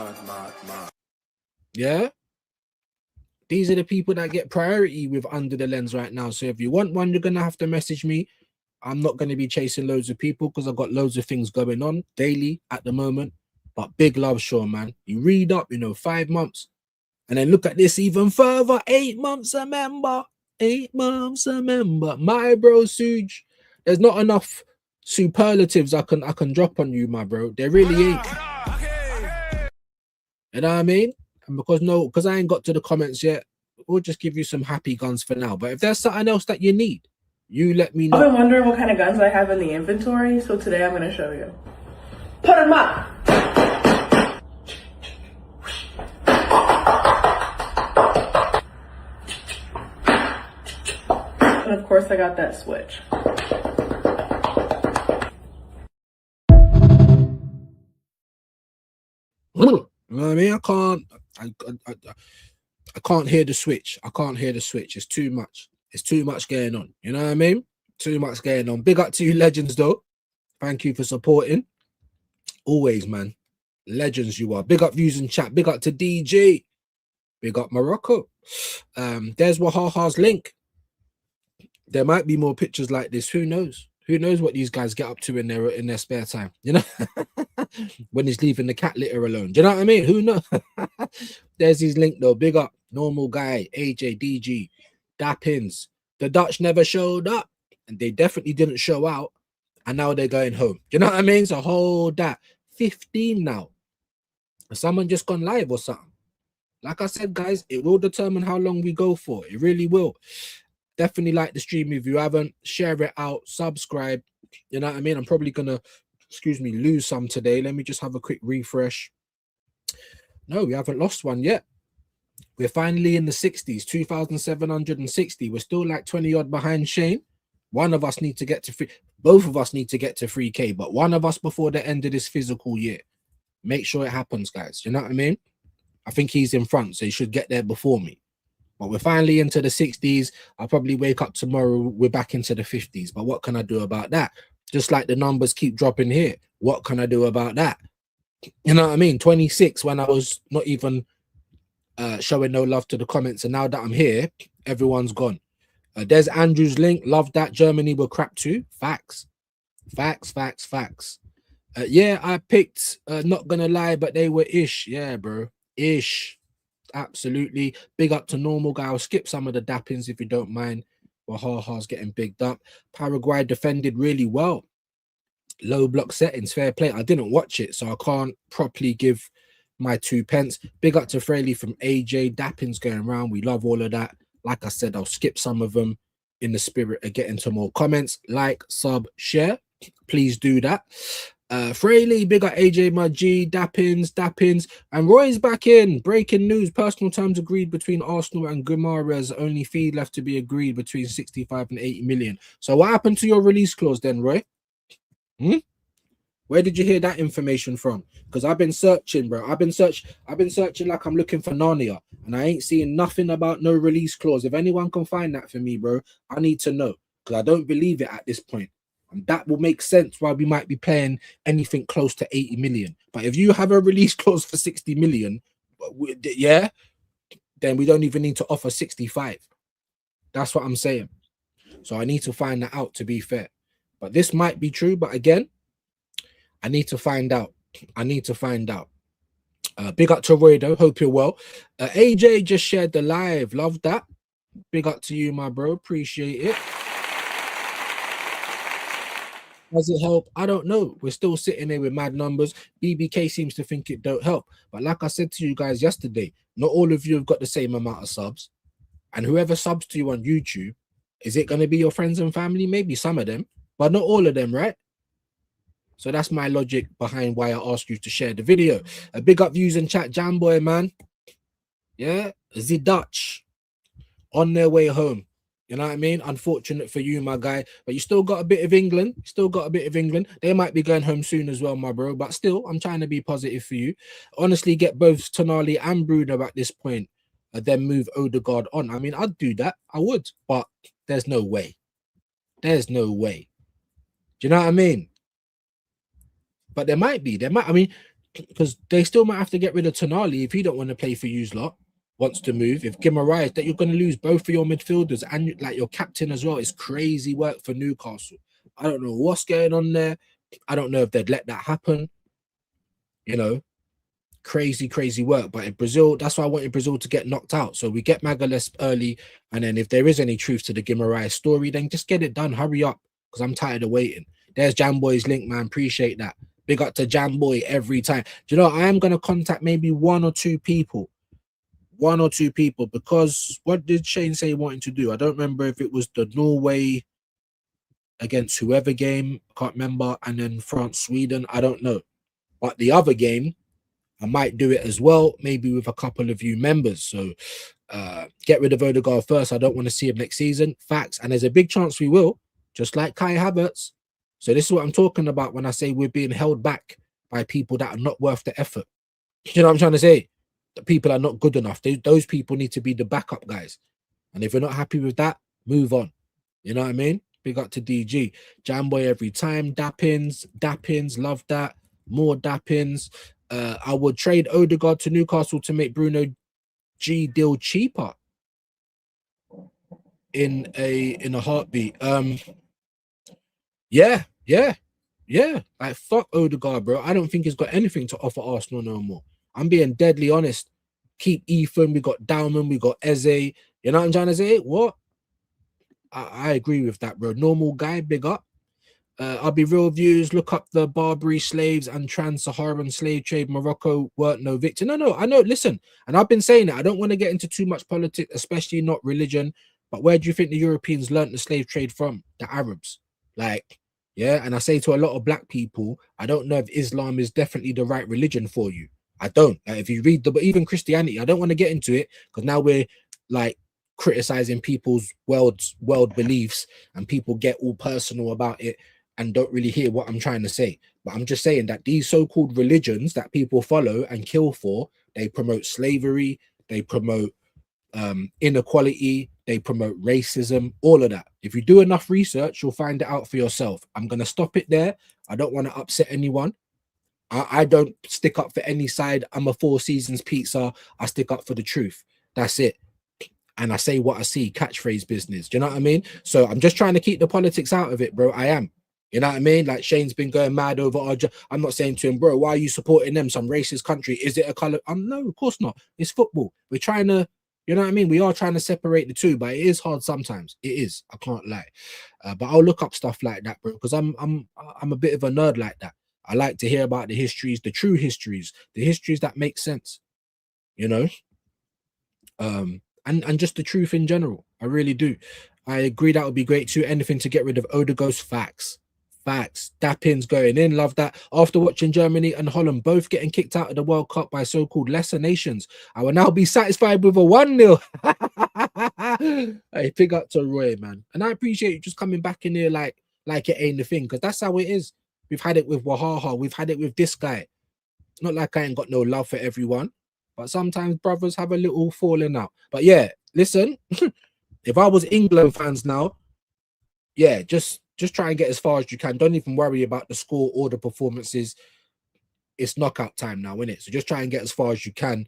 Yeah? These are the people that get priority with Under the Lens right now. So if you want one, you're going to have to message me. I'm not going to be chasing loads of people because I've got loads of things going on daily at the moment. But big love, Sean, man. You read up, 5 months. And then look at this even further. 8 months a member. 8 months a member. My bro, Suge. There's not enough superlatives I can drop on you, my bro. There really ain't. You know what I mean? And because I ain't got to the comments yet, we'll just give you some happy guns for now. But if there's something else that you need, you let me know. I've been wondering what kind of guns I have in the inventory, so today I'm going to show you. Put them up! And of course I got that switch. You know what I mean? I can't hear the switch. I can't hear the switch. It's too much. It's too much going on. You know what I mean? Too much going on. Big up to you, legends, though. Thank you for supporting. Always, man. Legends you are. Big up views and chat. Big up to DJ. Big up Morocco. There's Wahaha's link. There might be more pictures like this. Who knows? Who knows what these guys get up to in their spare time? You know, when he's leaving the cat litter alone. Do you know what I mean? Who knows? There's his link though. Big up, normal guy, AJ, DG, Dappins. The Dutch never showed up, and they definitely didn't show out. And now they're going home. Do you know what I mean? So hold that. 15 now. Someone just gone live or something. Like I said, guys, it will determine how long we go for. It really will. Definitely like the stream if you haven't. Share it out. Subscribe. You know what I mean? I'm probably going to, lose some today. Let me just have a quick refresh. No, we haven't lost one yet. We're finally in the 60s, 2,760. We're still like 20 odd behind Shane. One of us need to get to free. Both of us need to get to 3K, but one of us before the end of this physical year. Make sure it happens, guys. You know what I mean? I think he's in front, so he should get there before me. But we're finally into the 60s. I'll probably wake up tomorrow. We're back into the 50s. But what can I do about that? Just like the numbers keep dropping here. What can I do about that? You know what I mean? 26 when I was not even showing no love to the comments. And now that I'm here, everyone's gone. There's Andrew's link. Love that. Germany were crap too. Facts. Facts, facts, facts. Yeah, I picked, not gonna lie, but they were ish. Yeah, bro. Ish. Absolutely. Big up to normal guy. I'll skip some of the dappings if you don't mind. Wahaha's getting bigged up. Paraguay defended really well. Low block settings, fair play. I didn't watch it, so I can't properly give my 2 pence. Big up to Fraley from AJ. Dappings going around. We love all of that. Like I said, I'll skip some of them in the spirit of getting to more comments. Like, sub, share. Please do that. Fraley, big up AJ, my G, Dappins, and Roy's back in. Breaking news: personal terms agreed between Arsenal and Guimaraes. Only fee left to be agreed between 65 and 80 million. So, what happened to your release clause then, Roy? Where did you hear that information from? Because I've been searching, bro. I've been searching like I'm looking for Narnia, and I ain't seeing nothing about no release clause. If anyone can find that for me, bro, I need to know because I don't believe it at this point. And that will make sense why we might be paying anything close to 80 million. But if you have a release clause for 60 million, yeah, then we don't even need to offer 65. That's what I'm saying. So I need to find that out, to be fair. But this might be true. But again, I need to find out. Big up to Roy, though. Hope you're well. AJ just shared the live. Love that. Big up to you, my bro. Appreciate it. Does it help? I don't know. We're still sitting there with mad numbers. BBK seems to think it don't help. But like I said to you guys yesterday, not all of you have got the same amount of subs. And whoever subs to you on YouTube, is it going to be your friends and family? Maybe some of them, but not all of them, right? So that's my logic behind why I asked you to share the video. A big up views in chat, Jamboy, man. Yeah, the Dutch on their way home. You know what I mean? Unfortunate for you, my guy. But you still got a bit of England. They might be going home soon as well, my bro. But still, I'm trying to be positive for you. Honestly, get both Tonali and Bruno at this point. Then move Odegaard on. I mean, I'd do that. I would. But there's no way. Do you know what I mean? But there might be. I mean, because they still might have to get rid of Tonali if he don't want to play for you lot. Wants to move. If Guimaraes, that you're going to lose both of your midfielders and like your captain as well. It's crazy work for Newcastle. I don't know what's going on there. I don't know if they'd let that happen. You know, crazy work. But in Brazil, that's why I wanted Brazil to get knocked out. So we get Magalhaes early, and then if there is any truth to the Guimaraes story, then just get it done. Hurry up, because I'm tired of waiting. There's Jamboy's link, man. Appreciate that. Big up to Jamboy every time. Do you know, I am going to contact maybe one or two people, because what did Shane say he wanted to do? I don't remember if it was the Norway against whoever game. I can't remember. And then France, Sweden. I don't know. But the other game, I might do it as well, maybe with a couple of you members. So get rid of Odegaard first. I don't want to see him next season. Facts. And there's a big chance we will, just like Kai Havertz. So this is what I'm talking about when I say we're being held back by people that are not worth the effort. You know what I'm trying to say? The people are not good enough. Those people need to be the backup guys. And if you're not happy with that, move on. You know what I mean? Big up to DG. Jamboy every time. Dappins, love that. More Dappins. I would trade Odegaard to Newcastle to make Bruno G deal cheaper in a heartbeat. Yeah. Like fuck Odegaard, bro. I don't think he's got anything to offer Arsenal no more. I'm being deadly honest. Keep Ethan. We got Dowman. We got Eze. You know what I'm trying to say? What? I agree with that, bro. Normal guy, big up. I'll be real views. Look up the Barbary slaves and trans-Saharan slave trade. Morocco weren't no victim. No, I know. Listen, and I've been saying it. I don't want to get into too much politics, especially not religion. But where do you think the Europeans learnt the slave trade from? The Arabs. Like, yeah. And I say to a lot of black people, I don't know if Islam is definitely the right religion for you. I don't. Like, if you read but even Christianity, I don't want to get into it because now we're like criticizing people's world beliefs, and people get all personal about it and don't really hear what I'm trying to say. But I'm just saying that these so-called religions that people follow and kill for, they promote slavery, they promote inequality, they promote racism, all of that. If you do enough research, you'll find it out for yourself. I'm going to stop it there. I don't want to upset anyone. I don't stick up for any side. I'm a Four Seasons pizza. I stick up for the truth. That's it. And I say what I see, catchphrase business. Do you know what I mean? So I'm just trying to keep the politics out of it, bro. I am. You know what I mean? Like Shane's been going mad over our I'm not saying to him, bro, why are you supporting them? Some racist country. Is it a color? No, of course not. It's football. We're trying to, you know what I mean? We are trying to separate the two, but it is hard sometimes. It is. I can't lie. But I'll look up stuff like that, bro, because I'm a bit of a nerd like that. I like to hear about the histories, the true histories, the histories that make sense, you know? And just the truth in general. I really do. I agree that would be great too. Anything to get rid of Odegaard's facts. Facts. Dappin's going in. Love that. After watching Germany and Holland both getting kicked out of the World Cup by so-called lesser nations, I will now be satisfied with a 1-0. Hey, big up to Roy, man. And I appreciate you just coming back in here like it ain't the thing, because that's how it is. We've had it with Wahaha. We've had it with this guy. It's not like I ain't got no love for everyone, but sometimes brothers have a little falling out. But yeah, listen, if I was England fans now, yeah, just try and get as far as you can. Don't even worry about the score or the performances. It's knockout time now, isn't it? So just try and get as far as you can.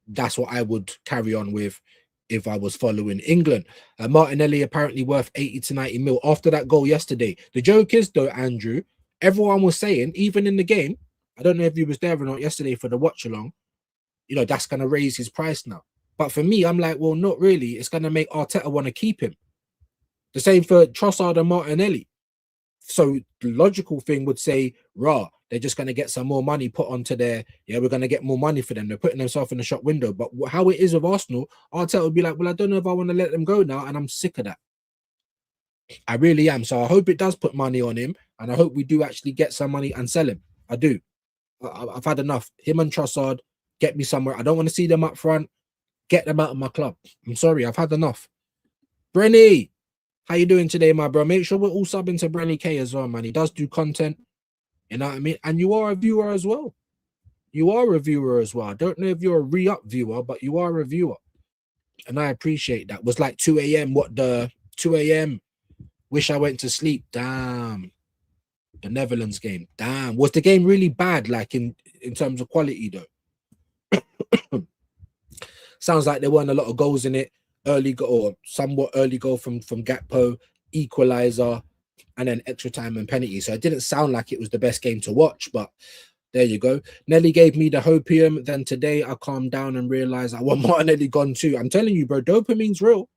That's what I would carry on with if I was following England. Martinelli apparently worth 80 to 90 mil after that goal yesterday. The joke is, though, Andrew, everyone was saying, even in the game, I don't know if you was there or not yesterday for the watch along, you know, that's going to raise his price now. But for me, I'm like, well, not really. It's going to make Arteta want to keep him. The same for Trossard and Martinelli. So the logical thing would say, rah, they're just going to get some more money put onto their, yeah, we're going to get more money for them. They're putting themselves in the shop window. But how it is with Arsenal, Arteta would be like, well, I don't know if I want to let them go now, and I'm sick of that. I really am. So I hope it does put money on him, and I hope we do actually get some money and sell him. I do. I've had enough. Him and Trossard, get me somewhere. I don't want to see them up front. Get them out of my club. I'm sorry, I've had enough. Brenny, how you doing today, my bro? Make sure we're all subbing to Brenny K as well, man. He does do content. You know what I mean? And you are a viewer as well. You are a viewer as well. I don't know if you're a re-up viewer, but you are a viewer. And I appreciate that. It was like 2 a.m. 2 a.m. Wish I went to sleep. Damn. The Netherlands game. Damn. Was the game really bad, like in terms of quality, though? Sounds like there weren't a lot of goals in it. Early goal, or somewhat early goal from Gakpo, equalizer, and then extra time and penalty. So it didn't sound like it was the best game to watch, but there you go. Nelly gave me the hopium. Then today I calmed down and realized I want Martinelli gone too. I'm telling you, bro, dopamine's real.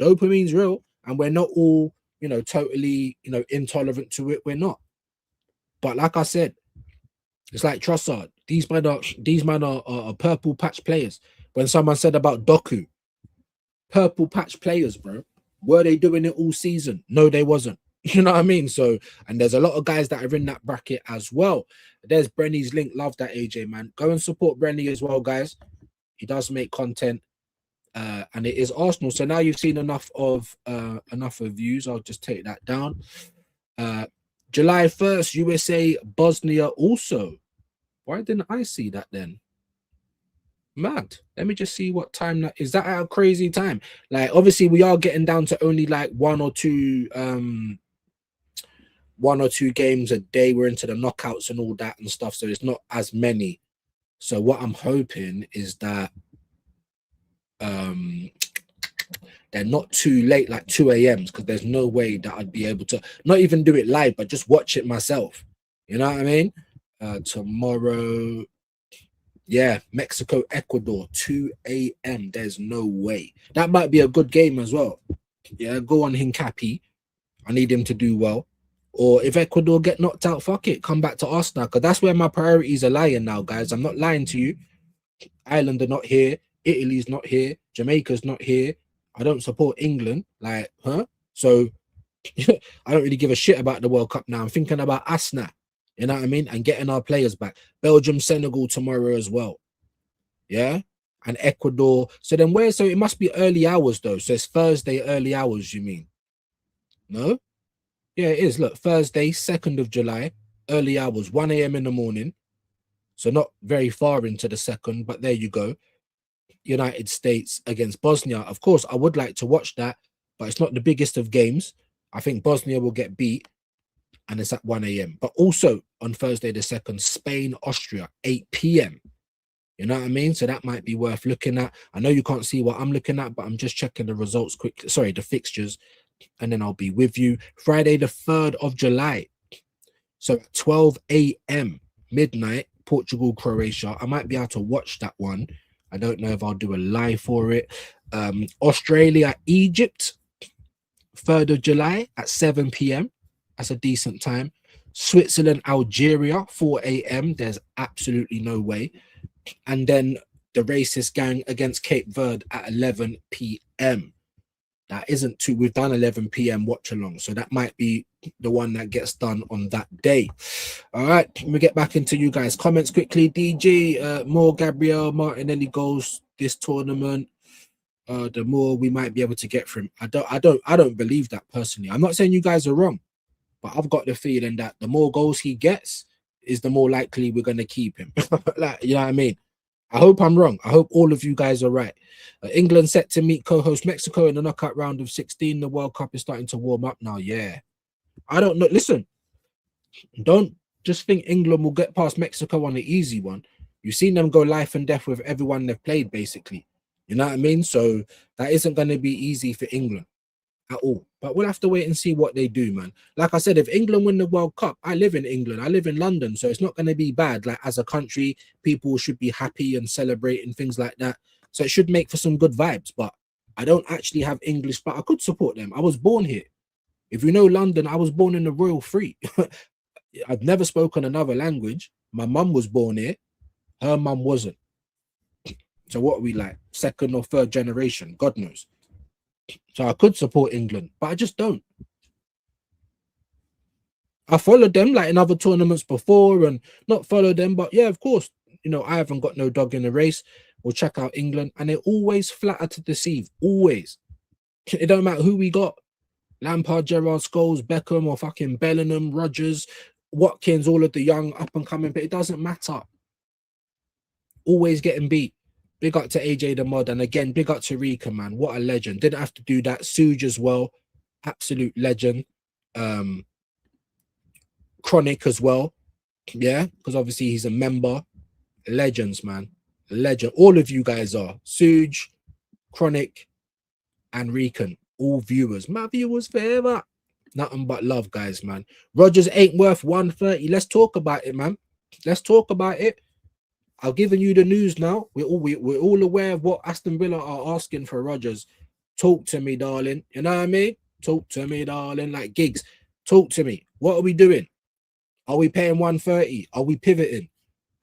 Dopamine's real. And we're not all, you know, totally, you know, intolerant to it. We're not. But like I said, it's like Trossard. These men are purple patch players. When someone said about Doku, purple patch players, bro. Were they doing it all season? No, they wasn't. You know what I mean? So, and there's a lot of guys that are in that bracket as well. There's Brenny's link. Love that, AJ, man. Go and support Brenny as well, guys. He does make content. And it is Arsenal. So now you've seen enough of views. I'll just take that down. July 1st, USA, Bosnia also. Why didn't I see that then? Mad. Let me just see what time that is. That at a crazy time? Like, obviously we are getting down to only like one or two games a day. We're into the knockouts and all that and stuff, so it's not as many. So what I'm hoping is that they're not too late, like 2 a.m. because there's no way that I'd be able to not even do it live, but just watch it myself. You know what I mean? Tomorrow, yeah, Mexico, Ecuador, 2 a.m. There's no way. That might be a good game as well. Yeah, go on Hincapi. I need him to do well. Or if Ecuador get knocked out, fuck it. Come back to Arsenal, because that's where my priorities are lying now, guys. I'm not lying to you. Ireland are not here. Italy's not here. Jamaica's not here. I don't support England. Like, huh? So I don't really give a shit about the World Cup now. I'm thinking about us now. You know what I mean? And getting our players back. Belgium, Senegal tomorrow as well. Yeah? And Ecuador. So then where? So it must be early hours though. So it's Thursday early hours, you mean? No? Yeah, it is. Look, Thursday, 2nd of July, early hours, 1 a.m. in the morning. So not very far into the second, but there you go. United States against Bosnia. Of course, I would like to watch that, but it's not the biggest of games. I think Bosnia will get beat. And it's at 1 a.m. But also on Thursday the 2nd, Spain, Austria, 8 p.m. You know what I mean? So that might be worth looking at. I know you can't see what I'm looking at, but I'm just checking the results quickly. Sorry, the fixtures. And then I'll be with you. Friday the 3rd of July. So 12 a.m. midnight, Portugal, Croatia. I might be able to watch that one. I don't know if I'll do a live for it. Australia, Egypt, 3rd of July at 7 p.m. That's a decent time. Switzerland, Algeria, 4 a.m. There's absolutely no way. And then the racist gang against Cape Verde at 11 p.m. that isn't too. We've done 11 p.m. watch along, so that might be the one that gets done on that day. All right, let me get back into you guys. Comments quickly. DG, more Gabriel Martinelli goals this tournament. The more we might be able to get from him. I don't believe that personally. I'm not saying you guys are wrong, but I've got the feeling that the more goals he gets is the more likely we're gonna keep him. Like, you know what I mean? I hope I'm wrong. I hope all of you guys are right. England set to meet co-host Mexico in the knockout round of 16. The World Cup is starting to warm up now. Yeah. I don't know. Listen, don't just think England will get past Mexico on the easy one. You've seen them go life and death with everyone they've played, basically. You know what I mean? So that isn't going to be easy for England at all. But we'll have to wait and see what they do, man. Like I said, if England win the World Cup, I live in England. I live in London. So it's not going to be bad. Like, as a country, people should be happy and celebrating things like that. So it should make for some good vibes. But I don't actually have English, but I could support them. I was born here. If you know London, I was born in the Royal Free. I've never spoken another language. My mum was born here. Her mum wasn't. So what are we like? Second or third generation? God knows. So I could support England, but I just don't. I followed them like in other tournaments before and not follow them. But yeah, of course, you know, I haven't got no dog in the race. We'll check out England. And they're always flatter to deceive. Always. It don't matter who we got. Lampard, Gerrard, Scholes, Beckham, or fucking Bellingham, Rodgers, Watkins, all of the young up and coming. But it doesn't matter. Always getting beat. Big up to AJ the Mod. And again, big up to Rika, man. What a legend. Didn't have to do that. Suge as well. Absolute legend. Chronic as well. Yeah, because obviously he's a member. Legends, man. Legend. All of you guys are. Suge, Chronic, and Rican. All viewers. My viewers forever. Nothing but love, guys, man. Rodgers ain't worth 130. Let's talk about it, man. Let's talk about it. I've given you the news now. We're all aware of what Aston Villa are asking for Rodgers. Talk to me, darling. You know what I mean? Talk to me, darling. Like gigs. Talk to me. What are we doing? Are we paying 130? Are we pivoting?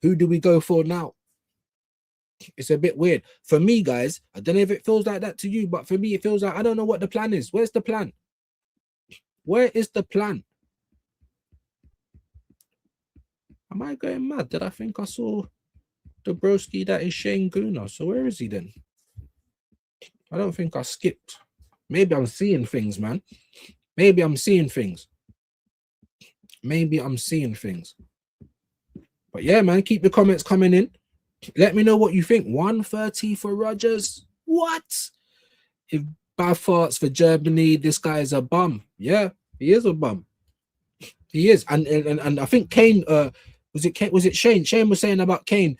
Who do we go for now? It's a bit weird. For me, guys, I don't know if it feels like that to you, but for me, it feels like I don't know what the plan is. Where's the plan? Where is the plan? Am I going mad? Did I think I saw the broski that is Shane Guna? So where is he then? I don't think I skipped. Maybe I'm seeing things, man. Maybe I'm seeing things. Maybe I'm seeing things. But yeah, man, keep the comments coming in. Let me know what you think. 130 for Rodgers. What? If bad farts for Germany, this guy is a bum. Yeah, he is a bum. He is. And I think Kane, was it Shane? Shane was saying about Kane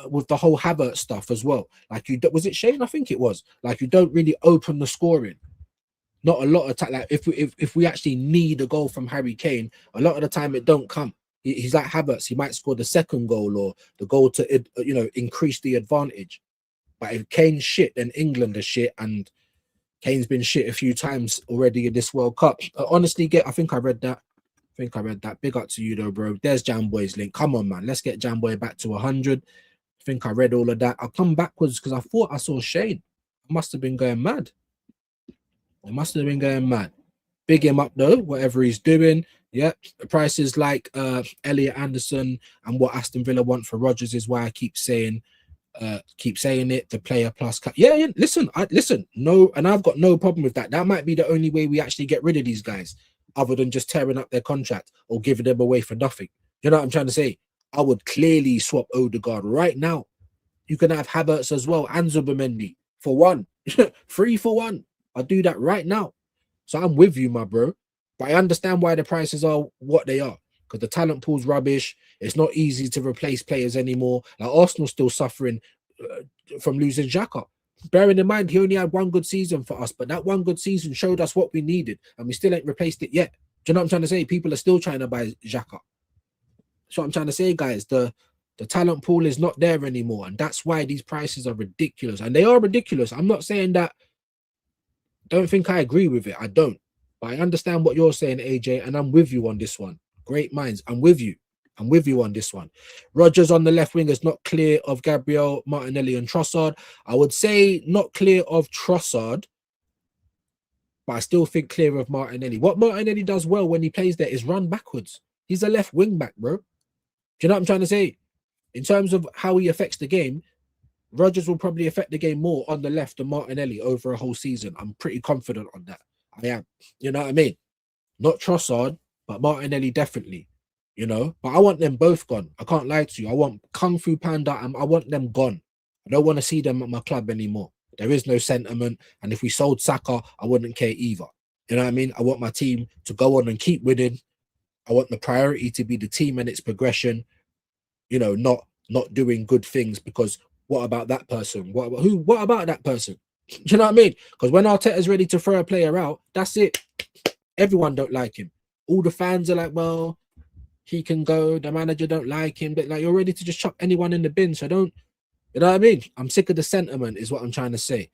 with the whole Havertz stuff as well. Like, was it Shane? I think it was. Like, you don't really open the scoring. Not a lot of time. Like, if we actually need a goal from Harry Kane, a lot of the time it don't come. He's like Havertz. He might score the second goal or the goal to, you know, increase the advantage. But if Kane's shit, then England is shit, and Kane's been shit a few times already in this World Cup. Honestly, I think I read that. Big up to you though, bro. There's Jamboy's link. Come on, man. Let's get Jamboy back to 100. I think I read all of that. I'll come backwards because I thought I saw Shane. I must have been going mad. Big him up though, whatever he's doing. Yeah, the prices like Elliot Anderson and what Aston Villa want for Rodgers is why I keep saying it. The player plus cut. Yeah. Listen. No, and I've got no problem with that. That might be the only way we actually get rid of these guys, other than just tearing up their contract or giving them away for nothing. You know what I'm trying to say? I would clearly swap Odegaard right now. You can have Havertz as well and Zubimendi for one, 3 for 1. I'll do that right now. So I'm with you, my bro. But I understand why the prices are what they are, because the talent pool's rubbish. It's not easy to replace players anymore. Like, Arsenal's still suffering from losing Xhaka. Bearing in mind, he only had one good season for us, but that one good season showed us what we needed, and we still ain't replaced it yet. Do you know what I'm trying to say? People are still trying to buy Xhaka. That's what I'm trying to say, guys. The talent pool is not there anymore, and that's why these prices are ridiculous. And they are ridiculous. I'm not saying that. Don't think I agree with it. I don't. But I understand what you're saying, AJ, and I'm with you on this one. Great minds. I'm with you. I'm with you on this one. Rogers on the left wing is not clear of Gabriel, Martinelli, and Trossard. I would say not clear of Trossard, but I still think clear of Martinelli. What Martinelli does well when he plays there is run backwards. He's a left wing back, bro. Do you know what I'm trying to say? In terms of how he affects the game, Rogers will probably affect the game more on the left than Martinelli over a whole season. I'm pretty confident on that. I am. You know what I mean? Not Trossard, but Martinelli definitely. You know, but I want them both gone. I can't lie to you. I want Kung Fu Panda and I want them gone. I don't want to see them at my club anymore. There is no sentiment. And if we sold Saka, I wouldn't care either. You know what I mean? I want my team to go on and keep winning. I want the priority to be the team and its progression, you know, not doing good things because what about that person? What about that person? Do you know what I mean? Because when Arteta's ready to throw a player out, that's it. Everyone don't like him. All the fans are like, well, he can go. The manager don't like him. But like, you're ready to just chuck anyone in the bin. So don't, you know what I mean? I'm sick of the sentiment is what I'm trying to say.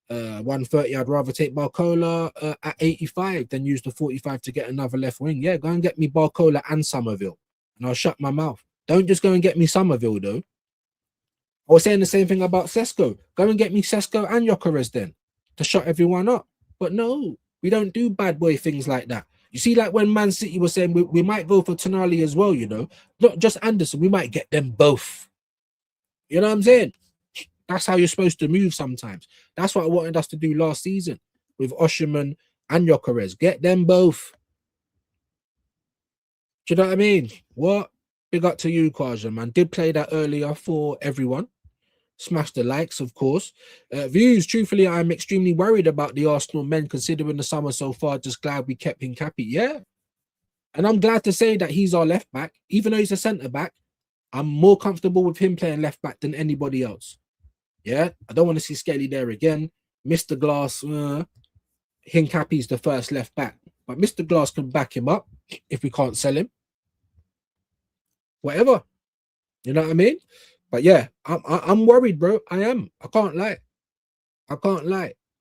130, I'd rather take Barcola at 85 than use the 45 to get another left wing. Yeah, go and get me Barcola and Somerville. And I'll shut my mouth. Don't just go and get me Somerville, though. I was saying the same thing about Sesko. Go and get me Sesko and Gyökeres then to shut everyone up. But no, we don't do bad boy things like that. You see, like when Man City was saying we might go for Tonali as well, you know, not just Anderson, we might get them both. You know what I'm saying? That's how you're supposed to move sometimes. That's what I wanted us to do last season with Osimhen and Gyökeres. Get them both. Do you know what I mean? What? Big up to you, Kaja, man. Did play that earlier for everyone. Smash the likes, of course. Views, truthfully, I'm extremely worried about the Arsenal men considering the summer so far. Just glad we kept Hincapié. Yeah. And I'm glad to say that he's our left back. Even though he's a centre back, I'm more comfortable with him playing left back than anybody else. Yeah. I don't want to see Skelly there again. Mr. Glass, Hincapié's the first left back. But Mr. Glass can back him up if we can't sell him. Whatever. You know what I mean? But yeah, I'm worried, bro. I am. I can't lie.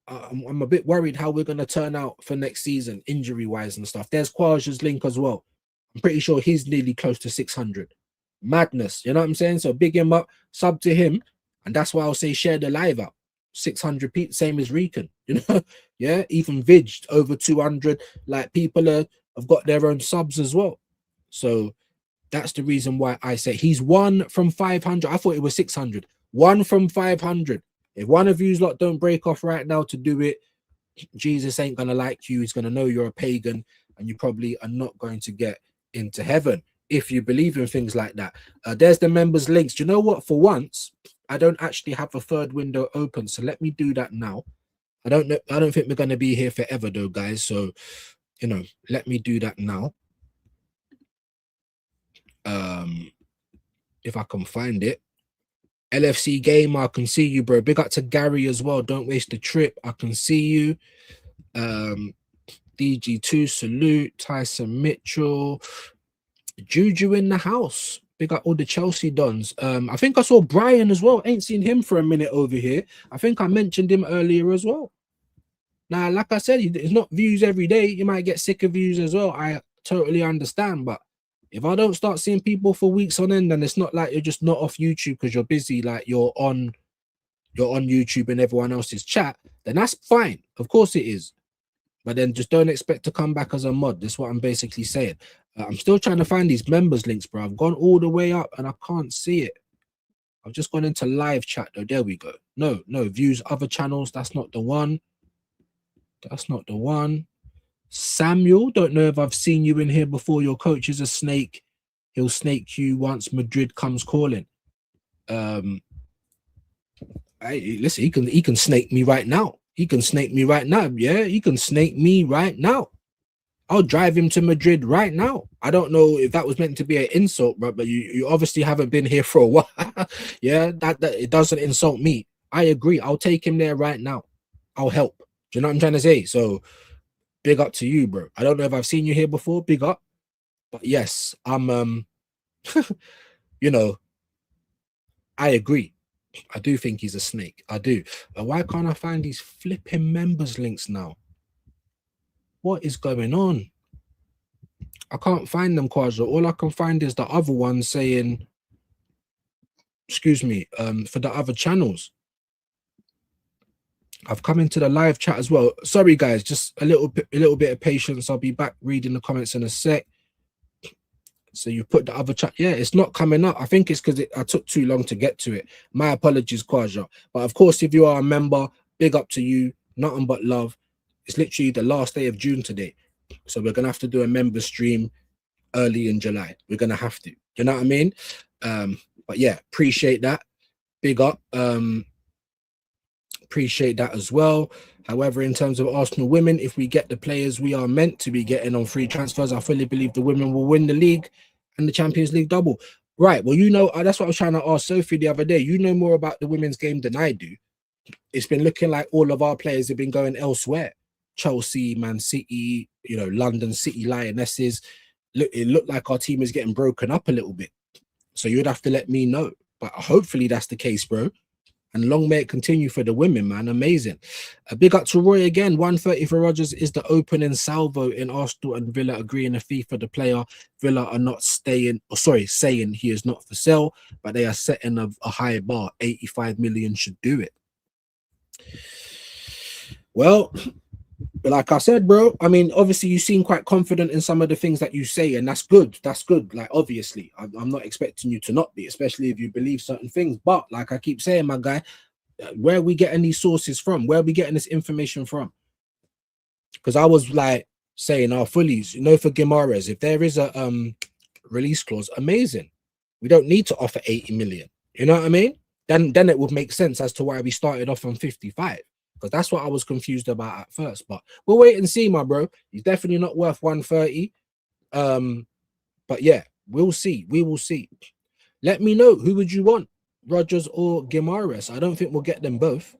I'm a bit worried how we're going to turn out for next season, injury-wise and stuff. There's Kwaja's link as well. I'm pretty sure he's nearly close to 600. Madness. You know what I'm saying? So big him up, sub to him. And that's why I'll say share the live out. 600 people, same as Rican. You know? Yeah, even Vidged over 200. Like people have got their own subs as well. So that's the reason why I say he's 1 from 500. I thought it was 600. 1 from 500. If one of you lot don't break off right now to do it, Jesus ain't going to like you. He's going to know you're a pagan and you probably are not going to get into heaven if you believe in things like that. There's the members links. Do you know what? For once, I don't actually have a third window open. So let me do that now. I don't think we're going to be here forever though, guys. So, you know, let me do that now. If I can find it. LFC Gamer, I can see you, bro. Big up to Gary as well. Don't waste the trip. I can see you. DG2 salute. Tyson Mitchell. Juju in the house. Big up all the Chelsea dons. I think I saw Brian as well. Ain't seen him for a minute over here. I think I mentioned him earlier as well. Now, like I said, it's not views every day. You might get sick of views as well. I totally understand, but if I don't start seeing people for weeks on end, then it's not like you're just not off YouTube because you're busy, like you're on YouTube and everyone else's chat, then that's fine. Of course it is. But then just don't expect to come back as a mod. That's what I'm basically saying. I'm still trying to find these members links, bro. I've gone all the way up and I can't see it. I've just gone into live chat though. There we go. No, views other channels. That's not the one. That's not the one. Samuel, don't know if I've seen you in here before. Your coach is a snake. He'll snake you once Madrid comes calling. Listen, he can snake me right now. He can snake me right now. Yeah, he can snake me right now. I'll drive him to Madrid right now. I don't know if that was meant to be an insult, bro, but you obviously haven't been here for a while. Yeah, that it doesn't insult me. I agree. I'll take him there right now. I'll help. Do you know what I'm trying to say? So big up to you, bro. I don't know if I've seen you here before. Big up. But yes, I'm you know, I agree. I do think he's a snake. I do. But why can't I find these flipping members links now? What is going on? I can't find them, Quadra. All I can find is the other one saying, excuse me, for the other channels. I've come into the live chat as well. Sorry, guys, just a little bit of patience. I'll be back reading the comments in a sec. So you put the other chat. Yeah, it's not coming up. I think it's because I took too long to get to it. My apologies, Quadra. But of course, if you are a member, big up to you. Nothing but love. It's literally the last day of June today. So we're going to have to do a member stream early in July. We're going to have to. You know what I mean? But yeah, appreciate that. Big up. Appreciate that as well. However, in terms of Arsenal women, if we get the players we are meant to be getting on free transfers, I fully believe the women will win the league and the Champions League double. Right. Well, you know, that's what I was trying to ask Sophie the other day. You know more about the women's game than I do. It's been looking like all of our players have been going elsewhere. Chelsea, Man City, you know, London City Lionesses. Look, it looked like our team is getting broken up a little bit. So you'd have to let me know. But hopefully that's the case, bro. And long may it continue for the women, man. Amazing. A big up to Roy again. 130 for Rodgers is the opening salvo in Arsenal and Villa agreeing a fee for the player. Villa are not saying he is not for sale, but they are setting a high bar. 85 million should do it. Well, like I said, bro, I mean, obviously you seem quite confident in some of the things that you say, and that's good. That's good. Like, obviously, I'm not expecting you to not be, especially if you believe certain things. But like I keep saying, my guy, where are we getting these sources from? Where are we getting this information from? Because I was like saying, our fullies, you know, for Guimaraes, if there is a release clause, amazing. We don't need to offer 80 million. You know what I mean? Then it would make sense as to why we started off on 55. Because that's what I was confused about at first. But we'll wait and see, my bro. He's definitely not worth 130. But yeah, we'll see. We will see. Let me know, who would you want? Rodgers or Guimaraes? I don't think we'll get them both,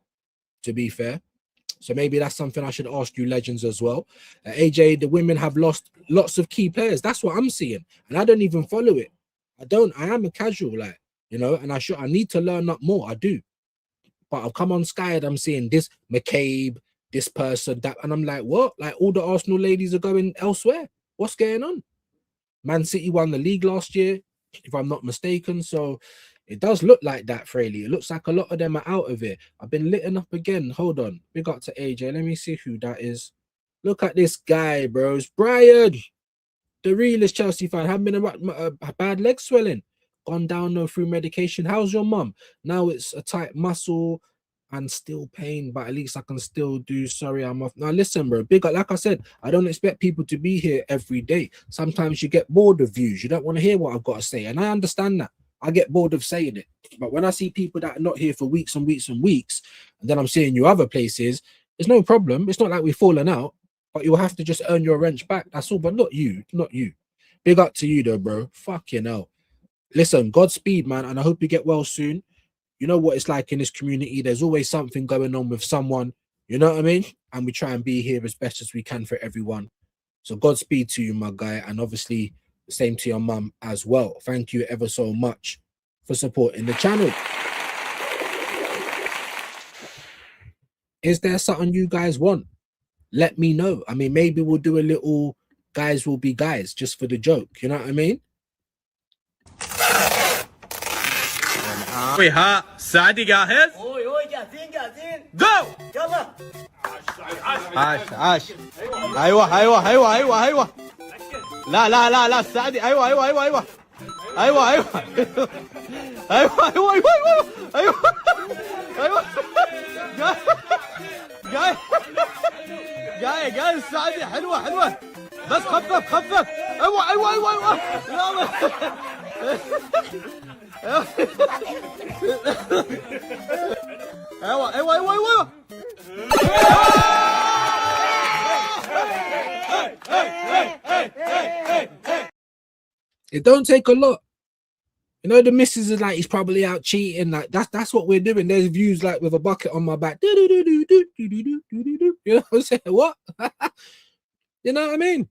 to be fair. So maybe that's something I should ask you legends as well. AJ, the women have lost lots of key players. That's what I'm seeing. And I don't even follow it. I am a casual, like, you know, and I need to learn up more. I do. But I'll come on Sky and I'm seeing this McCabe, this person, that, and I'm like, what? Like, all the Arsenal ladies are going elsewhere. What's going on? Man City won the league last year, if I'm not mistaken. So it does look like that, Fraley. It looks like a lot of them are out of it. I've been litting up again. Hold on. Big up to AJ. Let me see who that is. Look at this guy, bros. Brian, the realest Chelsea fan. Haven't been a bad leg swelling. Gone down no through medication. How's your mum? Now it's a tight muscle and still pain, but at least I can still do. Sorry, I'm off. Now listen, bro, big up. Like I said, I don't expect people to be here every day. Sometimes you get bored of views. You don't want to hear what I've got to say, and I understand that. I get bored of saying it. But when I see people that are not here for weeks and weeks and weeks, and then I'm seeing you other places, there's no problem. It's not like we've fallen out, but you'll have to just earn your wrench back. That's all. But not you. Big up to you though, bro. Fucking hell. Listen, Godspeed, man, and I hope you get well soon. You know what it's like in this community. There's always something going on with someone, you know what I mean? And we try and be here as best as we can for everyone. So Godspeed to you, my guy, and obviously the same to your mum as well. Thank you ever so much for supporting the channel. Is there something you guys want? Let me know. I mean, maybe we'll do a little guys will be guys just for the joke, you know what I mean? ها سعدي جاهز؟ جو يلا عاش ايوه لا سعدي ايوه جاي سعدي حلوه بس خفف ايوه ايوه It don't take a lot. You know, the missus is like, he's probably out cheating. Like, that's what we're doing. There's views like with a bucket on my back. You know what I'm saying? What? You know what I mean?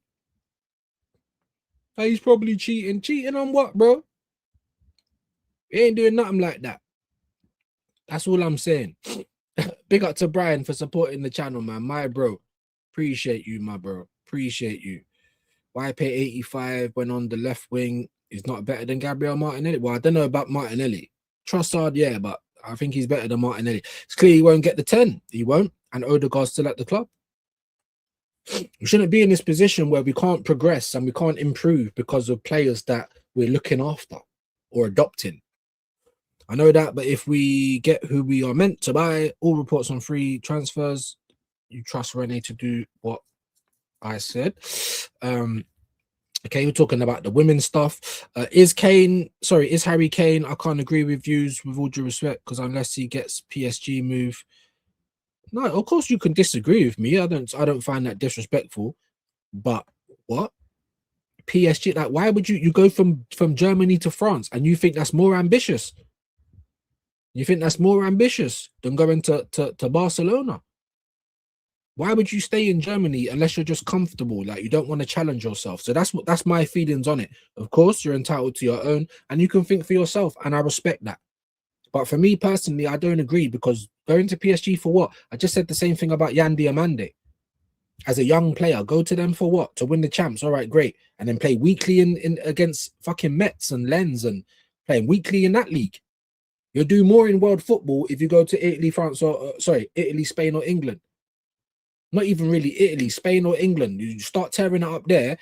Like, he's probably cheating. Cheating on what, bro? He ain't doing nothing like that. That's all I'm saying. Big up to Brian for supporting the channel, man. My bro. Appreciate you, my bro. Appreciate you. Why pay 85 when on the left wing is not better than Gabriel Martinelli? Well, I don't know about Martinelli. Trossard, yeah, but I think he's better than Martinelli. It's clear he won't get the 10. He won't. And Odegaard's still at the club. We shouldn't be in this position where we can't progress and we can't improve because of players that we're looking after or adopting. I know that, but if we get who we are meant to buy, all reports on free transfers, you trust Rene to do what I said. Okay, we're talking about the women's stuff. Is Harry Kane? I can't agree with views with all due respect, because unless he gets PSG move. No, of course you can disagree with me. I don't find that disrespectful. But what? PSG, like, why would you go from Germany to France and you think that's more ambitious? You think that's more ambitious than going to Barcelona? Why would you stay in Germany unless you're just comfortable? Like, you don't want to challenge yourself. So that's my feelings on it. Of course, you're entitled to your own and you can think for yourself, and I respect that. But for me personally, I don't agree, because going to PSG for what? I just said the same thing about Yan Diomande. As a young player, go to them for what? To win the champs. All right, great. And then play weekly in against fucking Metz and Lens and playing weekly in that league. You'll do more in world football if you go to Italy, France, or Italy, Spain, or England. Not even really Italy, Spain, or England. You start tearing it up there.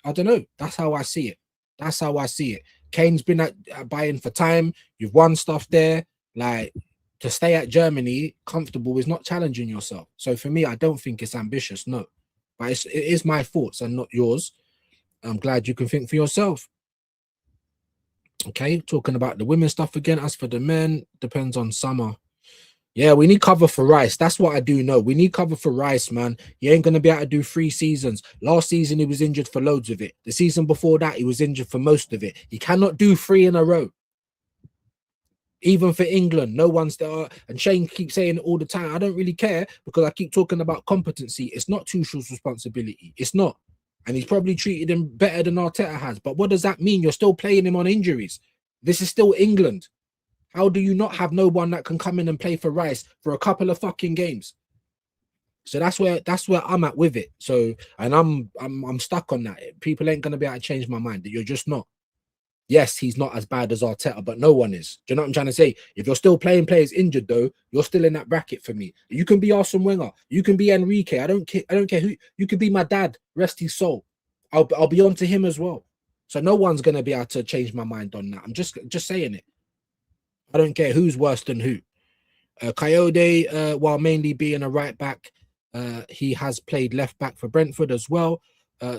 I don't know. That's how I see it. That's how I see it. Kane's been at buying for time. You've won stuff there. Like, to stay at Germany comfortable is not challenging yourself. So for me, I don't think it's ambitious. No, but it is my thoughts and not yours. I'm glad you can think for yourself. Okay, talking about the women's stuff again. As for the men, depends on summer. Yeah, we need cover for Rice. That's what I do know. We need cover for Rice, man. He ain't going to be able to do 3 seasons. Last season, he was injured for loads of it. The season before that, he was injured for most of it. He cannot do 3 in a row. Even for England, no one's there. And Shane keeps saying it all the time. I don't really care, because I keep talking about competency. It's not Tuchel's responsibility. It's not. And he's probably treated him better than Arteta has. But what does that mean? You're still playing him on injuries. This is still England. How do you not have no one that can come in and play for Rice for a couple of fucking games? So that's where I'm at with it. So, and I'm stuck on that. People ain't gonna be able to change my mind. That you're just not. Yes, he's not as bad as Arteta, but no one is. Do you know what I'm trying to say? If you're still playing players injured, though, you're still in that bracket for me. You can be Arsene Wenger. You can be Enrique. I don't care who. You could be my dad. Rest his soul. I'll be on to him as well. So no one's gonna be able to change my mind on that. I'm just saying it. I don't care who's worse than who. Coyote, while mainly being a right back, he has played left back for Brentford as well.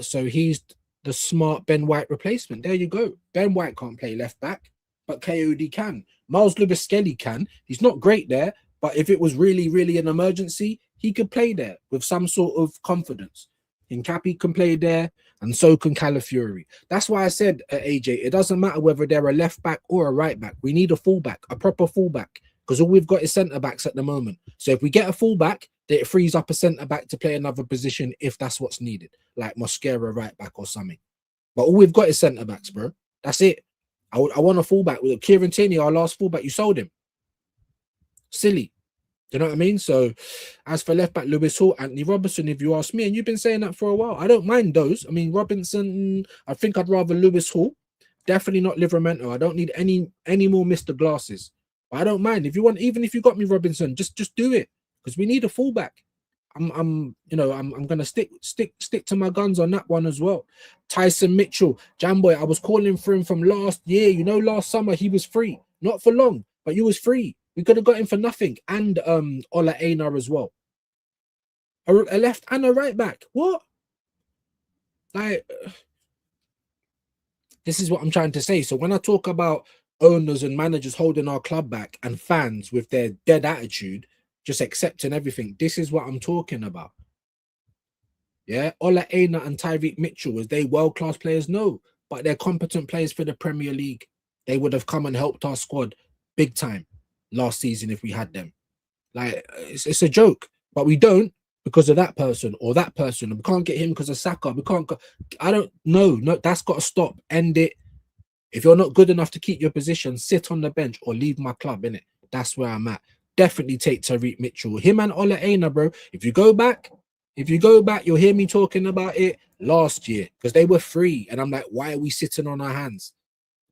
So he's the smart Ben White replacement. There you go. Ben White can't play left back, but Coyote can. Miles Lewis-Skelly can. He's not great there, but if it was really, really an emergency, he could play there with some sort of confidence. Hincapi can play there, and so can Calafiori. That's why I said, AJ, it doesn't matter whether they're a left back or a right back. We need a fullback, a proper fullback, because all we've got is centre backs at the moment. So if we get a fullback, then it frees up a centre back to play another position if that's what's needed, like Mosquera right back or something. But all we've got is centre backs, bro. That's it. I want a fullback. With Kieran Tierney, our last fullback, you sold him. Silly. Do you know what I mean? So, as for left back, Lewis Hall, Anthony Robinson, if you ask me, and you've been saying that for a while, I don't mind those. I mean, Robinson, I think I'd rather Lewis Hall. Definitely not Livramento. I don't need any more Mr. Glasses. But I don't mind. If you want, even if you got me Robinson, just do it, because we need a fullback. I'm gonna stick to my guns on that one as well. Tyson Mitchell, Jamboy, I was calling for him from last year. You know, last summer he was free, not for long, but he was free. We could have got him for nothing, and Ola Einar as well. A left and a right back. What? Like, this is what I'm trying to say. So when I talk about owners and managers holding our club back and fans with their dead attitude, just accepting everything, this is what I'm talking about. Yeah, Ola Einar and Tyreek Mitchell, was they world-class players? No, but they're competent players for the Premier League. They would have come and helped our squad big time last season if we had them. Like, it's a joke, but we don't because of that person or that person. We can't get him because of Saka. We can't go. I don't know. No, that's got to stop. End it. If you're not good enough to keep your position, sit on the bench or leave my club, innit? That's where I'm at. Definitely take Tyreek Mitchell. Him and Ola Einar, bro. If you go back, you'll hear me talking about it last year because they were free. And I'm like, why are we sitting on our hands?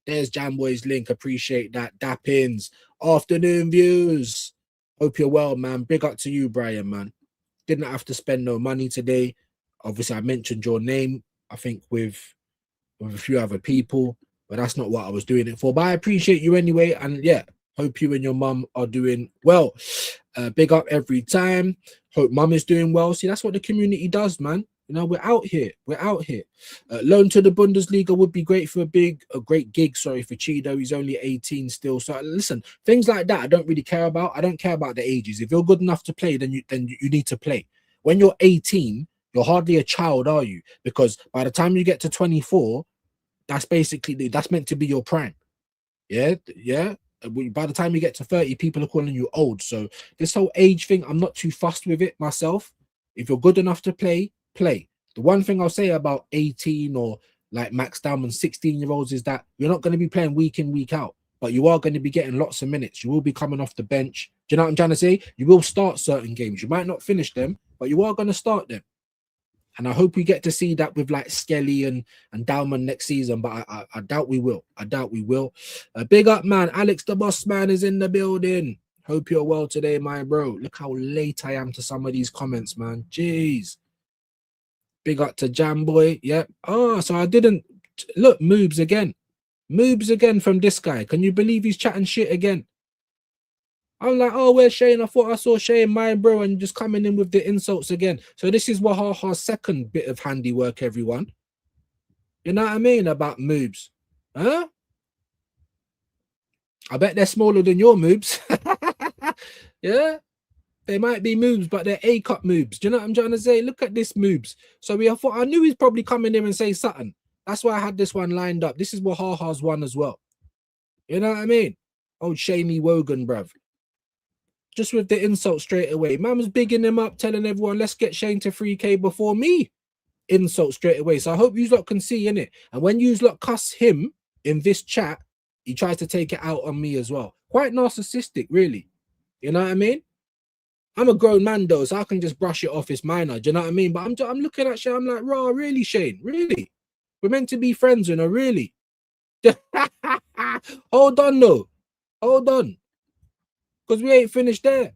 There's Jamboy's link. Appreciate that. Dappins. Afternoon views. Hope you're well, man. Big up to you, Brian, man. Didn't have to spend no money today. Obviously, I mentioned your name, I think, with a few other people, but that's not what I was doing it for. But I appreciate you anyway. And yeah, hope you and your mum are doing well. Big up every time. Hope mum is doing well. See, that's what the community does, man. You know, we're out here. We're out here. Loan to the Bundesliga would be great for a great gig. Sorry for Chido. He's only 18 still. So listen, things like that I don't really care about. I don't care about the ages. If you're good enough to play, then you need to play. When you're 18, you're hardly a child, are you? Because by the time you get to 24, that's meant to be your prime. Yeah. By the time you get to 30, people are calling you old. So this whole age thing, I'm not too fussed with it myself. If you're good enough to play, play. The one thing I'll say about 18 or like Max Diamond 16-year-olds is that you're not going to be playing week in, week out, but you are going to be getting lots of minutes. You will be coming off the bench. Do you know what I'm trying to say? You will start certain games. You might not finish them, but you are going to start them. And I hope we get to see that with like Skelly and Dowman next season, but I doubt we will. I doubt we will. Big up, man. Alex the Boss Man is in the building. Hope you're well today, my bro. Look how late I am to some of these comments, man. Jeez. Big up to Jamboy. Yep. Oh, so I didn't look. Moves again from this guy. Can you believe he's chatting shit again? I'm like, oh, where's Shane? I thought I saw Shane, my bro, and just coming in with the insults again. So this is Wahaha's second bit of handiwork, everyone. You know what I mean about moves? Huh? I bet they're smaller than your moves. Yeah? They might be moves, but they're A-cup moves. Do you know what I'm trying to say? Look at this moves. So I knew he's probably coming in and say something. That's why I had this one lined up. This is Wahaha's one as well. You know what I mean? Old Shamey Wogan, bruv. Just with the insult straight away. Man was bigging him up, telling everyone, let's get Shane to 3K before me. Insult straight away. So I hope you lot can see, innit? And when you lot cuss him in this chat, he tries to take it out on me as well. Quite narcissistic, really. You know what I mean? I'm a grown man, though, so I can just brush it off. It's minor. Do you know what I mean? But I'm looking at Shane. I'm like, raw, really, Shane? Really? We're meant to be friends, you know, really? Hold on, though. Hold on. Because we ain't finished there.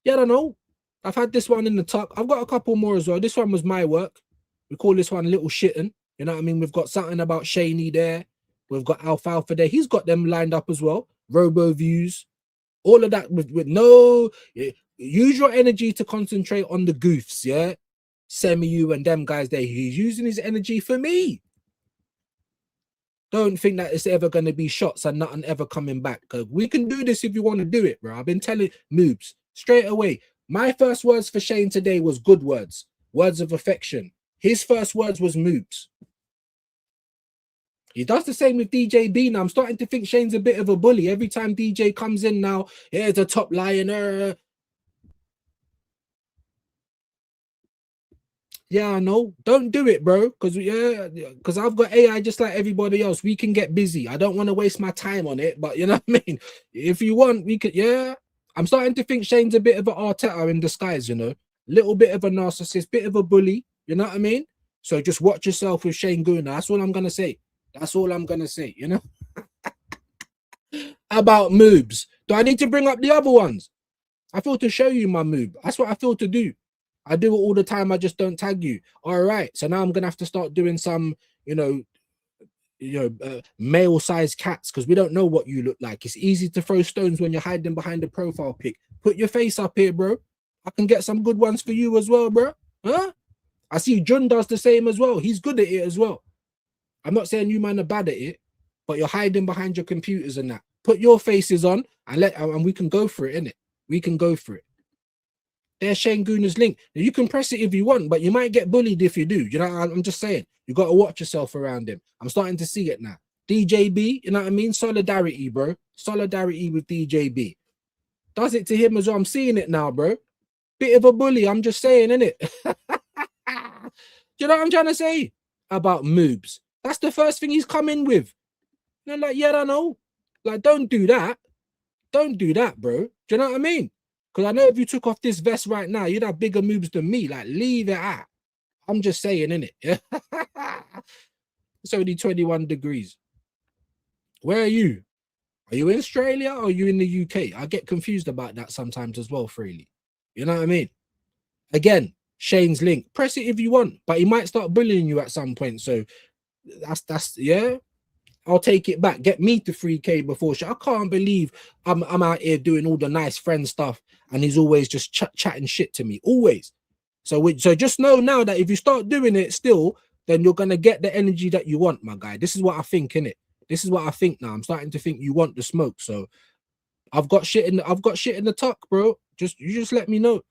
Yeah, I don't know. I've had this one in the tuck. I've got a couple more as well. This one was my work. We call this one Little Shitten. You know what I mean? We've got something about Shaney there. We've got Alfalfa there. He's got them lined up as well. Robo views. All of that with no... Use your energy to concentrate on the goofs, yeah? Semi-U and them guys there. He's using his energy for me. Don't think that it's ever going to be shots and nothing ever coming back. We can do this if you want to do it, bro. I've been telling moves straight away. My first words for Shane today was good words. Words of affection. His first words was moves. He does the same with DJ B now. I'm starting to think Shane's a bit of a bully. Every time DJ comes in now, here's a top lion. Yeah, I know. Don't do it, bro. Because I've got AI just like everybody else. We can get busy. I don't want to waste my time on it, but you know what I mean? If you want, we could, yeah. I'm starting to think Shane's a bit of an Arteta in disguise, you know. Little bit of a narcissist, bit of a bully, you know what I mean? So just watch yourself with Shane Guna. That's all I'm going to say. That's all I'm going to say, you know? About moves. Do I need to bring up the other ones? I feel to show you my move. That's what I feel to do. I do it all the time. I just don't tag you. All right. So now I'm going to have to start doing some, male-sized cats because we don't know what you look like. It's easy to throw stones when you're hiding behind the profile pic. Put your face up here, bro. I can get some good ones for you as well, bro. Huh? I see Jun does the same as well. He's good at it as well. I'm not saying you man are bad at it, but you're hiding behind your computers and that. Put your faces on and we can go for it, innit? We can go for it. There's Shane Guna's link. Now, you can press it if you want, but you might get bullied if you do. You know, I'm just saying. You got to watch yourself around him. I'm starting to see it now. DJB, you know what I mean? Solidarity, bro. Solidarity with DJB. Does it to him as well. I'm seeing it now, bro. Bit of a bully. I'm just saying, innit? Do you know what I'm trying to say? About moves. That's the first thing he's come in with. They're like, yeah, I know. Like, don't do that. Don't do that, bro. Do you know what I mean? Because I know if you took off this vest right now, you'd have bigger moves than me. Like, leave it at. I'm just saying, innit? Yeah. It's only 21 degrees. Where are you? Are you in Australia or are you in the UK? I get confused about that sometimes as well, freely. You know what I mean? Again, Shane's link. Press it if you want, but he might start bullying you at some point. So that's yeah. I'll take it back. Get me to 3K before shit. I can't believe I'm out here doing all the nice friend stuff and he's always just chatting shit to me. Always. So just know now that if you start doing it still, then you're gonna get the energy that you want, my guy. This is what I think, innit? This is what I think now. I'm starting to think you want the smoke. So I've got shit in the tuck, bro. You just let me know.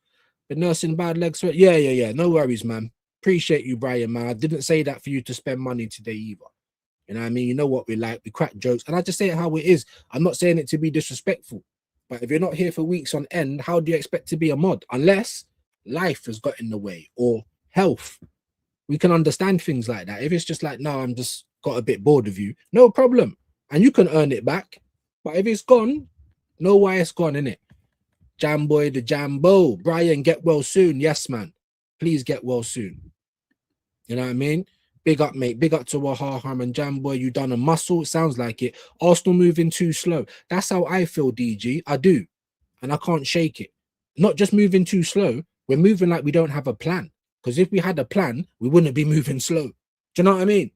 The nursing bad legs. Yeah. No worries, man. Appreciate you, Brian, man. I didn't say that for you to spend money today either. You know what I mean? You know what we like. We crack jokes. And I just say it how it is. I'm not saying it to be disrespectful. But if you're not here for weeks on end, how do you expect to be a mod? Unless life has got in the way or health. We can understand things like that. If it's just like, no, I'm just got a bit bored of you, no problem. And you can earn it back. But if it's gone, know why it's gone, innit? Jamboy the Jambo. Brian, get well soon. Yes, man. Please get well soon. You know what I mean? Big up, mate. Big up to Wahaham and Jamboy. You done a muscle. It sounds like it. Arsenal moving too slow. That's how I feel, DG. I do. And I can't shake it. Not just moving too slow. We're moving like we don't have a plan. Because if we had a plan, we wouldn't be moving slow. Do you know what I mean?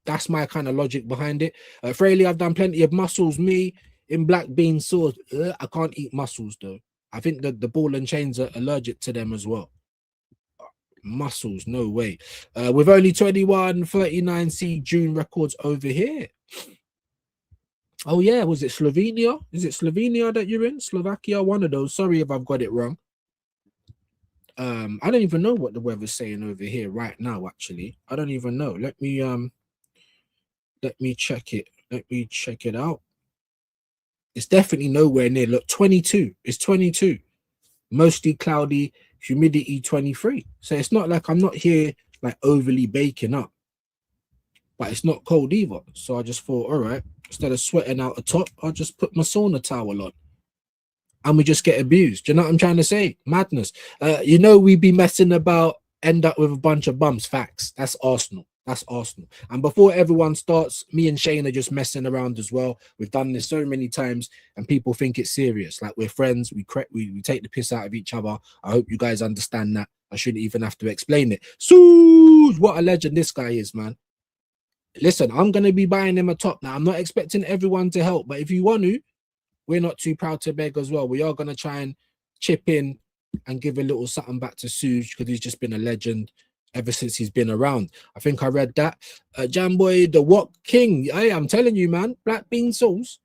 That's my kind of logic behind it. Fraley, I've done plenty of muscles. Me in black bean sauce. I can't eat mussels though. I think the ball and chains are allergic to them as well. Muscles, no way. With only 21, 39C June records over here. Oh yeah, was it Slovenia? Is it Slovenia that you're in? Slovakia, one of those. Sorry if I've got it wrong. I don't even know what the weather's saying over here right now, actually. I don't even know. Let me check it. Let me check it out. It's definitely nowhere near. Look, 22. It's 22. Mostly cloudy, humidity 23. So it's not like I'm not here like overly baking up. But it's not cold either. So I just thought, all right, instead of sweating out the top, I'll just put my sauna towel on. And we just get abused. Do you know what I'm trying to say? Madness. You know, we be messing about, end up with a bunch of bums. Facts. That's Arsenal. That's Arsenal. And before everyone starts, me and Shane are just messing around as well. We've done this so many times and people think it's serious. Like we're friends. We take the piss out of each other. I hope you guys understand that. I shouldn't even have to explain it. So what a legend this guy is, man. Listen, I'm going to be buying him a top now. I'm not expecting everyone to help, but if you want to, we're not too proud to beg as well. We are going to try and chip in and give a little something back to Suge because he's just been a legend ever since he's been around. I think I read that. Jamboy, the what king? Hey, I'm telling you, man. Black bean sauce.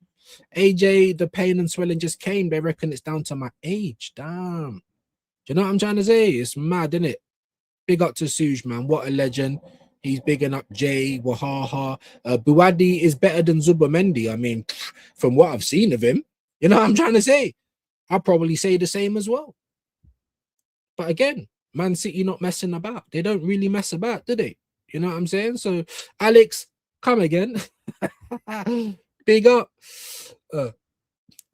AJ, the pain and swelling just came. They reckon it's down to my age. Damn. Do you know what I'm trying to say? It's mad, isn't it? Big up to Suge, man. What a legend. He's bigging up Jay, Wahaha. Buwadi is better than Zubamendi. I mean, from what I've seen of him, you know what I'm trying to say? I'll probably say the same as well. But again, Man City not messing about. They don't really mess about, do they? You know what I'm saying? So, Alex, come again. Big up.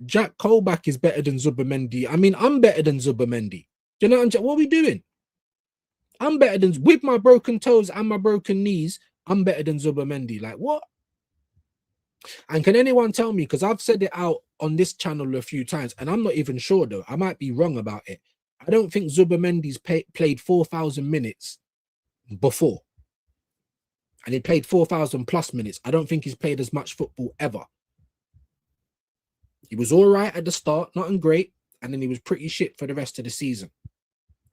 Jack Colback is better than Zubamendi. I mean, I'm better than Zubamendi. Do you know what I'm saying? What are we doing? I'm better than, with my broken toes and my broken knees, I'm better than Zubamendi. Like, what? And can anyone tell me, because I've said it out on this channel a few times, and I'm not even sure, though. I might be wrong about it. I don't think Zubamendi's played 4,000 minutes before. And he played 4,000 plus minutes. I don't think he's played as much football ever. He was all right at the start, not great, and then he was pretty shit for the rest of the season.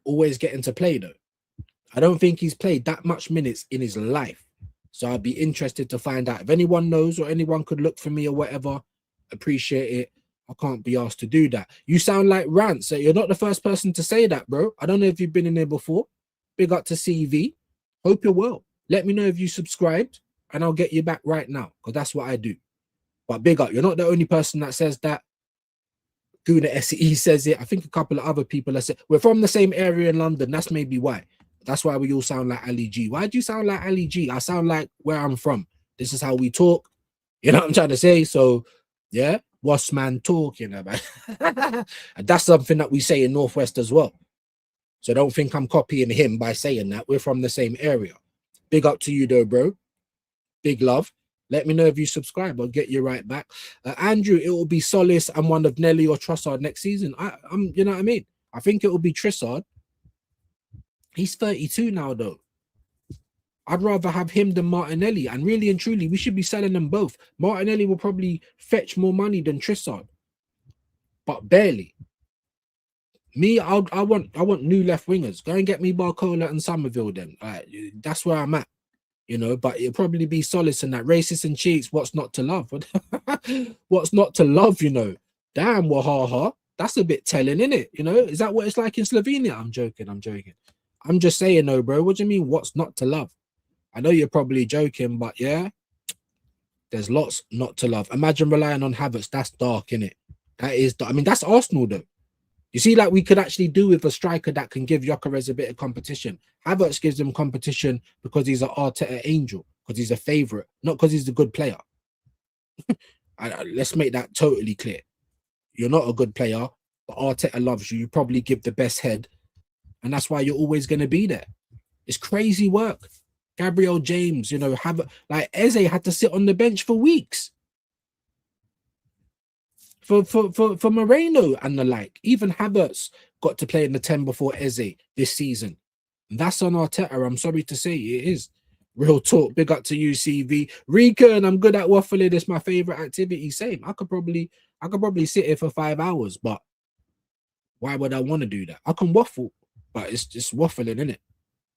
Always getting to play, though. I don't think he's played that much minutes in his life. So I'd be interested to find out if anyone knows or anyone could look for me or whatever. Appreciate it. I can't be asked to do that. You sound like Rant, so you're not the first person to say that, bro. I don't know if you've been in there before. Big up to CV. Hope you're well. Let me know if you subscribed and I'll get you back right now because that's what I do. But big up. You're not the only person that says that. Guna SE says it. I think a couple of other people have said we're from the same area in London. That's maybe why. That's why we all sound like Ali G. Why do you sound like Ali G? I sound like where I'm from. This is how we talk. You know what I'm trying to say? So, yeah, what's man talking about? And that's something that we say in Northwest as well. So don't think I'm copying him by saying that. We're from the same area. Big up to you though, bro. Big love. Let me know if you subscribe. I'll get you right back. Andrew, it will be Solis and one of Nelly or Trossard next season. I'm, you know what I mean? I think it will be Trossard. He's 32 now, though. I'd rather have him than Martinelli. And really and truly, we should be selling them both. Martinelli will probably fetch more money than Trossard, but barely. Me, I want new left wingers. Go and get me Barcola and Somerville then. That's where I'm at. You know, but it'll probably be Solis and that. Racist and cheats, what's not to love? What's not to love, you know? Damn, Wahaha. That's a bit telling, isn't it? You know, is that what it's like in Slovenia? I'm joking. I'm just saying, though, bro. What do you mean, what's not to love? I know you're probably joking, but yeah, there's lots not to love. Imagine relying on Havertz. That's dark, innit? That is, I mean, that's Arsenal, though. You see, like, we could actually do with a striker that can give Gyökeres a bit of competition. Havertz gives him competition because he's an Arteta angel, because he's a favourite, not because he's a good player. Let's make that totally clear. You're not a good player, but Arteta loves you. You probably give the best head, and that's why you're always going to be there. It's crazy work. Gabriel James, you know, like Eze had to sit on the bench for weeks. For Moreno and the like. Even Havertz got to play in the 10 before Eze this season. And that's on Arteta. I'm sorry to say it is. Real talk. Big up to you, CV. Recon, I'm good at waffling. It's my favorite activity. Same. I could probably sit here for 5 hours, but why would I want to do that? I can waffle, but it's just waffling, isn't it?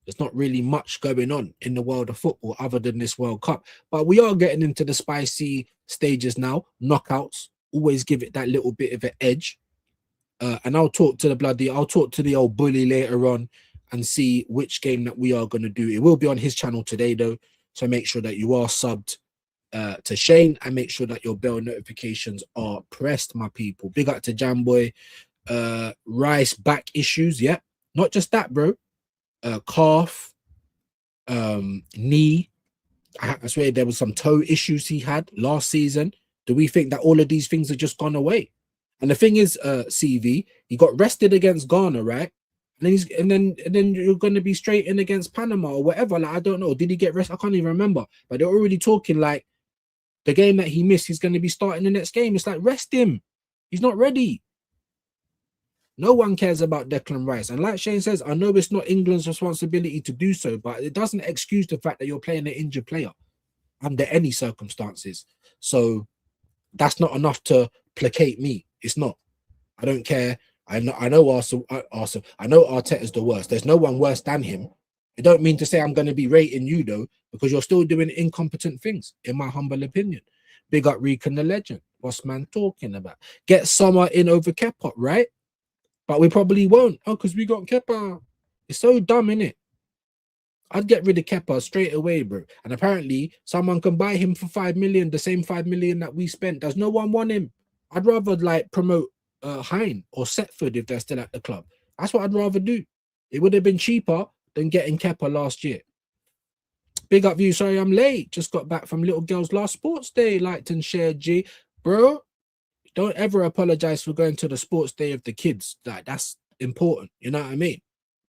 There's not really much going on in the world of football other than this World Cup. But we are getting into the spicy stages now. Knockouts. Always give it that little bit of an edge. And I'll talk to the old bully later on and see which game that we are going to do. It will be on his channel today, though. So make sure that you are subbed to Shane and make sure that your bell notifications are pressed, my people. Big up to Jamboy. Rice back issues. Yeah. Not just that, bro. Calf, knee. I swear there was some toe issues he had last season. Do we think that all of these things have just gone away? And the thing is, CV, he got rested against Ghana, right? And then you're going to be straight in against Panama or whatever. Like, I don't know. Did he get rest? I can't even remember. But they're already talking like the game that he missed, he's going to be starting the next game. It's like, rest him. He's not ready. No one cares about Declan Rice. And like Shane says, I know it's not England's responsibility to do so, but it doesn't excuse the fact that you're playing an injured player under any circumstances. So that's not enough to placate me. It's not. I don't care. I know Arsenal. I know Arteta's the worst. There's no one worse than him. I don't mean to say I'm going to be rating you, though, because you're still doing incompetent things, in my humble opinion. Big up Recon the legend. What's man talking about? Get Summer in over Kepa, right? But we probably won't. Oh, because we got Kepa. It's so dumb, innit? I'd get rid of Kepa straight away, bro. And apparently, someone can buy him for 5 million, the same 5 million that we spent. Does no one want him? I'd rather, like, promote Hine or Setford if they're still at the club. That's what I'd rather do. It would have been cheaper than getting Kepa last year. Big up you. Sorry, I'm late. Just got back from little girl's last sports day. Liked and shared, G. Bro, don't ever apologize for going to the sports day of the kids. Like, that's important. You know what I mean?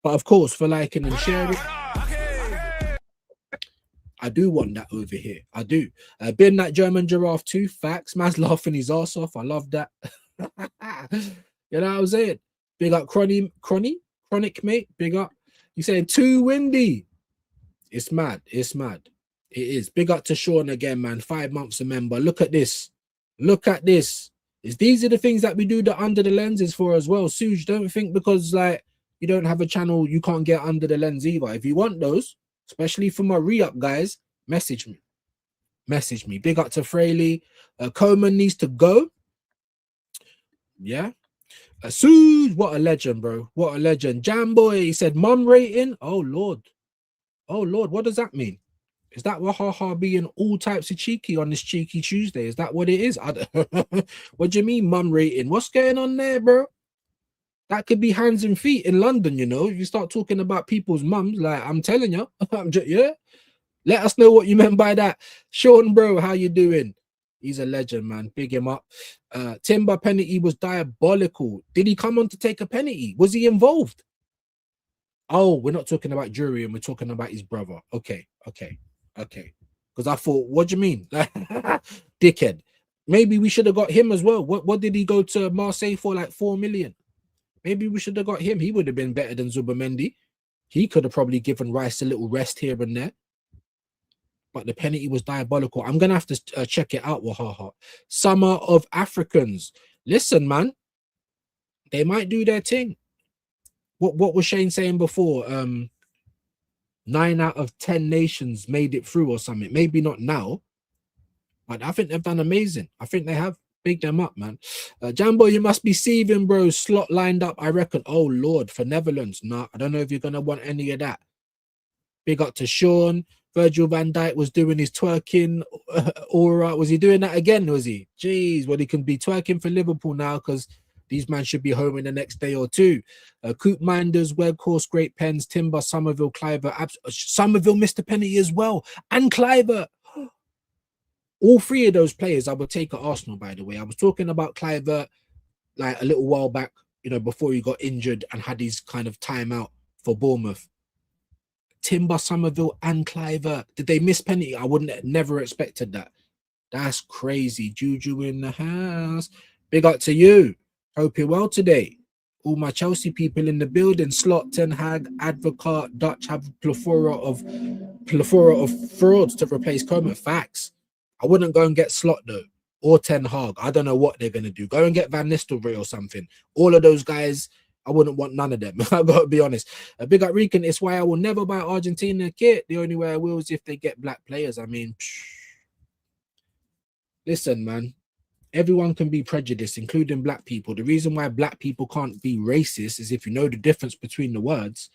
But of course, for liking and sharing, I do want that over here. I do. Been that German giraffe too. Facts. Man's laughing his ass off. I love that. You know what I'm saying? Big up Chronic, mate. Big up. You saying too windy. It's mad. It's mad. It is. Big up to Sean again, man. 5 months a member. Look at this. Look at this. These are the things that we do the under the lenses for as well. Suge, don't think because like you don't have a channel, you can't get under the lens either. If you want those, especially for my re-up guys, message me. Message me. Big up to Fraley. Coleman needs to go. Yeah. Suge, what a legend, bro. What a legend. Jamboy, he said mum rating. Oh Lord. Oh Lord, what does that mean? Is that Wahaha being all types of cheeky on this cheeky Tuesday? Is that what it is? What do you mean, mum rating? What's going on there, bro? That could be hands and feet in London, you know. If you start talking about people's mums, like I'm telling you, yeah. Let us know what you meant by that. Sean, bro, how you doing? He's a legend, man. Big him up. Timber penalty was diabolical. Did he come on to take a penalty? Was he involved? Oh, we're not talking about jury and we're talking about his brother. Okay. Because I thought, what do you mean? Dickhead. Maybe we should have got him as well. What did he go to Marseille for? Like 4 million. Maybe we should have got him. He would have been better than Zubimendi. He could have probably given Rice a little rest here and there. But the penalty was diabolical. I'm going to have to check it out, Wahaha. Summer of Africans. Listen, man. They might do their thing. What was Shane saying before? 9 out of 10 nations made it through or something. Maybe not now. But I think they've done amazing. I think they have. Big them up, man. Jambo, you must be seething, bro. Slot lined up, I reckon. Oh, Lord, for Netherlands. Nah, I don't know if you're going to want any of that. Big up to Sean. Virgil van Dijk was doing his twerking aura. Was he doing that again, was he? Jeez, well, he can be twerking for Liverpool now because these men should be home in the next day or two. Coop Minders, Weghorst, Great Pens, Timber, Somerville, Cliver. Somerville missed a penalty as well. And Cliver. All three of those players I would take at Arsenal, by the way. I was talking about Cliver like a little while back, you know, before he got injured and had his kind of time out for Bournemouth. Timber, Somerville, and Cliver. Did they miss penalty? I wouldn't have never expected that. That's crazy. Juju in the house. Big up to you. Hope you're well today. All my Chelsea people in the building. Slot, Ten Hag, Advocate, Dutch have plethora of frauds to replace Coleman. Facts. I wouldn't go and get Slot though, or Ten Hag. I don't know what they're gonna do. Go and get Van Nistelrooy or something. All of those guys, I wouldn't want none of them. I've got to be honest. Big up Rican. It's why I will never buy Argentina kit. The only way I will is if they get black players. I mean, listen, man. Everyone can be prejudiced, including black people. The reason why black people can't be racist is if you know the difference between the words.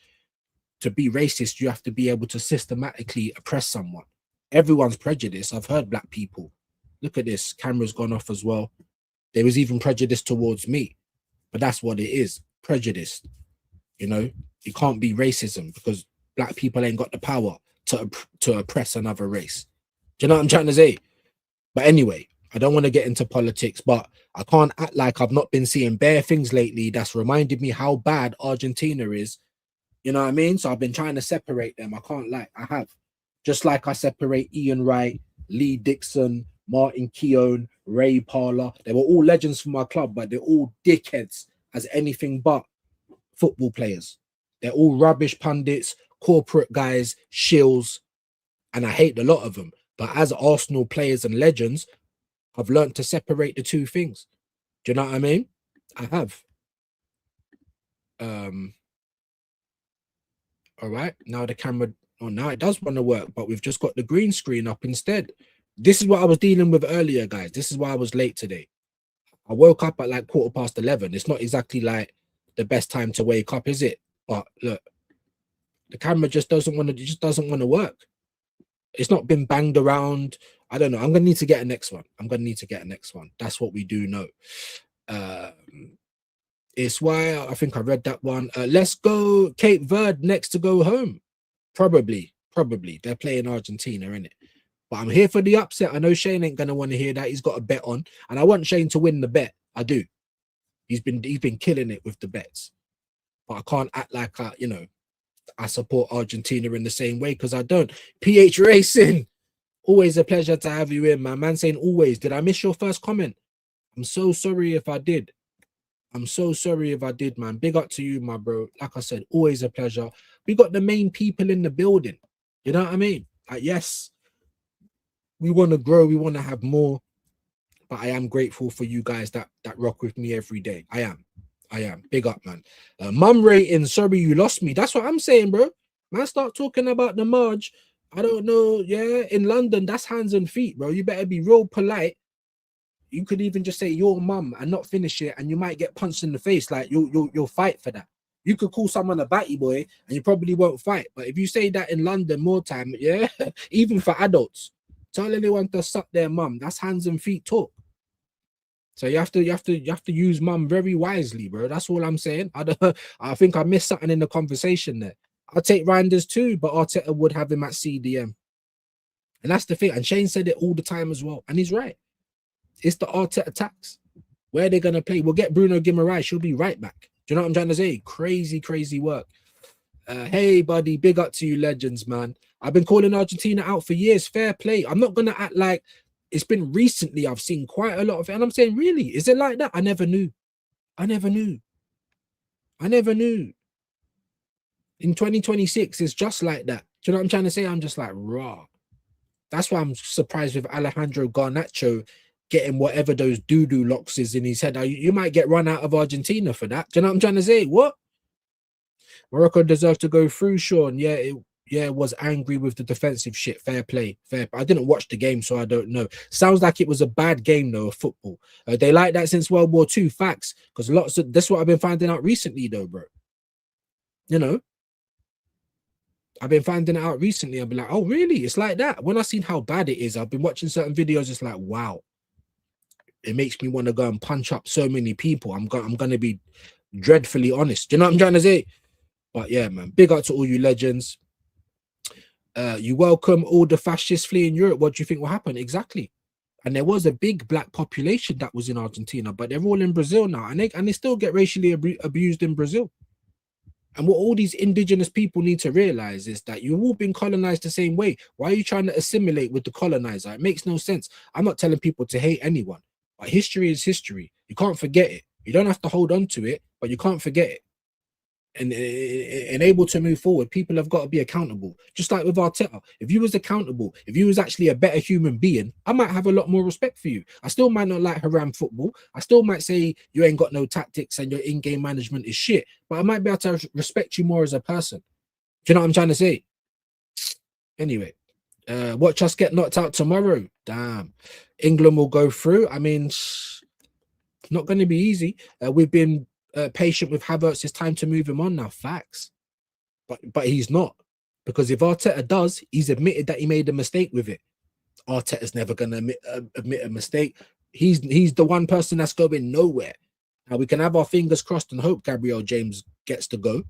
To be racist, you have to be able to systematically oppress someone. Everyone's prejudiced. I've heard black people. Look at this. Camera's gone off as well. There was even prejudice towards me. But that's what it is. Prejudice. You know, it can't be racism because black people ain't got the power to oppress another race. Do you know what I'm trying to say? But anyway, I don't want to get into politics, but I can't act like I've not been seeing bare things lately that's reminded me how bad Argentina is. You know what I mean? So I've been trying to separate them. I can't lie. I have. Just like I separate Ian Wright, Lee Dixon, Martin Keown, Ray Parler. They were all legends for my club, but they're all dickheads as anything but football players. They're all rubbish pundits, corporate guys, shills, and I hate a lot of them. But as Arsenal players and legends, I've learned to separate the two things. Do you know what I mean? I have. All right, now the camera... Oh, now it does want to work, but we've just got the green screen up instead. This is what I was dealing with earlier, guys. This is why I was late today. I woke up at like 11:15. It's not exactly like the best time to wake up, is it? But look, the camera just doesn't want to. It just doesn't want to work. It's not been banged around. I don't know. I'm gonna need to get a next one. That's what we do know. It's why I think I read that one. Let's go Cape Verde next to go home. Probably. They're playing Argentina, innit? But I'm here for the upset. I know Shane ain't gonna want to hear that. He's got a bet on, and I want Shane to win the bet. I do. He's been killing it with the bets, but I can't act like I support Argentina in the same way because I don't. PH Racing, always a pleasure to have you in, man. Man saying always. Did I miss your first comment? I'm so sorry if I did. Man. Big up to you, my bro. Like I said, always a pleasure. We got the main people in the building. You know what I mean? Like, yes, we want to grow. We want to have more. But I am grateful for you guys that rock with me every day. I am. Big up, man. Mum rating. Sorry, you lost me. That's what I'm saying, bro. Man, start talking about the Marge. I don't know. Yeah, in London, that's hands and feet, bro. You better be real polite. You could even just say your mum and not finish it, and you might get punched in the face. Like you'll fight for that. You could call someone a batty boy, and you probably won't fight. But if you say that in London more time, yeah, even for adults, tell anyone to suck their mum. That's hands and feet talk. So you have to use mum very wisely, bro. That's all I'm saying. I think I missed something in the conversation there. I'll take Reinders too, but Arteta would have him at CDM, and that's the thing. And Shane said it all the time as well, and he's right. It's the Arteta tax. Where they're going to play. We'll get Bruno Guimaraes. She'll be right back. Do you know what I'm trying to say? Crazy work. Hey, buddy, big up to you, legends, man. I've been calling Argentina out for years. Fair play. I'm not gonna act like it's been recently. I've seen quite a lot of it, and I'm saying, really, is it like that? I never knew. I never knew. I never knew. In 2026, it's just like that. Do you know what I'm trying to say? I'm just like, raw. That's why I'm surprised with Alejandro Garnacho getting whatever those doo-doo locks is in his head. You might get run out of Argentina for that. Do you know what I'm trying to say? What? Morocco deserves to go through, Sean. Yeah, was angry with the defensive shit. Fair play. Fair. I didn't watch the game, so I don't know. Sounds like it was a bad game, though, of football. They like that since World War II. Facts. Because lots of that's what I've been finding out recently, though, bro. You know, I've been finding it out recently. I'll be like, oh, really? It's like that. When I seen how bad it is, I've been watching certain videos. It's like, wow. It makes me want to go and punch up so many people. I'm gonna be dreadfully honest. Do you know what I'm trying to say? But yeah, man, big up to all you legends. You welcome all the fascists fleeing Europe. What do you think will happen? Exactly. And there was a big black population that was in Argentina, but they're all in Brazil now, and they still get racially abused in Brazil. And what all these indigenous people need to realize is that you've all been colonized the same way. Why are you trying to assimilate with the colonizer? It makes no sense. I'm not telling people to hate anyone, but history is history. You can't forget it. You don't have to hold on to it, but you can't forget it. And able to move forward, people have got to be accountable. Just like with Arteta, if you was accountable, if you was actually a better human being, I might have a lot more respect for you. I still might not like haram football. I still might say you ain't got no tactics and your in-game management is shit, but I might be able to respect you more as a person. Do you know what I'm trying to say? Anyway, watch us get knocked out tomorrow. Damn. England will go through. I mean, not going to be easy. We've been patient with Havertz. It's time to move him on now. Facts. But he's not. Because if Arteta does, he's admitted that he made a mistake with it. Arteta's never going to admit a mistake. He's the one person that's going nowhere. Now, we can have our fingers crossed and hope Gabriel James gets to go.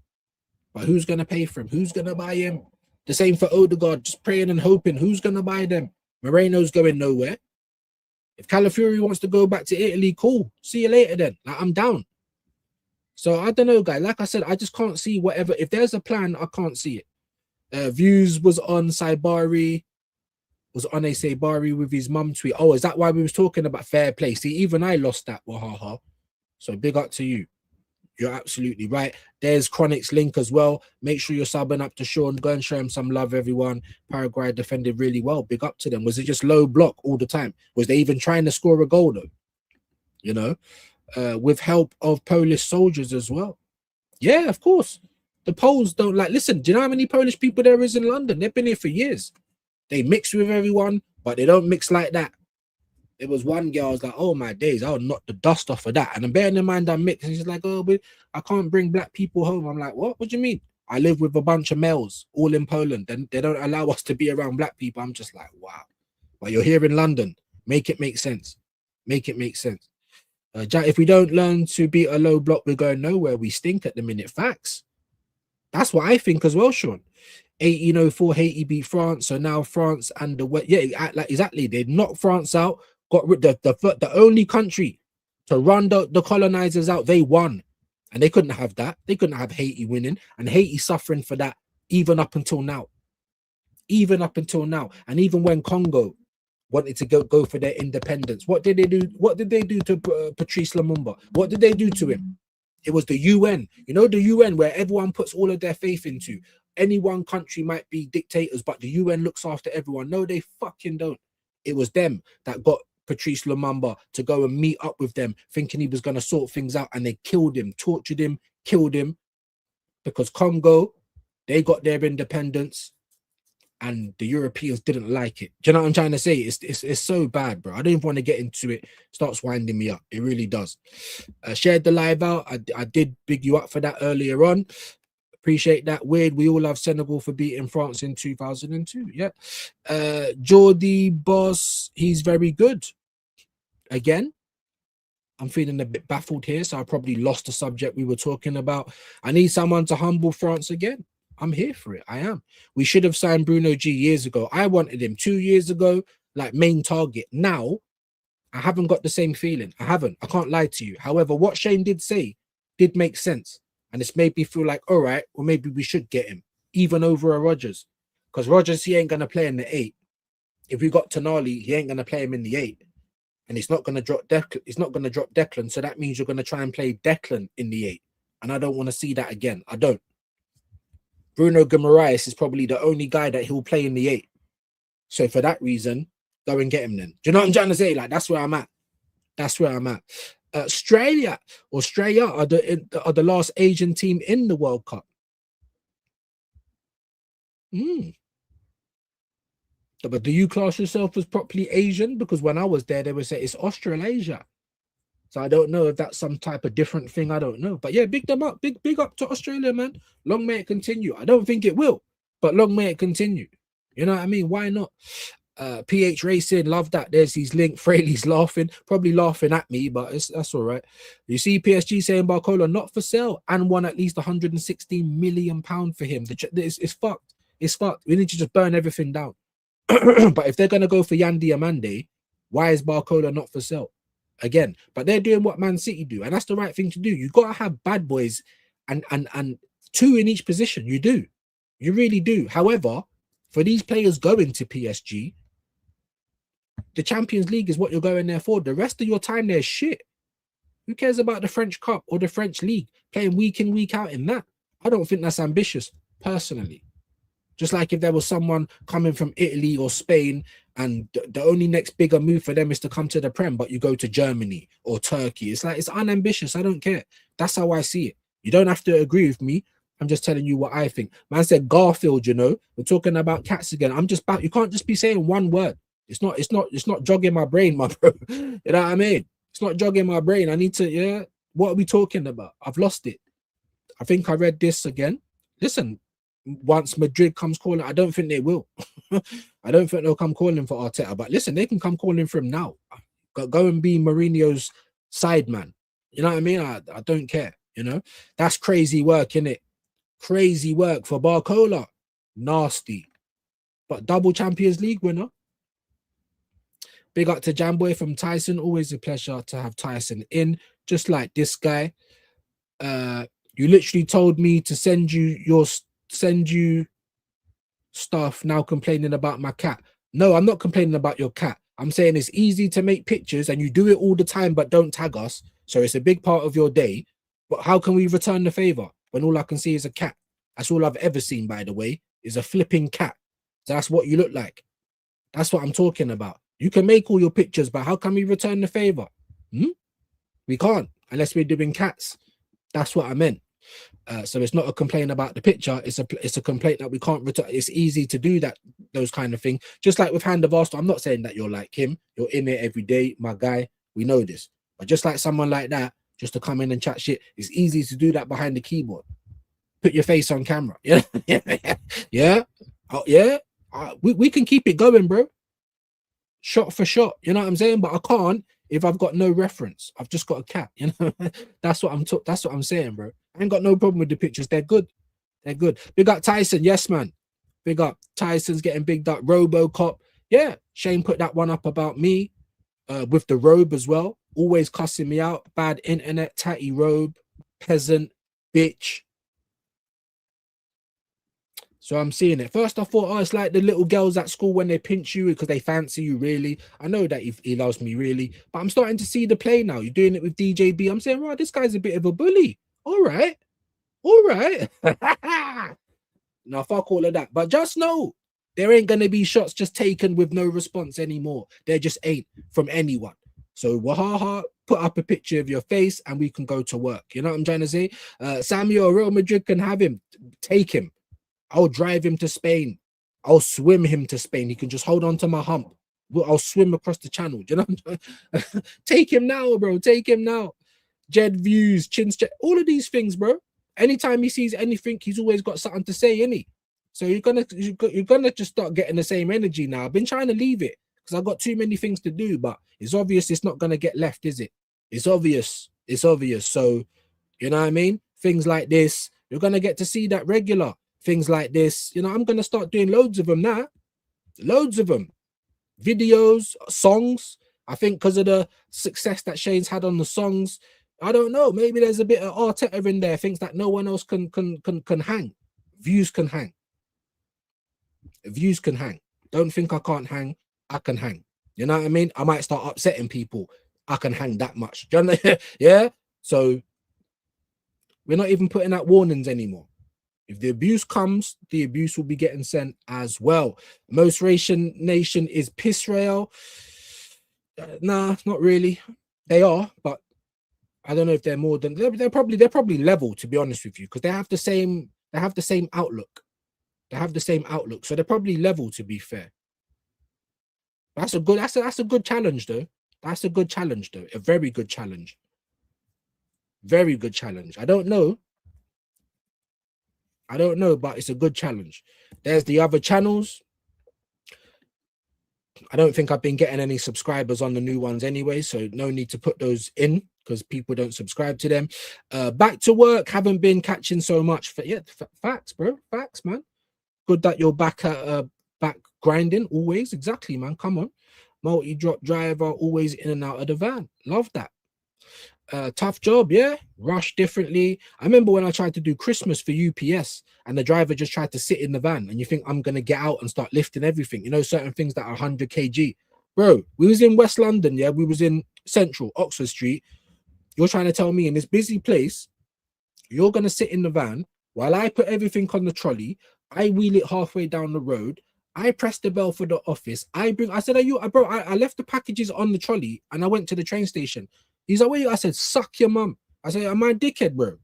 But who's going to pay for him? Who's going to buy him? The same for Odegaard, just praying and hoping. Who's going to buy them? Moreno's going nowhere. If Calafiori wants to go back to Italy, cool. See you later then. Like, I'm down. So I don't know, guy. Like I said, I just can't see whatever. If there's a plan, I can't see it. Views was on Saibari, with his mum tweet. Oh, is that why we was talking about fair play? See, even I lost that. Wahaha. So big up to you. You're absolutely right. There's Chronic's link as well. Make sure you're subbing up to Sean. Go and show him some love, everyone. Paraguay defended really well. Big up to them. Was it just low block all the time? Was they even trying to score a goal though? You know, with help of Polish soldiers as well. Yeah, of course. The Poles don't like. Listen, do you know how many Polish people there is in London? They've been here for years. They mix with everyone, but they don't mix like that. There was one girl, I was like, oh my days, I'll knock the dust off of that. And I'm bearing in mind I'm mixed. And she's like, oh, but I can't bring black people home. I'm like, what? What do you mean? I live with a bunch of males all in Poland. And they don't allow us to be around black people. I'm just like, wow. But you're here in London. Make it make sense. Make it make sense. Jack, if we don't learn to beat a low block, we're going nowhere. We stink at the minute. Facts. That's what I think as well, Sean. 1804, Haiti beat France. So now France and like exactly. They knocked France out. Got rid of the only country to run the colonizers out. They won, and they couldn't have that. They couldn't have Haiti winning, and Haiti suffering for that even up until now. Even up until now, and even when Congo wanted to go for their independence, what did they do? What did they do to Patrice Lumumba? What did they do to him? It was the UN. You know, the UN where everyone puts all of their faith into. Any one country might be dictators, but the UN looks after everyone. No, they fucking don't. It was them that got Patrice Lumumba to go and meet up with them, thinking he was going to sort things out, and they killed him, tortured him, killed him, because Congo, they got their independence, and the Europeans didn't like it. Do you know what I'm trying to say? It's so bad, bro. I don't even want to get into it. Starts winding me up. It really does. Shared the live out. I did big you up for that earlier on. Appreciate that. Weird. We all love Senegal for beating France in 2002. Yeah. Geordie Boss, he's very good. Again, I'm feeling a bit baffled here, so I probably lost the subject we were talking about. I need someone to humble France again. I'm here for it. I am. We should have signed Bruno G years ago. I wanted him 2 years ago, like main target. Now, I haven't got the same feeling. I haven't. I can't lie to you. However, what Shane did say did make sense. And it's made me feel like, all right, well, maybe we should get him, even over a Rodgers. Because Rodgers, he ain't going to play in the 8. If we got Tonali, he ain't going to play him in the 8. And he's not going to drop Declan. So that means you're going to try and play Declan in the 8. And I don't want to see that again. I don't. Bruno Guimaraes is probably the only guy that he'll play in the 8. So for that reason, go and get him then. Do you know what I'm trying to say? Like, that's where I'm at. That's where I'm at. Australia are the last Asian team in the World Cup. But do you class yourself as properly Asian? Because when I was there, they would say it's Australasia. So I don't know if that's some type of different thing. I don't know. But yeah, big them up. Big up to Australia, man. Long may it continue. I don't think it will, but long may it continue. You know what I mean? Why not? PH Racing, love that. There's his link. Fraley's laughing, probably laughing at me, but that's all right. You see PSG saying Barcola not for sale and won at least 116 million pounds for him. It's fucked. It's fucked. We need to just burn everything down. But if they're gonna go for Yandy Amande, why is Barcola not for sale? Again, but they're doing what Man City do, and that's the right thing to do. You gotta have bad boys and 2 in each position. You do, you really do. However, for these players going to PSG, the Champions League is what you're going there for. The rest of your time there is shit. Who cares about the French Cup or the French League? Playing week in, week out in that. I don't think that's ambitious, personally. Just like if there was someone coming from Italy or Spain and the only next bigger move for them is to come to the Prem, but you go to Germany or Turkey. It's like, it's unambitious. I don't care. That's how I see it. You don't have to agree with me. I'm just telling you what I think. Man said Garfield, you know, we're talking about cats again. You can't just be saying one word. It's not jogging my brain, my bro. You know what I mean? It's not jogging my brain. I need to, yeah. What are we talking about? I've lost it. I think I read this again. Listen, once Madrid comes calling, I don't think they will. I don't think they'll come calling for Arteta. But listen, they can come calling for him now. Go and be Mourinho's side man. You know what I mean? I don't care. You know, that's crazy work, innit? Crazy work for Barcola. Nasty. But double Champions League winner. Big up to Jamboy from Tyson. Always a pleasure to have Tyson in. Just like this guy. You literally told me to send you stuff, now complaining about my cat. No, I'm not complaining about your cat. I'm saying it's easy to make pictures and you do it all the time, but don't tag us. So it's a big part of your day. But how can we return the favor when all I can see is a cat? That's all I've ever seen, by the way, is a flipping cat. So that's what you look like. That's what I'm talking about. You can make all your pictures, but how can we return the favor? We can't unless we're doing cats. That's what I meant. So it's not a complaint about the picture. It's a complaint that we can't return. It's easy to do that, those kind of things. Just like with Hand of Arsenal, I'm not saying that you're like him. You're in it every day, my guy. We know this. But just like someone like that, just to come in and chat shit, it's easy to do that behind the keyboard. Put your face on camera. Yeah, yeah, oh, yeah. We can keep it going, bro. Shot for shot. You know what I'm saying? But I can't if I've got no reference. I've just got a cat. You know, that's what I'm saying, bro. I ain't got no problem with the pictures. They're good. They're good. Big up Tyson. Yes, man. Big up. Tyson's getting bigged up. Robocop. Yeah. Shane put that one up about me with the robe as well. Always cussing me out. Bad internet, tatty robe, peasant, bitch. So I'm seeing it. First, I thought, oh, it's like the little girls at school when they pinch you because they fancy you, really. I know that he loves me, really. But I'm starting to see the play now. You're doing it with DJB. I'm saying, right, this guy's a bit of a bully. All right. All right. Now, fuck all of that. But just know, there ain't going to be shots just taken with no response anymore. There just ain't from anyone. So, Wahaha, put up a picture of your face and we can go to work. You know what I'm trying to say? Samuel, Real Madrid can have him. Take him. I'll drive him to Spain. I'll swim him to Spain. He can just hold on to my hump. I'll swim across the channel. Do you know? Take him now, bro. Take him now. Jed views, chins, all of these things, bro. Anytime he sees anything, he's always got something to say, innit? So you're gonna just start getting the same energy now. I've been trying to leave it because I've got too many things to do, but it's obvious it's not gonna get left, is it? It's obvious. It's obvious. So you know what I mean? Things like this, you're gonna get to see that regular. Things like this, you know, I'm going to start doing loads of them now. Loads of them. Videos, songs. I think because of the success that Shane's had on the songs, I don't know. Maybe there's a bit of Arteta in there, thinks that no one else can hang. Views can hang. Views can hang. Don't think I can't hang. I can hang. You know what I mean? I might start upsetting people. I can hang that much. Do you know? Yeah. So we're not even putting out warnings anymore. If the abuse comes, the abuse will be getting sent as well. Most Ration Nation is Pissrael. Nah, not really. They are, but I don't know if they're more than they're probably level, to be honest with you, because they have the same outlook. They have the same outlook, so they're probably level, to be fair. That's a good challenge though. That's a good challenge though. A very good challenge. Very good challenge. I don't know, but it's a good challenge. There's the other channels. I don't think I've been getting any subscribers on the new ones anyway, so no need to put those in because people don't subscribe to them. Back to work, haven't been catching so much. Facts, bro. Facts, man. Good that you're back at back grinding always. Exactly, man. Come on. Multi-drop driver, always in and out of the van. Love that. Tough job, yeah. Rush differently. I remember when I tried to do Christmas for UPS and the driver just tried to sit in the van and you think I'm going to get out and start lifting everything. You know, certain things that are 100 kg. Bro, we was in West London, yeah. We was in Central, Oxford Street. You're trying to tell me in this busy place, you're going to sit in the van while I put everything on the trolley. I wheel it halfway down the road. I press the bell for the office. I said, I left the packages on the trolley and I went to the train station. He's like, wait, I said, suck your mum. I said, am I a dickhead, bro?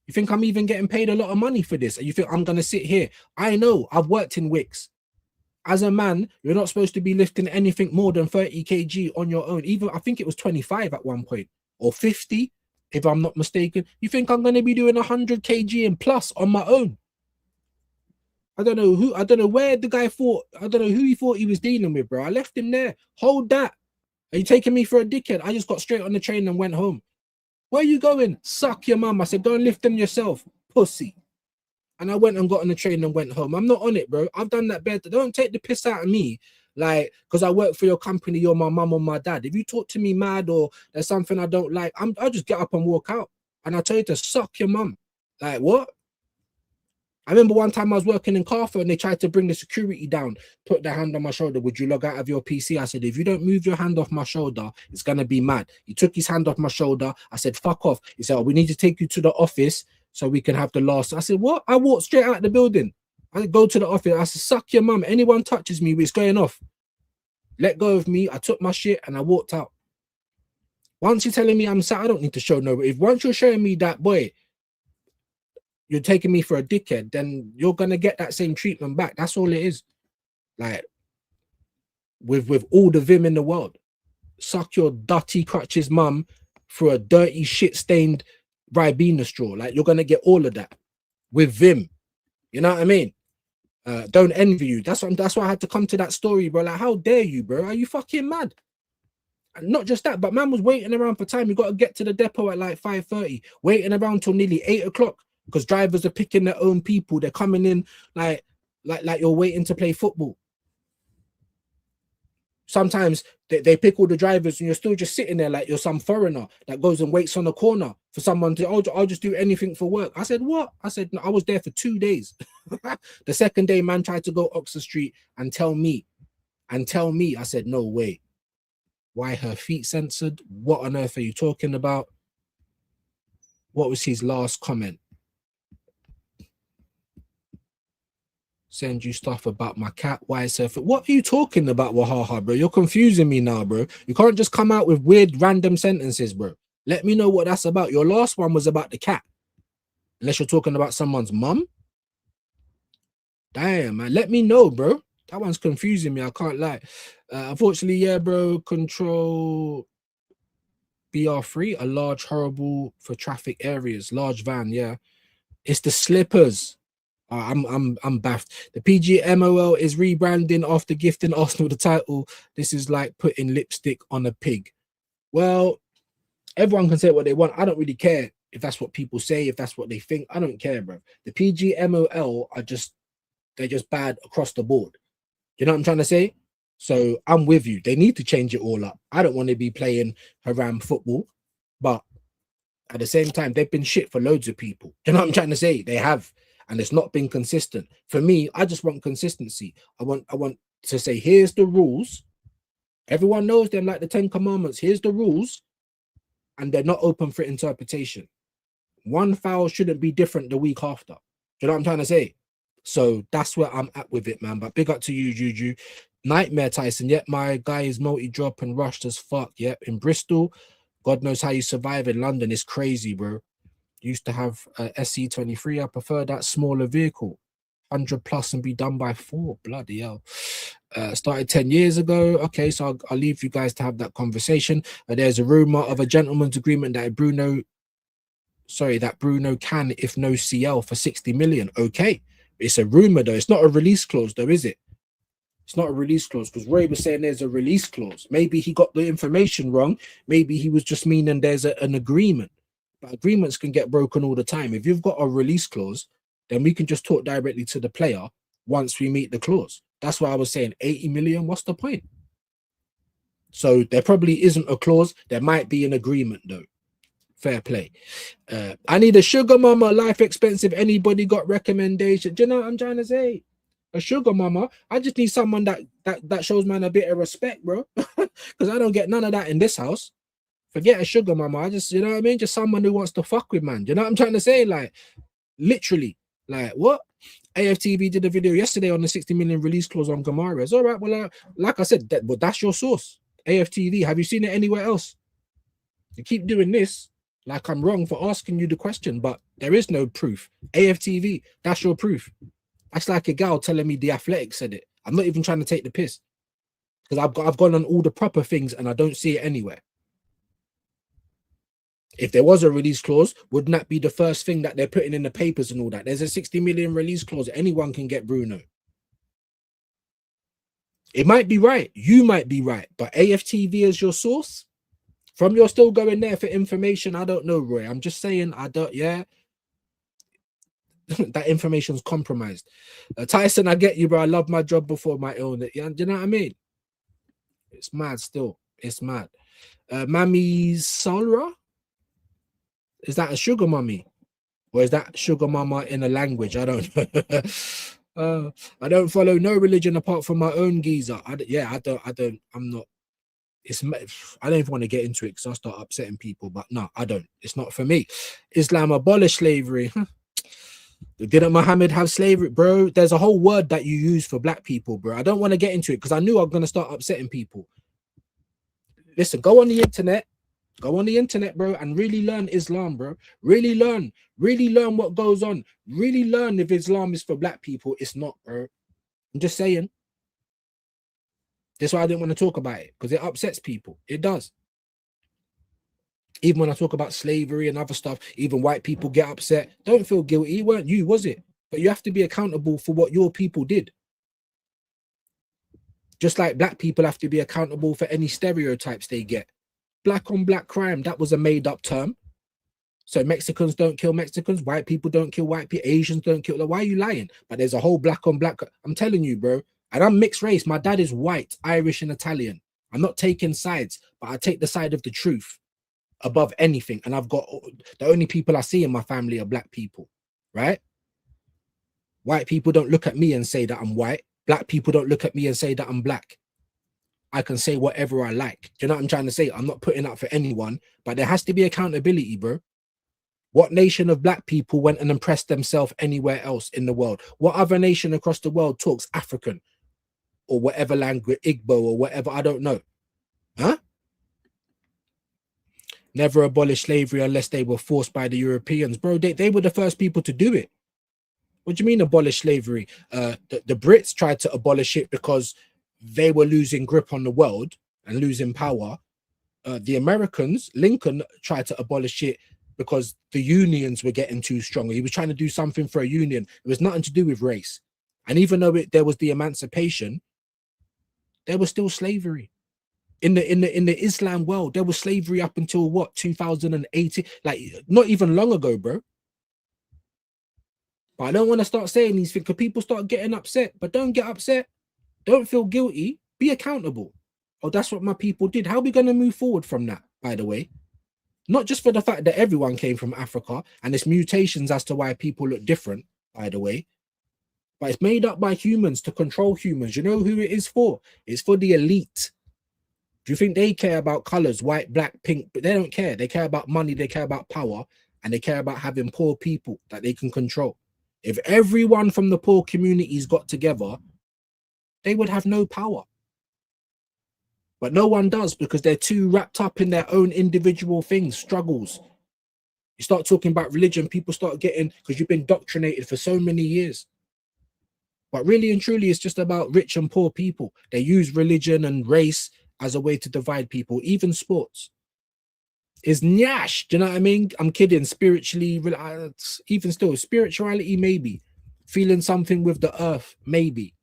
You think I'm even getting paid a lot of money for this? And you think I'm going to sit here? I know, I've worked in Wicks. As a man, you're not supposed to be lifting anything more than 30 kg on your own. Even, I think it was 25 at one point, or 50, if I'm not mistaken. You think I'm going to be doing 100 kg and plus on my own? I don't know where the guy thought, I don't know who he thought he was dealing with, bro. I left him there. Hold that. Are you taking me for a dickhead? I just got straight on the train and went home. Where are you going? Suck your mum. I said, go and lift them yourself, pussy. And I went and got on the train and went home. I'm not on it, bro. I've done that better. Don't take the piss out of me. Like, because I work for your company, you're my mum or my dad. If you talk to me mad or there's something I don't like, I'll just get up and walk out. And I tell you to suck your mum. Like, what? I remember one time I was working in Carrefour and they tried to bring the security down, put their hand on my shoulder. Would you log out of your PC? I said, if you don't move your hand off my shoulder, it's going to be mad. He took his hand off my shoulder. I said, fuck off. He said, oh, we need to take you to the office so we can have the last. I said, what? I walked straight out of the building. I said, go to the office. I said, suck your mum. Anyone touches me, it's going off. Let go of me. I took my shit and I walked out. Once you're telling me I'm sad, I don't need to show no. If once you're showing me that, boy, you're taking me for a dickhead, then you're gonna get that same treatment back. That's all it is. Like, with all the vim in the world, suck your dirty crutches mum for a dirty shit-stained Ribena straw. Like, you're gonna get all of that with vim. You know what I mean? Don't envy you. That's why I had to come to that story, bro. Like, how dare you, bro? Are you fucking mad? And not just that, but man was waiting around for time. You got to get to the depot at like 5:30, waiting around till nearly 8 o'clock. Because drivers are picking their own people. They're coming in like you're waiting to play football. Sometimes they pick all the drivers and you're still just sitting there like you're some foreigner that goes and waits on the corner for someone to, I'll just do anything for work. I said, what? I said, no, I was there for 2 days. The second day, man tried to go Oxford Street and tell me. I said, no way. Why her feet censored? What on earth are you talking about? What was his last comment? Send you stuff about my cat. Why, sir? What are you talking about, Wahaha, bro? You're confusing me now, bro. You can't just come out with weird random sentences, bro. Let me know what that's about. Your last one was about the cat. Unless you're talking about someone's mum. Damn, man. Let me know, bro. That one's confusing me. I can't lie. Unfortunately, yeah, bro. Control BR3, a large, horrible for traffic areas. Large van, yeah. It's the slippers. I'm baffed. The PGMOL is rebranding after gifting Arsenal the title. This is like putting lipstick on a pig. Well, everyone can say what they want. I don't really care if that's what people say, if that's what they think. I don't care, bro. The PGMOL they're just bad across the board. You know what I'm trying to say? So I'm with you. They need to change it all up. I don't want to be playing haram football, but At the same time, they've been shit for loads of people. Do you know what I'm trying to say? They have, and it's not been consistent. For me, I just want consistency. I want to say, here's the rules. Everyone knows them like the 10 Commandments. Here's the rules, and they're not open for interpretation. One foul shouldn't be different the week after. Do you know what I'm trying to say? So that's where I'm at with it, man. But big up to you, Juju. Nightmare Tyson. Yep, my guy is multi-drop and rushed as fuck. Yep, in Bristol. God knows how you survive in London. It's crazy, bro. Used to have a SC23. I prefer that smaller vehicle. 100 plus and be done by 4. Bloody hell. Started 10 years ago. Okay, so I'll leave you guys to have that conversation. There's a rumor of a gentleman's agreement that Bruno can, if no CL, for 60 million. Okay. It's a rumor though. It's not a release clause though, is it? It's not a release clause because Roy was saying there's a release clause. Maybe he got the information wrong. Maybe he was just meaning there's an agreement. But agreements can get broken all the time. If you've got a release clause, then we can just talk directly to the player once we meet the clause. That's why I was saying 80 million. What's the point? So there probably isn't a clause. There might be an agreement though. Fair play. I need a sugar mama, life expensive. Anybody got recommendation? Do you know what I'm trying to say? A sugar mama. I just need someone that shows man a bit of respect, bro. Because I don't get none of that in this house. Forget a sugar mama. I just, you know what I mean? Just someone who wants to fuck with man. Do you know what I'm trying to say? Like, literally. Like, what? AFTV did a video yesterday on the 60 million release clause on Gamara. All right. Well, like I said, that's your source. AFTV. Have you seen it anywhere else? You keep doing this. Like I'm wrong for asking you the question, but there is no proof. AFTV, that's your proof. That's like a gal telling me The Athletic said it. I'm not even trying to take the piss because I've gone on all the proper things and I don't see it anywhere. If there was a release clause, wouldn't that be the first thing that they're putting in the papers and all that? There's a 60 million release clause. Anyone can get Bruno. It might be right. You might be right, but AFTV is your source. From you're still going there for information, I don't know, Roy. I'm just saying, yeah. That information's compromised. Tyson, I get you, bro. I love my job before my illness. Yeah, do you know what I mean? It's mad still. It's mad. Mami Solra? Is that a sugar mummy? Or is that sugar mama in a language? I don't know. I don't follow no religion apart from my own geezer. I'm not. I don't even want to get into it because I'll start upsetting people, but no, I don't. It's not for me. Islam abolished slavery. Didn't Muhammad have slavery? Bro, there's a whole word that you use for black people, bro. I don't want to get into it because I knew I'm going to start upsetting people. Listen, go on the internet, bro, and really learn Islam, bro. Really learn what goes on. Really learn if Islam is for black people. It's not, bro. I'm just saying. That's why I didn't want to talk about it, because it upsets people. It does. Even when I talk about slavery and other stuff, even white people get upset. Don't feel guilty. It weren't you, was it? But you have to be accountable for what your people did. Just like black people have to be accountable for any stereotypes they get. Black on black crime, that was a made-up term. So Mexicans don't kill Mexicans, white people don't kill white people, Asians don't kill. Why are you lying? But there's a whole black on black. I'm telling you, bro. And I'm mixed race. My dad is white, Irish, and Italian. I'm not taking sides, but I take the side of the truth above anything. And I've got the only people I see in my family are black people, right? White people don't look at me and say that I'm white. Black people don't look at me and say that I'm black. I can say whatever I like. Do you know what I'm trying to say? I'm not putting up for anyone, but there has to be accountability, bro. What nation of black people went and impressed themselves anywhere else in the world? What other nation across the world talks African or whatever language, Igbo or whatever? I don't know. Huh? Never abolish slavery unless they were forced by the Europeans. Bro, they were the first people to do it. What do you mean abolish slavery? The Brits tried to abolish it because they were losing grip on the world and losing power. The Americans, Lincoln, tried to abolish it because the unions were getting too strong. He was trying to do something for a union. It was nothing to do with race. And even though there was the emancipation, there was still slavery. In the Islam world, there was slavery up until what, 2018? Like, not even long ago, bro. But I don't want to start saying these things because people start getting upset. But don't get upset. Don't feel guilty. Be accountable. Oh, that's what my people did. How are we going to move forward from that, by the way? Not just for the fact that everyone came from Africa and it's mutations as to why people look different, by the way, but it's made up by humans to control humans. You know who it is for? It's for the elite. Do you think they care about colors, white, black, pink? But they don't care. They care about money, they care about power, and they care about having poor people that they can control. If everyone from the poor communities got together, they would have no power. But no one does because they're too wrapped up in their own individual things, struggles. You start talking about religion, people start getting, because you've been indoctrinated for so many years. But really and truly, it's just about rich and poor people. They use religion and race as a way to divide people, even sports. Is nyash, do you know what I mean? I'm kidding. Spiritually, even still, spirituality, maybe. Feeling something with the earth, maybe.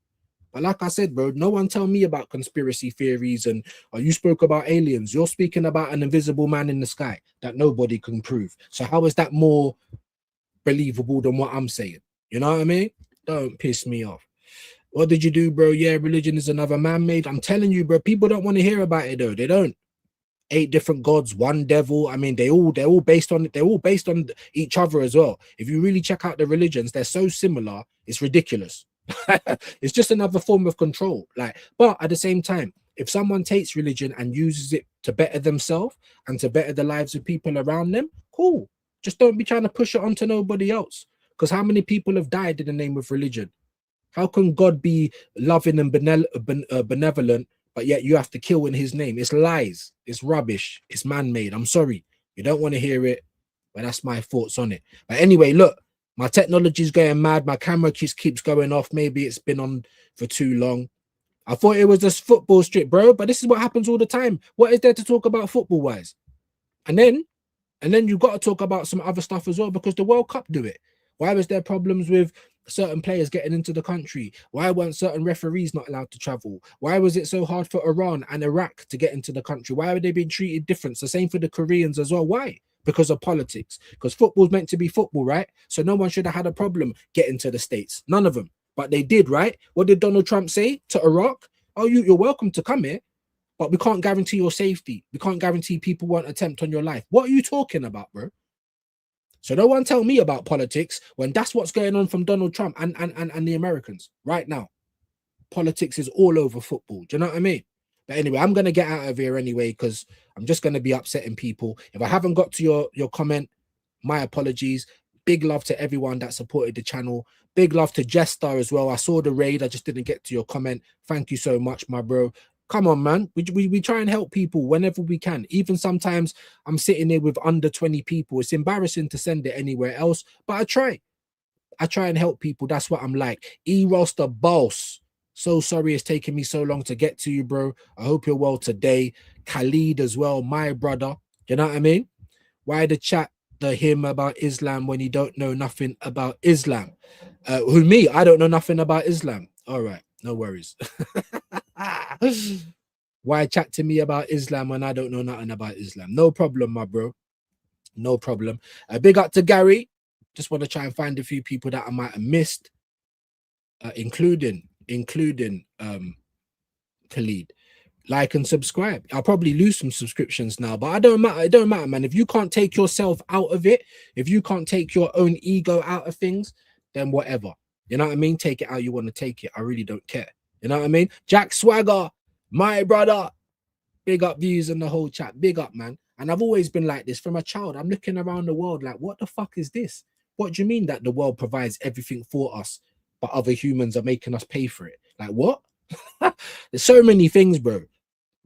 But like I said, bro, no one tell me about conspiracy theories and you spoke about aliens. You're speaking about an invisible man in the sky that nobody can prove. So how is that more believable than what I'm saying? You know what I mean? Don't piss me off. What did you do, bro? Yeah, religion is another man-made. I'm telling you, bro, people don't want to hear about it though. They don't. 8 different gods, one devil. I mean, they're all based on it. They're all based on each other as well. If you really check out the religions, they're so similar. It's ridiculous. It's just another form of control. Like, but at the same time, if someone takes religion and uses it to better themselves and to better the lives of people around them, cool. Just don't be trying to push it onto nobody else. Because how many people have died in the name of religion? How can God be loving and benevolent, but yet you have to kill in his name? It's lies. It's rubbish. It's man-made. I'm sorry. You don't want to hear it, but that's my thoughts on it. But anyway, look, my technology is going mad. My camera keeps going off. Maybe it's been on for too long. I thought it was just football strip, bro, but this is what happens all the time. What is there to talk about football-wise? And then you've got to talk about some other stuff as well because the World Cup do it. Why was there problems with certain players getting into the country? Why weren't certain referees not allowed to travel? Why was it so hard for Iran and Iraq to get into the country? Why were they being treated different? The same for the Koreans as well. Why? Because of politics. Because football's meant to be football, right? So no one should have had a problem getting to the States. None of them. But they did, right? What did Donald Trump say to Iraq? Oh, you're welcome to come here, but we can't guarantee your safety. We can't guarantee people won't attempt on your life. What are you talking about, bro? So no one tell me about politics when that's what's going on from Donald Trump and the Americans right now. Politics is all over football. Do you know what I mean? But anyway, I'm going to get out of here anyway because I'm just going to be upsetting people. If I haven't got to your comment, my apologies. Big love to everyone that supported the channel. Big love to Jester as well. I saw the raid. I just didn't get to your comment. Thank you so much, my bro. Come on, man. We try and help people whenever we can. Even sometimes I'm sitting here with under 20 people. It's embarrassing to send it anywhere else, but I try. I try and help people. That's what I'm like. E-Roster Boss. So sorry it's taken me so long to get to you, bro. I hope you're well today. Khalid as well, my brother. You know what I mean? Why the chat the him about Islam when you don't know nothing about Islam? Who, me? I don't know nothing about Islam. All right, no worries. Why chat to me about Islam when I don't know nothing about Islam? No problem, my bro. No problem. Big up to Gary. Just want to try and find a few people that I might have missed, including Khalid. Like and subscribe. I'll probably lose some subscriptions now, but I don't matter. It don't matter, man. If you can't take yourself out of it, if you can't take your own ego out of things, then whatever. You know what I mean? Take it how you want to take it. I really don't care. You know what I mean? Jack Swagger, my brother. Big up views in the whole chat. Big up, man. And I've always been like this from a child. I'm looking around the world like, what the fuck is this? What do you mean that the world provides everything for us, but other humans are making us pay for it? Like, what? There's so many things, bro.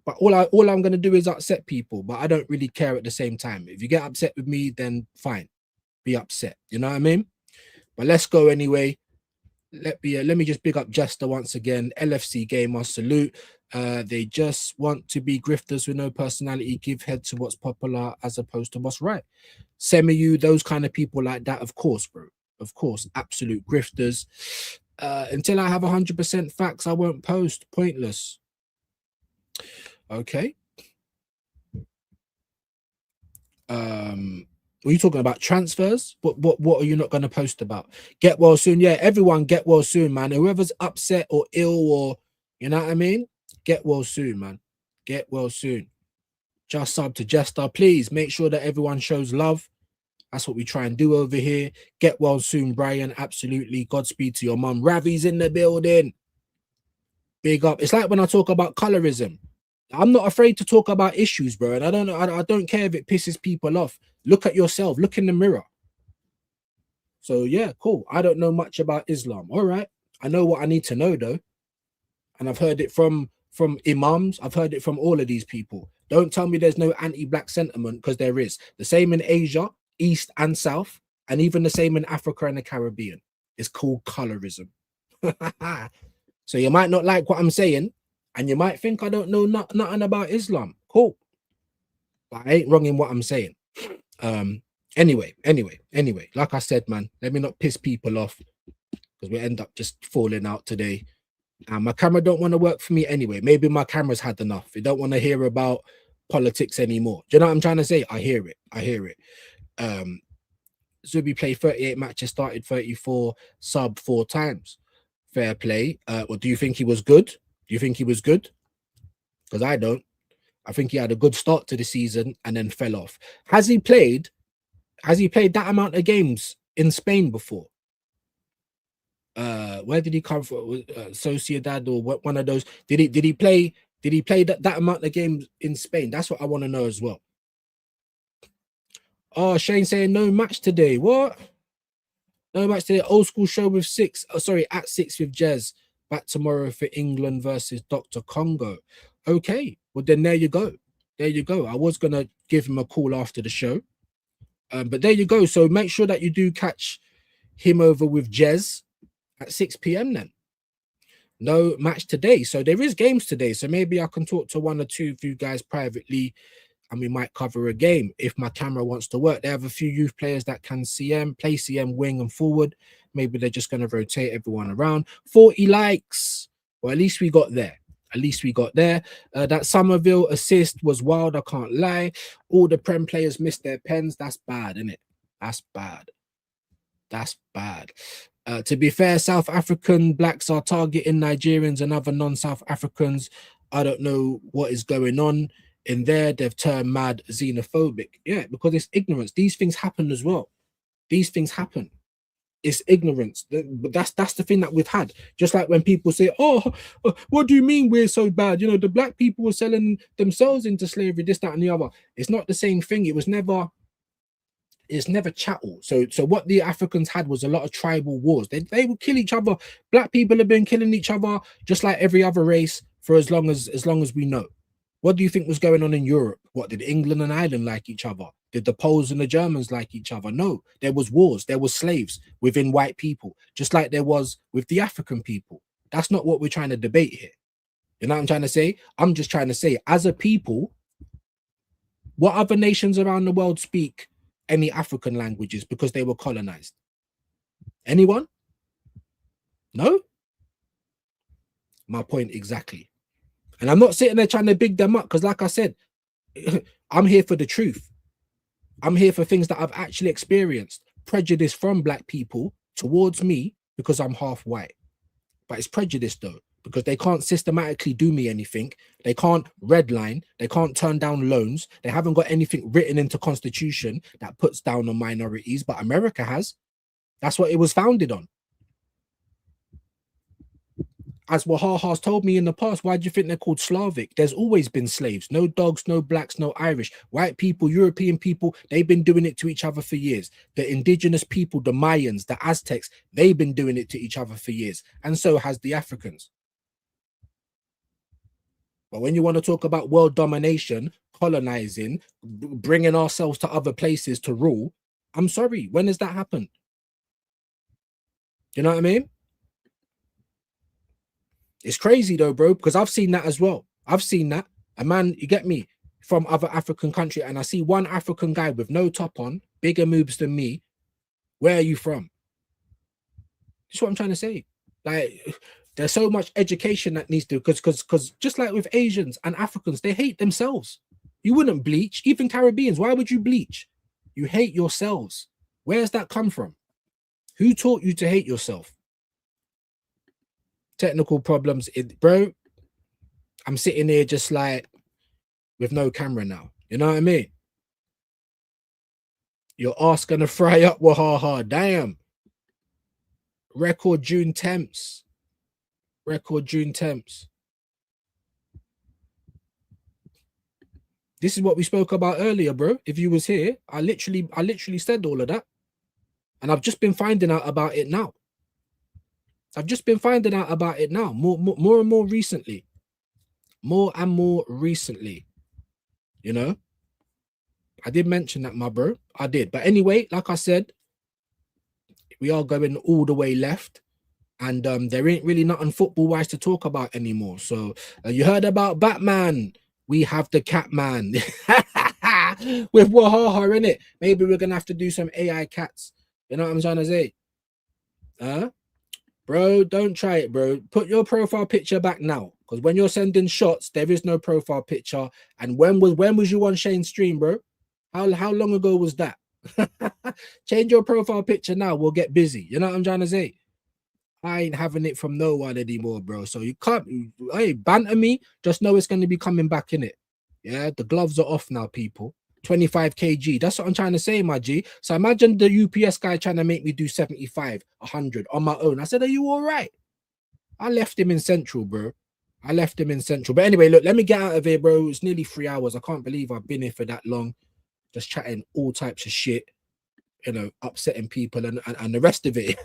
But all I'm gonna do is upset people, but I don't really care at the same time. If you get upset with me, then fine, be upset. You know what I mean? But let's go anyway. Let me just big up Jester once again. LFC gamer salute. They just want to be grifters with no personality. Give head to what's popular as opposed to what's right. Semi-you, those kind of people like that, of course, bro. Of course, absolute grifters. Until I have 100% facts, I won't post. Pointless. Okay. Were you talking about transfers? What are you not going to post about? Get well soon. Yeah, everyone get well soon, man. Whoever's upset or ill or, you know what I mean? Get well soon, man. Get well soon. Just sub to Jester. Please make sure that everyone shows love. That's what we try and do over here. Get well soon, Brian. Absolutely. Godspeed to your mum. Ravi's in the building. Big up. It's like when I talk about colorism. I'm not afraid to talk about issues, bro. And I don't care if it pisses people off. Look at yourself. Look in the mirror. So yeah, cool. I don't know much about Islam. All right. I know what I need to know though. And I've heard it from imams. I've heard it from all of these people. Don't tell me there's no anti-black sentiment, because there is. The same in Asia, East and South, and even the same in Africa and the Caribbean. It's called colorism. So you might not like what I'm saying, and you might think I don't know nothing about Islam. Cool. But I ain't wrong in what I'm saying. Anyway, like I said, man, let me not piss people off, because we end up just falling out today. And my camera don't want to work for me anyway. Maybe my camera's had enough. It don't want to hear about politics anymore. Do you know what I'm trying to say? I hear it. Zubi played 38 matches, started 34, sub 4 times. Fair play. Well, do you think he was good? Do you think he was good? Because I don't. I think he had a good start to the season and then fell off. Has he played that amount of games in Spain before? Where did he come from? Sociedad or one of those? Did he play that amount of games in Spain? That's what I want to know as well. Oh, Shane saying no match today. What? No match today. Old school show with 6. Oh, sorry, at 6 with Jez. Back tomorrow for England versus Dr. Congo. Okay, well then there you go. There you go. I was gonna give him a call after the show, but there you go. So make sure that you do catch him over with Jez at 6 p.m. then. No match today. So there is games today. So maybe I can talk to one or two of you guys privately and we might cover a game if my camera wants to work. They have a few youth players that can play CM wing and forward. Maybe they're just going to rotate everyone around. 40 likes. Well, at least we got there. That Somerville assist was wild. I can't lie. All the Prem players missed their pens. That's bad, isn't it? That's bad. To be fair, South African blacks are targeting Nigerians and other non-South Africans. I don't know what is going on in there. They've turned mad xenophobic. Yeah, because it's ignorance. These things happen as well. These things happen. It's ignorance. But that's the thing that we've had. Just like when people say, oh, what do you mean we're so bad? You know, the black people were selling themselves into slavery, this, that, and the other. It's not the same thing. It's never chattel. So what the Africans had was a lot of tribal wars. They would kill each other. Black people have been killing each other just like every other race for as long as we know. What do you think was going on in Europe? What, did England and Ireland like each other? Did the Poles and the Germans like each other? No, there was wars. There was slaves within white people, just like there was with the African people. That's not what we're trying to debate here. You know what I'm trying to say? I'm just trying to say, as a people, what other nations around the world speak any African languages because they were colonized? Anyone? No? My point exactly. And I'm not sitting there trying to big them up because, like I said, I'm here for the truth. I'm here for things that I've actually experienced. Prejudice from black people towards me because I'm half white. But it's prejudice though, because they can't systematically do me anything. They can't redline. They can't turn down loans. They haven't got anything written into Constitution that puts down on minorities, but America has. That's what it was founded on. As Wahaha's told me in the past, why do you think they're called Slavic? There's always been slaves. No dogs, no blacks, no Irish. White people, European people, they've been doing it to each other for years. The indigenous people, the Mayans, the Aztecs, they've been doing it to each other for years. And so has the Africans. But when you want to talk about world domination, colonizing, bringing ourselves to other places to rule, I'm sorry, when has that happened? You know what I mean? It's crazy though, bro, because I've seen that as well. I've seen that. A man, you get me, from other African country, and I see one African guy with no top on, bigger moves than me. Where are you from? That's what I'm trying to say. Like, there's so much education that needs to, because just like with Asians and Africans, they hate themselves. You wouldn't bleach, even Caribbeans. Why would you bleach? You hate yourselves. Where's that come from? Who taught you to hate yourself? Technical problems, bro. I'm sitting here just like with no camera now. You know what I mean? Your ass gonna fry up, wahaha. Damn. Record June temps. Record June temps. This is what we spoke about earlier, bro. If you was here, I literally said all of that. And I've just been finding out about it now. I've just been finding out about it now. More and more recently. More and more recently. You know? I did mention that, my bro. I did. But anyway, like I said, we are going all the way left. And there ain't really nothing football-wise to talk about anymore. So you heard about Batman. We have the Catman. With Wahaha in it. Maybe we're going to have to do some AI cats. You know what I'm trying to say? Huh? Bro, don't try it, bro. Put your profile picture back now. Because when you're sending shots, there is no profile picture. And when was you on Shane's stream, bro? How long ago was that? Change your profile picture now. We'll get busy. You know what I'm trying to say? I ain't having it from no one anymore, bro. So you can't, hey, banter me. Just know it's going to be coming back in it. Yeah, the gloves are off now, people. 25 kg. That's what I'm trying to say, my G. So imagine the UPS guy trying to make me do 75, 100 on my own. I said, are you all right? I left him in Central, bro. I left him in Central. But anyway, look, let me get out of here, bro. It's nearly 3 hours. I can't believe I've been here for that long. Just chatting all types of shit. You know, upsetting people and the rest of it.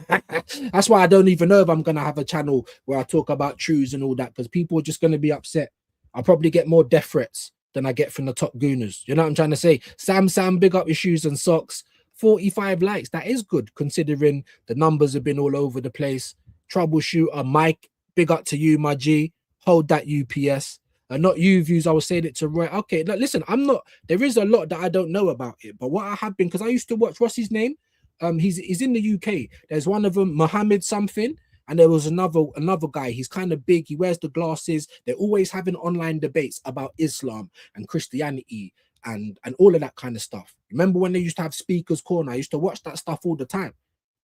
That's why I don't even know if I'm going to have a channel where I talk about truths and all that, because people are just going to be upset. I'll probably get more death threats than I get from the top gooners. You know what I'm trying to say? Sam, big up your shoes and socks. 45 likes. That is good considering the numbers have been all over the place. Troubleshooter Mike, big up to you, my G. Hold that UPS. Not you views. I was saying it to Roy. Okay, look, listen, I'm not. There is a lot that I don't know about it, but what I have been, because I used to watch. What's his name? He's in the UK. There's one of them, Mohammed something, and there was another guy. He's kind of big. He wears the glasses. They're always having online debates about Islam and Christianity and all of that kind of stuff. Remember when they used to have Speaker's Corner? I used to watch that stuff all the time.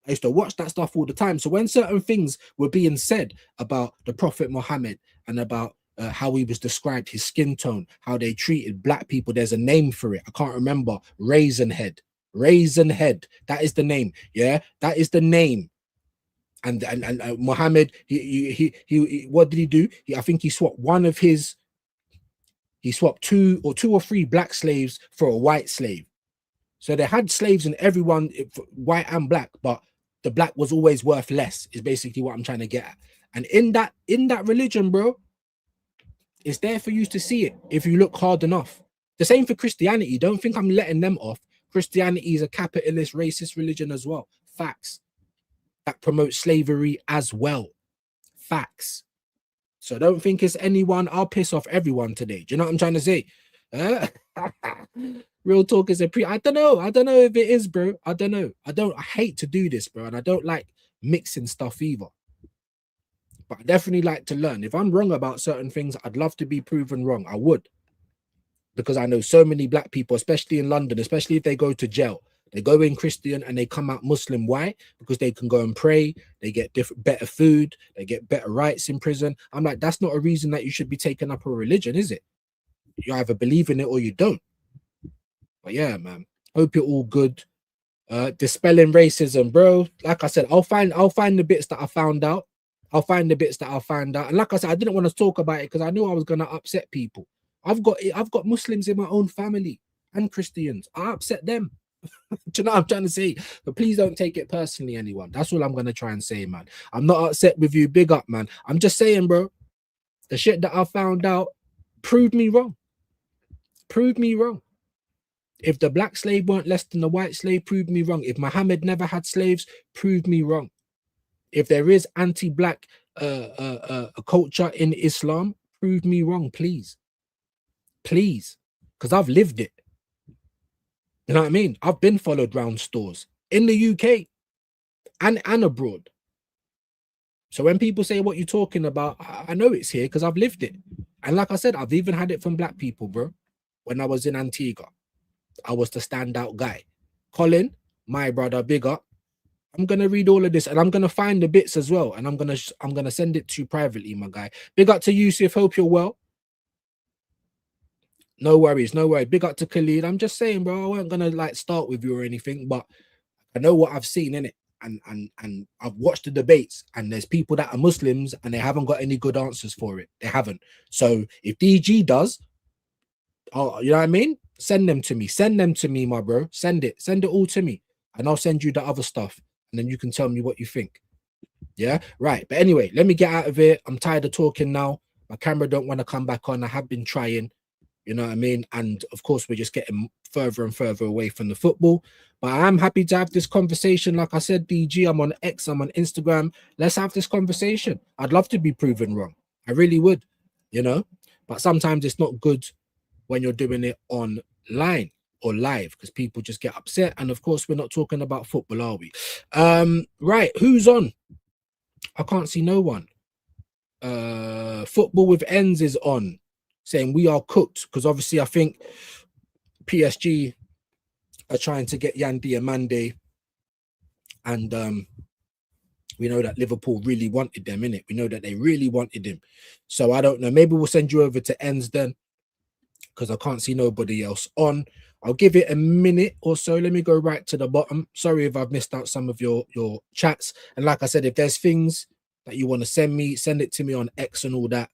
So when certain things were being said about the Prophet Muhammad and about how he was described, his skin tone, how they treated black people, there's a name for it. I can't remember. Raisin head. That is the name. Yeah, that is the name. And Muhammad, he what did he do? I think he swapped two or three black slaves for a white slave. So they had slaves in everyone, white and black, but the black was always worth less, is basically what I'm trying to get at. And in that religion, bro, it's there for you to see it if you look hard enough. The same for Christianity. Don't think I'm letting them off. Christianity is a capitalist, racist religion as well. Facts. That promotes slavery as well. Facts. So don't think it's anyone. I'll piss off everyone today. Do you know what I'm trying to say? Real talk is I don't know if it is, bro. I don't know. I hate to do this, bro. And I don't like mixing stuff either. But I definitely like to learn. If I'm wrong about certain things, I'd love to be proven wrong. I would. Because I know so many black people, especially in London, especially if they go to jail. They go in Christian and they come out Muslim. Why? Because they can go and pray. They get better food. They get better rights in prison. I'm like, that's not a reason that you should be taking up a religion, is it? You either believe in it or you don't. But yeah, man. Hope you're all good. Dispelling racism, bro. Like I said, I'll find the bits that I found out. And like I said, I didn't want to talk about it because I knew I was gonna upset people. I've got Muslims in my own family and Christians. I upset them. Do you know what I'm trying to say? But please don't take it personally, anyone. That's all I'm gonna try and say, man. I'm not upset with you. Big up, man. I'm just saying, bro. The shit that I found out proved me wrong. If the black slave weren't less than the white slave, proved me wrong. If Muhammad never had slaves, proved me wrong. If there is anti-black culture in Islam, prove me wrong, please. Because I've lived it. You know what I mean? I've been followed round stores in the UK and abroad. So when people say what you're talking about, I know it's here because I've lived it. And like I said, I've even had it from black people, bro. When I was in Antigua, I was the standout guy. Colin, my brother, big up. I'm gonna read all of this and I'm gonna find the bits as well, and I'm gonna send it to you privately, my guy. Big up to Yusuf. Hope you're well. No worries, no worries. Big up to Khalid. I'm just saying, bro. I wasn't gonna like start with you or anything, but I know what I've seen in it, and I've watched the debates, and there's people that are Muslims and they haven't got any good answers for it. They haven't. So if DG does, oh, you know what I mean? Send them to me. Send them to me, my bro. Send it. Send it all to me, and I'll send you the other stuff, and then you can tell me what you think. Yeah, right. But anyway, let me get out of here. I'm tired of talking now. My camera don't want to come back on. I have been trying. You know what I mean? And of course, we're just getting further and further away from the football. But I'm happy to have this conversation. Like I said, DG, I'm on X, I'm on Instagram. Let's have this conversation. I'd love to be proven wrong. I really would, you know. But sometimes it's not good when you're doing it online or live because people just get upset. And of course, we're not talking about football, are we? Right, who's on? I can't see no one. Football with ends is on, saying we are cooked because obviously I think PSG are trying to get Yan Diomande, and we know that Liverpool really wanted them, innit? We know that they really wanted him. So I don't know. Maybe we'll send you over to ends then, because I can't see nobody else on. I'll give it a minute or so. Let me go right to the bottom. Sorry if I've missed out some of your chats. And like I said, if there's things that you want to send me, send it to me on X and all that,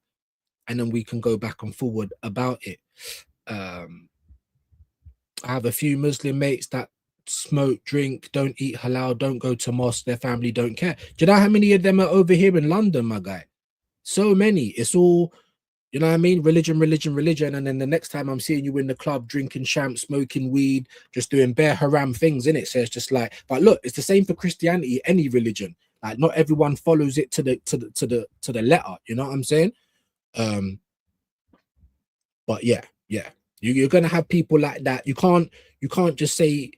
and then we can go back and forward about it. I have a few Muslim mates that smoke, drink, don't eat halal, don't go to mosque, their family don't care. Do you know how many of them are over here in London, my guy? So many. It's all, you know what I mean? Religion, religion, religion. And then the next time I'm seeing you in the club drinking champ, smoking weed, just doing bare haram things, in it. So it's just like, but look, it's the same for Christianity, any religion. Like not everyone follows it to the letter. You know what I'm saying? But yeah, you're gonna have people like that. You can't just say,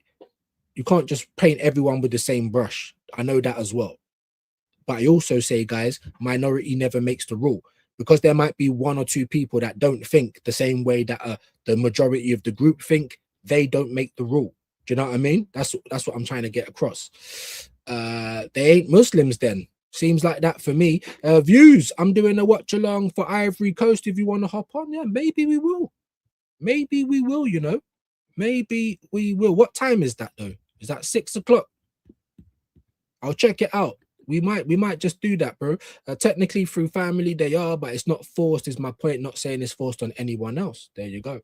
you can't just paint everyone with the same brush. I know that as well. But I also say, guys, minority never makes the rule, because there might be one or two people that don't think the same way that the majority of the group think. They don't make the rule. Do you know what I mean? That's what I'm trying to get across. They ain't Muslims then. Seems like that for me. Views. I'm doing a watch along for Ivory Coast. If you want to hop on, yeah, maybe we will. Maybe we will, you know. Maybe we will. What time is that though? Is that 6 o'clock? I'll check it out. We might just do that, bro. Technically through family they are, but it's not forced, is my point. Not saying it's forced on anyone else. There you go.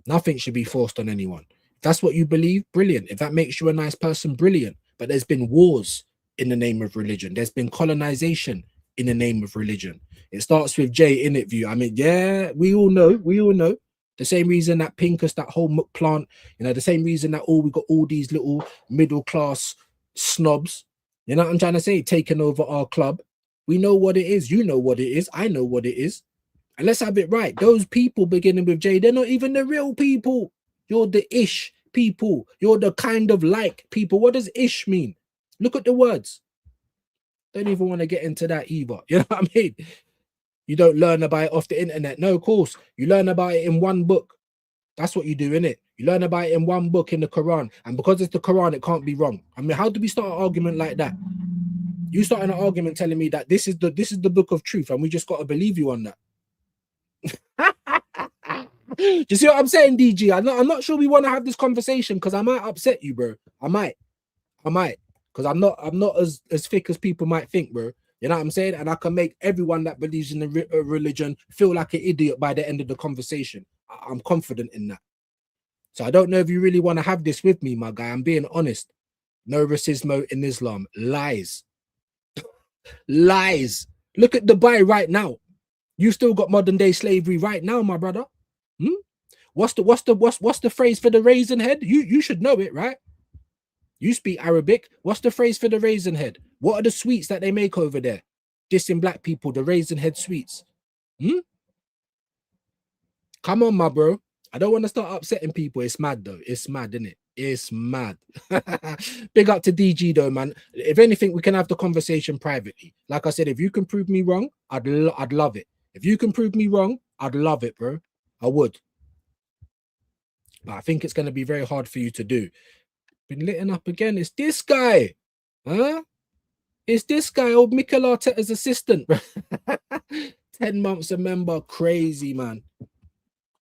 Nothing should be forced on anyone. If that's what you believe, brilliant. If that makes you a nice person, brilliant. But there's been wars in the name of religion. There's been colonization in the name of religion. It starts with J in it view. I mean, yeah, we all know. The same reason that Pincus, that whole muck plant, you know, the same reason that we got all these little middle class snobs, you know what I'm trying to say, taking over our club. We know what it is. You know what it is. I know what it is. And let's have it right. Those people beginning with J, they're not even the real people. You're the ish people. You're the kind of like people. What does ish mean? Look at the words. Don't even want to get into that either. You know what I mean? You don't learn about it off the internet. No, of course. You learn about it in one book. That's what you do, innit? You learn about it in one book in the Quran. And because it's the Quran, it can't be wrong. I mean, how do we start an argument like that? You start an argument telling me that this is the book of truth, and we just got to believe you on that. Do you see what I'm saying, DG? I'm not sure we want to have this conversation because I might upset you, bro. I might. Because I'm not as thick as people might think, bro. You know what I'm saying? And I can make everyone that believes in the religion feel like an idiot by the end of the conversation. I'm confident in that. So I don't know if you really want to have this with me, my guy. I'm being honest. No racismo in Islam. Lies. Lies. Look at Dubai right now. You still got modern day slavery right now, my brother. What's the phrase for the raisin head? You should know it, right? You speak Arabic. What's the phrase for the raisin head? What are the sweets that they make over there? Dissing black people, the raisin head sweets. Come on, my bro. I don't want to start upsetting people. It's mad, though. It's mad, isn't it? It's mad. Big up to DG, though, man. If anything, we can have the conversation privately. Like I said, if you can prove me wrong, I'd love it. If you can prove me wrong, I'd love it, bro. I would. But I think it's going to be very hard for you to do. Been lit up again. It's this guy. Huh? It's this guy, old Mikel Arteta's assistant. 10 months a member. Crazy, man.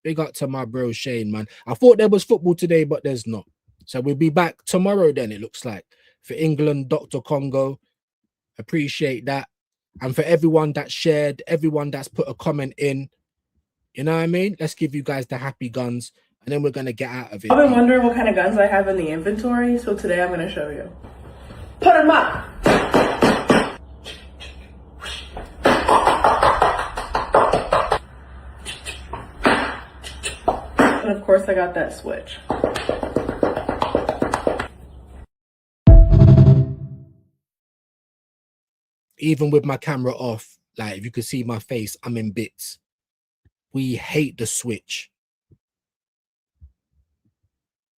Big up to my bro Shane, man. I thought there was football today, but there's not. So we'll be back tomorrow then, it looks like. For England, Dr. Congo. Appreciate that. And for everyone that shared, everyone that's put a comment in, you know what I mean? Let's give you guys the happy guns, and then we're going to get out of it. I've been wondering what kind of guns I have in the inventory, so today I'm going to show you. Put them up! And of course I got that switch. Even with my camera off, like if you could see my face, I'm in bits. We hate the switch.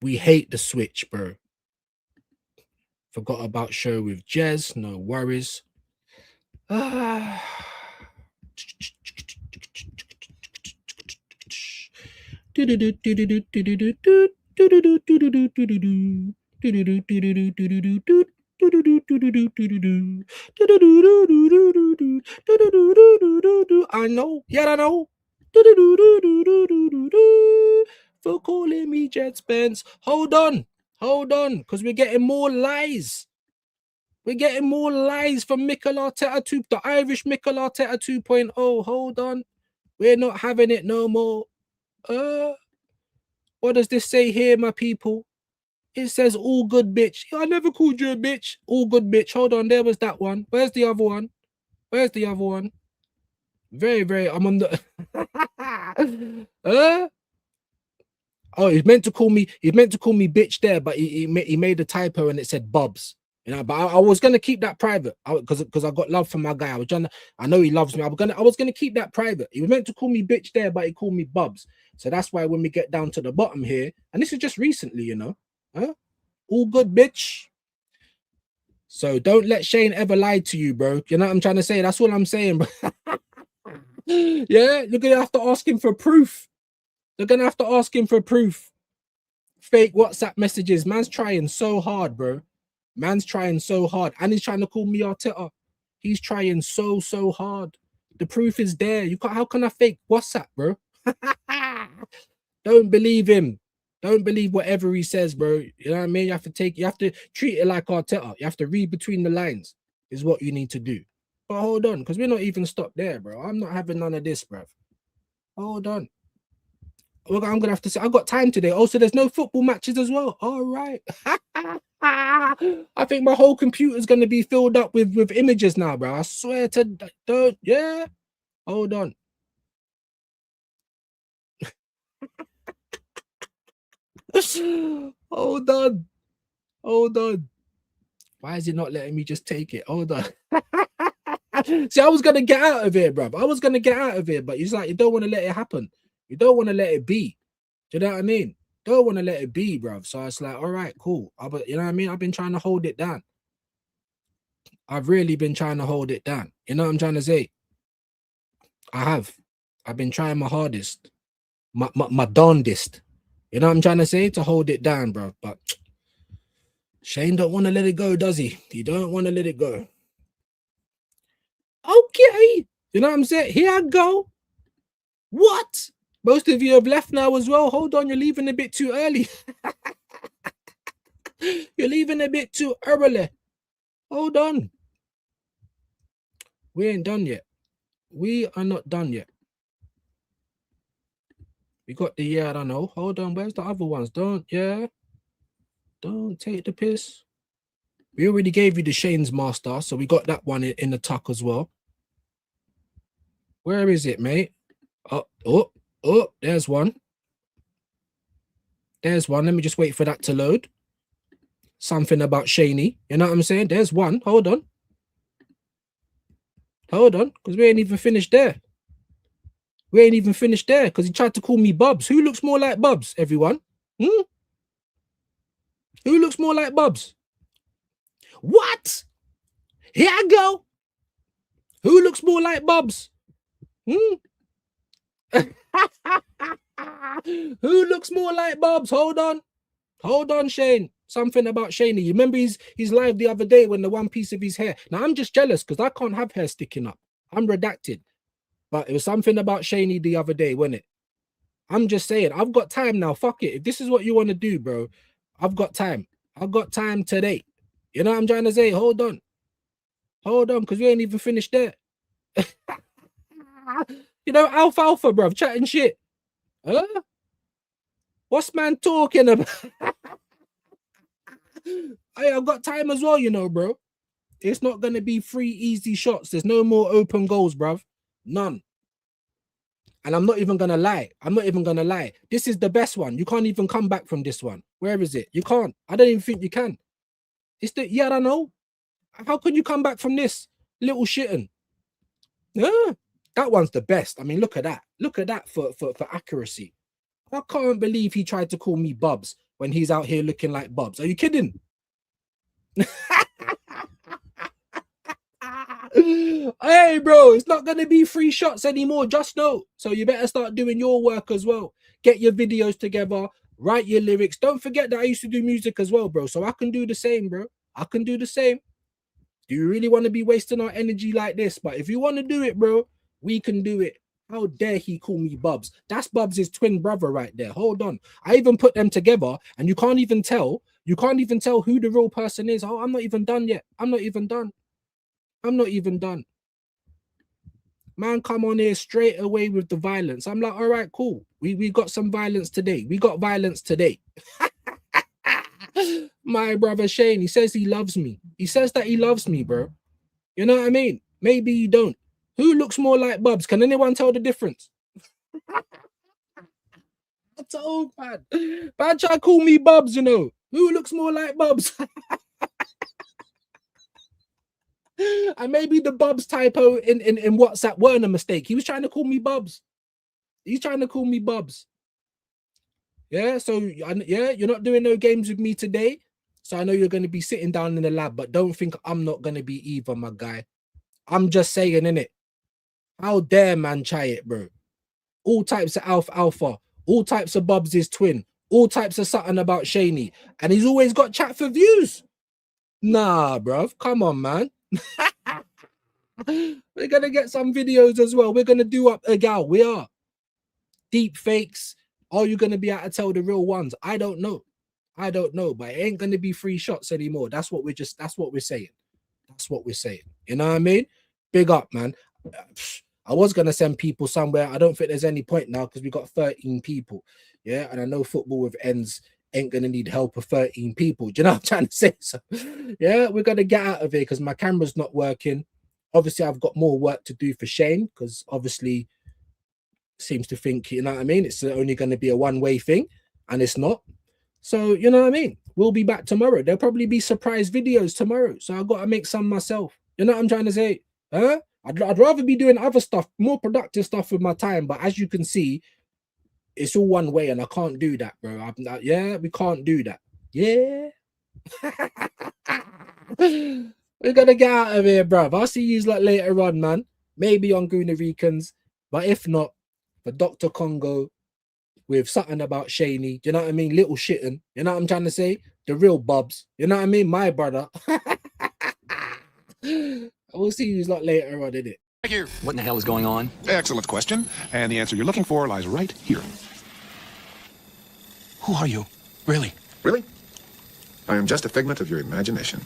We hate the switch, bro. Forgot about show with Jez. No worries. I know, yeah, I know. For calling me Jet Spence. Hold on, because we're getting more lies. We're getting more lies from Mikel Arteta 2, the Irish Mikel Arteta 2.0. Hold on. We're not having it no more. What does this say here, my people? It says all good, bitch. I never called you a bitch. All good, bitch. Hold on, there was that one. Where's the other one? Where's the other one? Very, I'm on the... Oh, he's meant to call me bitch there, but he made a typo and it said Bubs. You know, but I was gonna keep that private because I got love for my guy. I know he loves me. I was gonna keep that private. He was meant to call me bitch there, but he called me Bubs. So that's why when we get down to the bottom here, and this is just recently, you know, all good, bitch. So don't let Shane ever lie to you, bro. You know what I'm trying to say? That's all I'm saying, bro. Yeah, you're gonna have to ask him for proof. They're gonna have to ask him for proof. Fake WhatsApp messages. Man's trying so hard, bro. Man's trying so hard, and he's trying to call me Arteta. He's trying so hard. The proof is there. You can't. How can I fake WhatsApp, bro? Don't believe him. Don't believe whatever he says, bro. You know what I mean? You have to treat it like Arteta. You have to read between the lines. Is what you need to do. But hold on, because we're not even stopped there, bro. I'm not having none of this, bro. Hold on. I'm gonna have to say I got time today. Also, there's no football matches as well. All right. I think my whole computer's gonna be filled up with images now, bro. I swear to don't. Yeah. Hold on. Hold on. Why is it not letting me just take it? Hold on. See, I was gonna get out of here, bro. I was gonna get out of here, but it's like you don't want to let it happen. You don't want to let it be. Do you know what I mean? Don't want to let it be, bro. So it's like, all right, cool. You know what I mean? I've been trying to hold it down. I've really been trying to hold it down. You know what I'm trying to say? I have. I've been trying my hardest. My darndest. You know what I'm trying to say? To hold it down, bro. But Shane don't want to let it go, does he? He don't want to let it go. Okay. You know what I'm saying? Here I go. What? Most of you have left now as well. Hold on, you're leaving a bit too early. You're leaving a bit too early. Hold on. We ain't done yet. We are not done yet. We got the I don't know. Hold on, where's the other ones? Don't take the piss. We already gave you the Shane's Master, so we got that one in the tuck as well. Where is it, mate? Oh, there's one. There's one. Let me just wait for that to load. Something about Shaney. You know what I'm saying? There's one. Hold on. Because we ain't even finished there. Because he tried to call me Bubs. Who looks more like Bubs, everyone? Who looks more like Bubs? What? Here I go. Who looks more like Bubs? Who looks more like Bubs? Hold on, Shane. Something about Shaney. You remember his live the other day when the one piece of his hair. Now I'm just jealous because I can't have hair sticking up. I'm redacted. But it was something about Shaney the other day, wasn't it? I'm just saying, I've got time now. Fuck it. If this is what you want to do, bro, I've got time. I've got time today. You know what I'm trying to say? Hold on. Hold on, because we ain't even finished there. You know, Alfalfa, bro, chatting shit. Huh? What's man talking about? Hey, I've got time as well, you know, bro. It's not going to be 3 easy shots. There's no more open goals, bruv. None. And I'm not even going to lie. I'm not even going to lie. This is the best one. You can't even come back from this one. Where is it? You can't. I don't even think you can. It's the, yeah, I don't know. How can you come back from this? Little shitting. Yeah, that one's the best. I mean, look at that. Look at that for accuracy. I can't believe he tried to call me Bubs when he's out here looking like Bubs. Are you kidding? Hey, bro, it's not going to be 3 shots anymore. Just know. So you better start doing your work as well. Get your videos together. Write your lyrics. Don't forget that I used to do music as well, bro. So I can do the same, bro. I can do the same. Do you really want to be wasting our energy like this? But if you want to do it, bro, we can do it. How dare he call me Bubs? That's Bubs' twin brother right there. Hold on. I even put them together and you can't even tell. You can't even tell who the real person is. Oh, I'm not even done yet. I'm not even done. I'm not even done. Man, come on here straight away with the violence. I'm like, all right, cool. We got some violence today. We got violence today. My brother Shane, he says he loves me. He says that he loves me, bro. You know what I mean? Maybe you don't. Who looks more like Bubs? Can anyone tell the difference? I told man. Man try to call me Bubs, you know. Who looks more like Bubs? And maybe the Bubs typo in WhatsApp weren't a mistake. He was trying to call me Bubs. He's trying to call me Bubs. Yeah, so yeah, you're not doing no games with me today. So I know you're going to be sitting down in the lab, but don't think I'm not going to be either, my guy. I'm just saying, innit? How dare man try it, bro? All types of alpha, all types of Bubs is twin, all types of something about Shaney, and he's always got chat for views. Nah, bruv, come on, man. We're gonna get some videos as well. We're gonna do up a gal. We are deep fakes. Are you gonna be able to tell the real ones? I don't know. I don't know, but it ain't gonna be 3 shots anymore. That's what we're saying. That's what we're saying. You know what I mean? Big up, man. I was gonna send people somewhere. I don't think there's any point now because we got 13 people. Yeah, and I know football with ends ain't gonna need help of 13 people. Do you know what I'm trying to say? So yeah, we're gonna get out of here because my camera's not working. Obviously, I've got more work to do for Shane because obviously seems to think, you know what I mean, it's only going to be a one-way thing, and it's not. So you know what I mean, we'll be back tomorrow. There'll probably be surprise videos tomorrow, so I've got to make some myself. You know what I'm trying to say? Huh? I'd rather be doing other stuff, more productive stuff with my time, but as you can see, it's all one way and I can't do that, bro. Yeah, we can't do that. Yeah. We're gonna get out of here, bro. I'll see you like later on, man. Maybe on Gooner Ricans, but if not, for Dr. Congo with something about Shaney. You know what I mean? Little shitting. You know what I'm trying to say? The real Bubs. You know what I mean? My brother. We'll see you like later on, innit? What in the hell is going on? Excellent question. And the answer you're looking for lies right here. Who are you? Really? Really? I am just a figment of your imagination.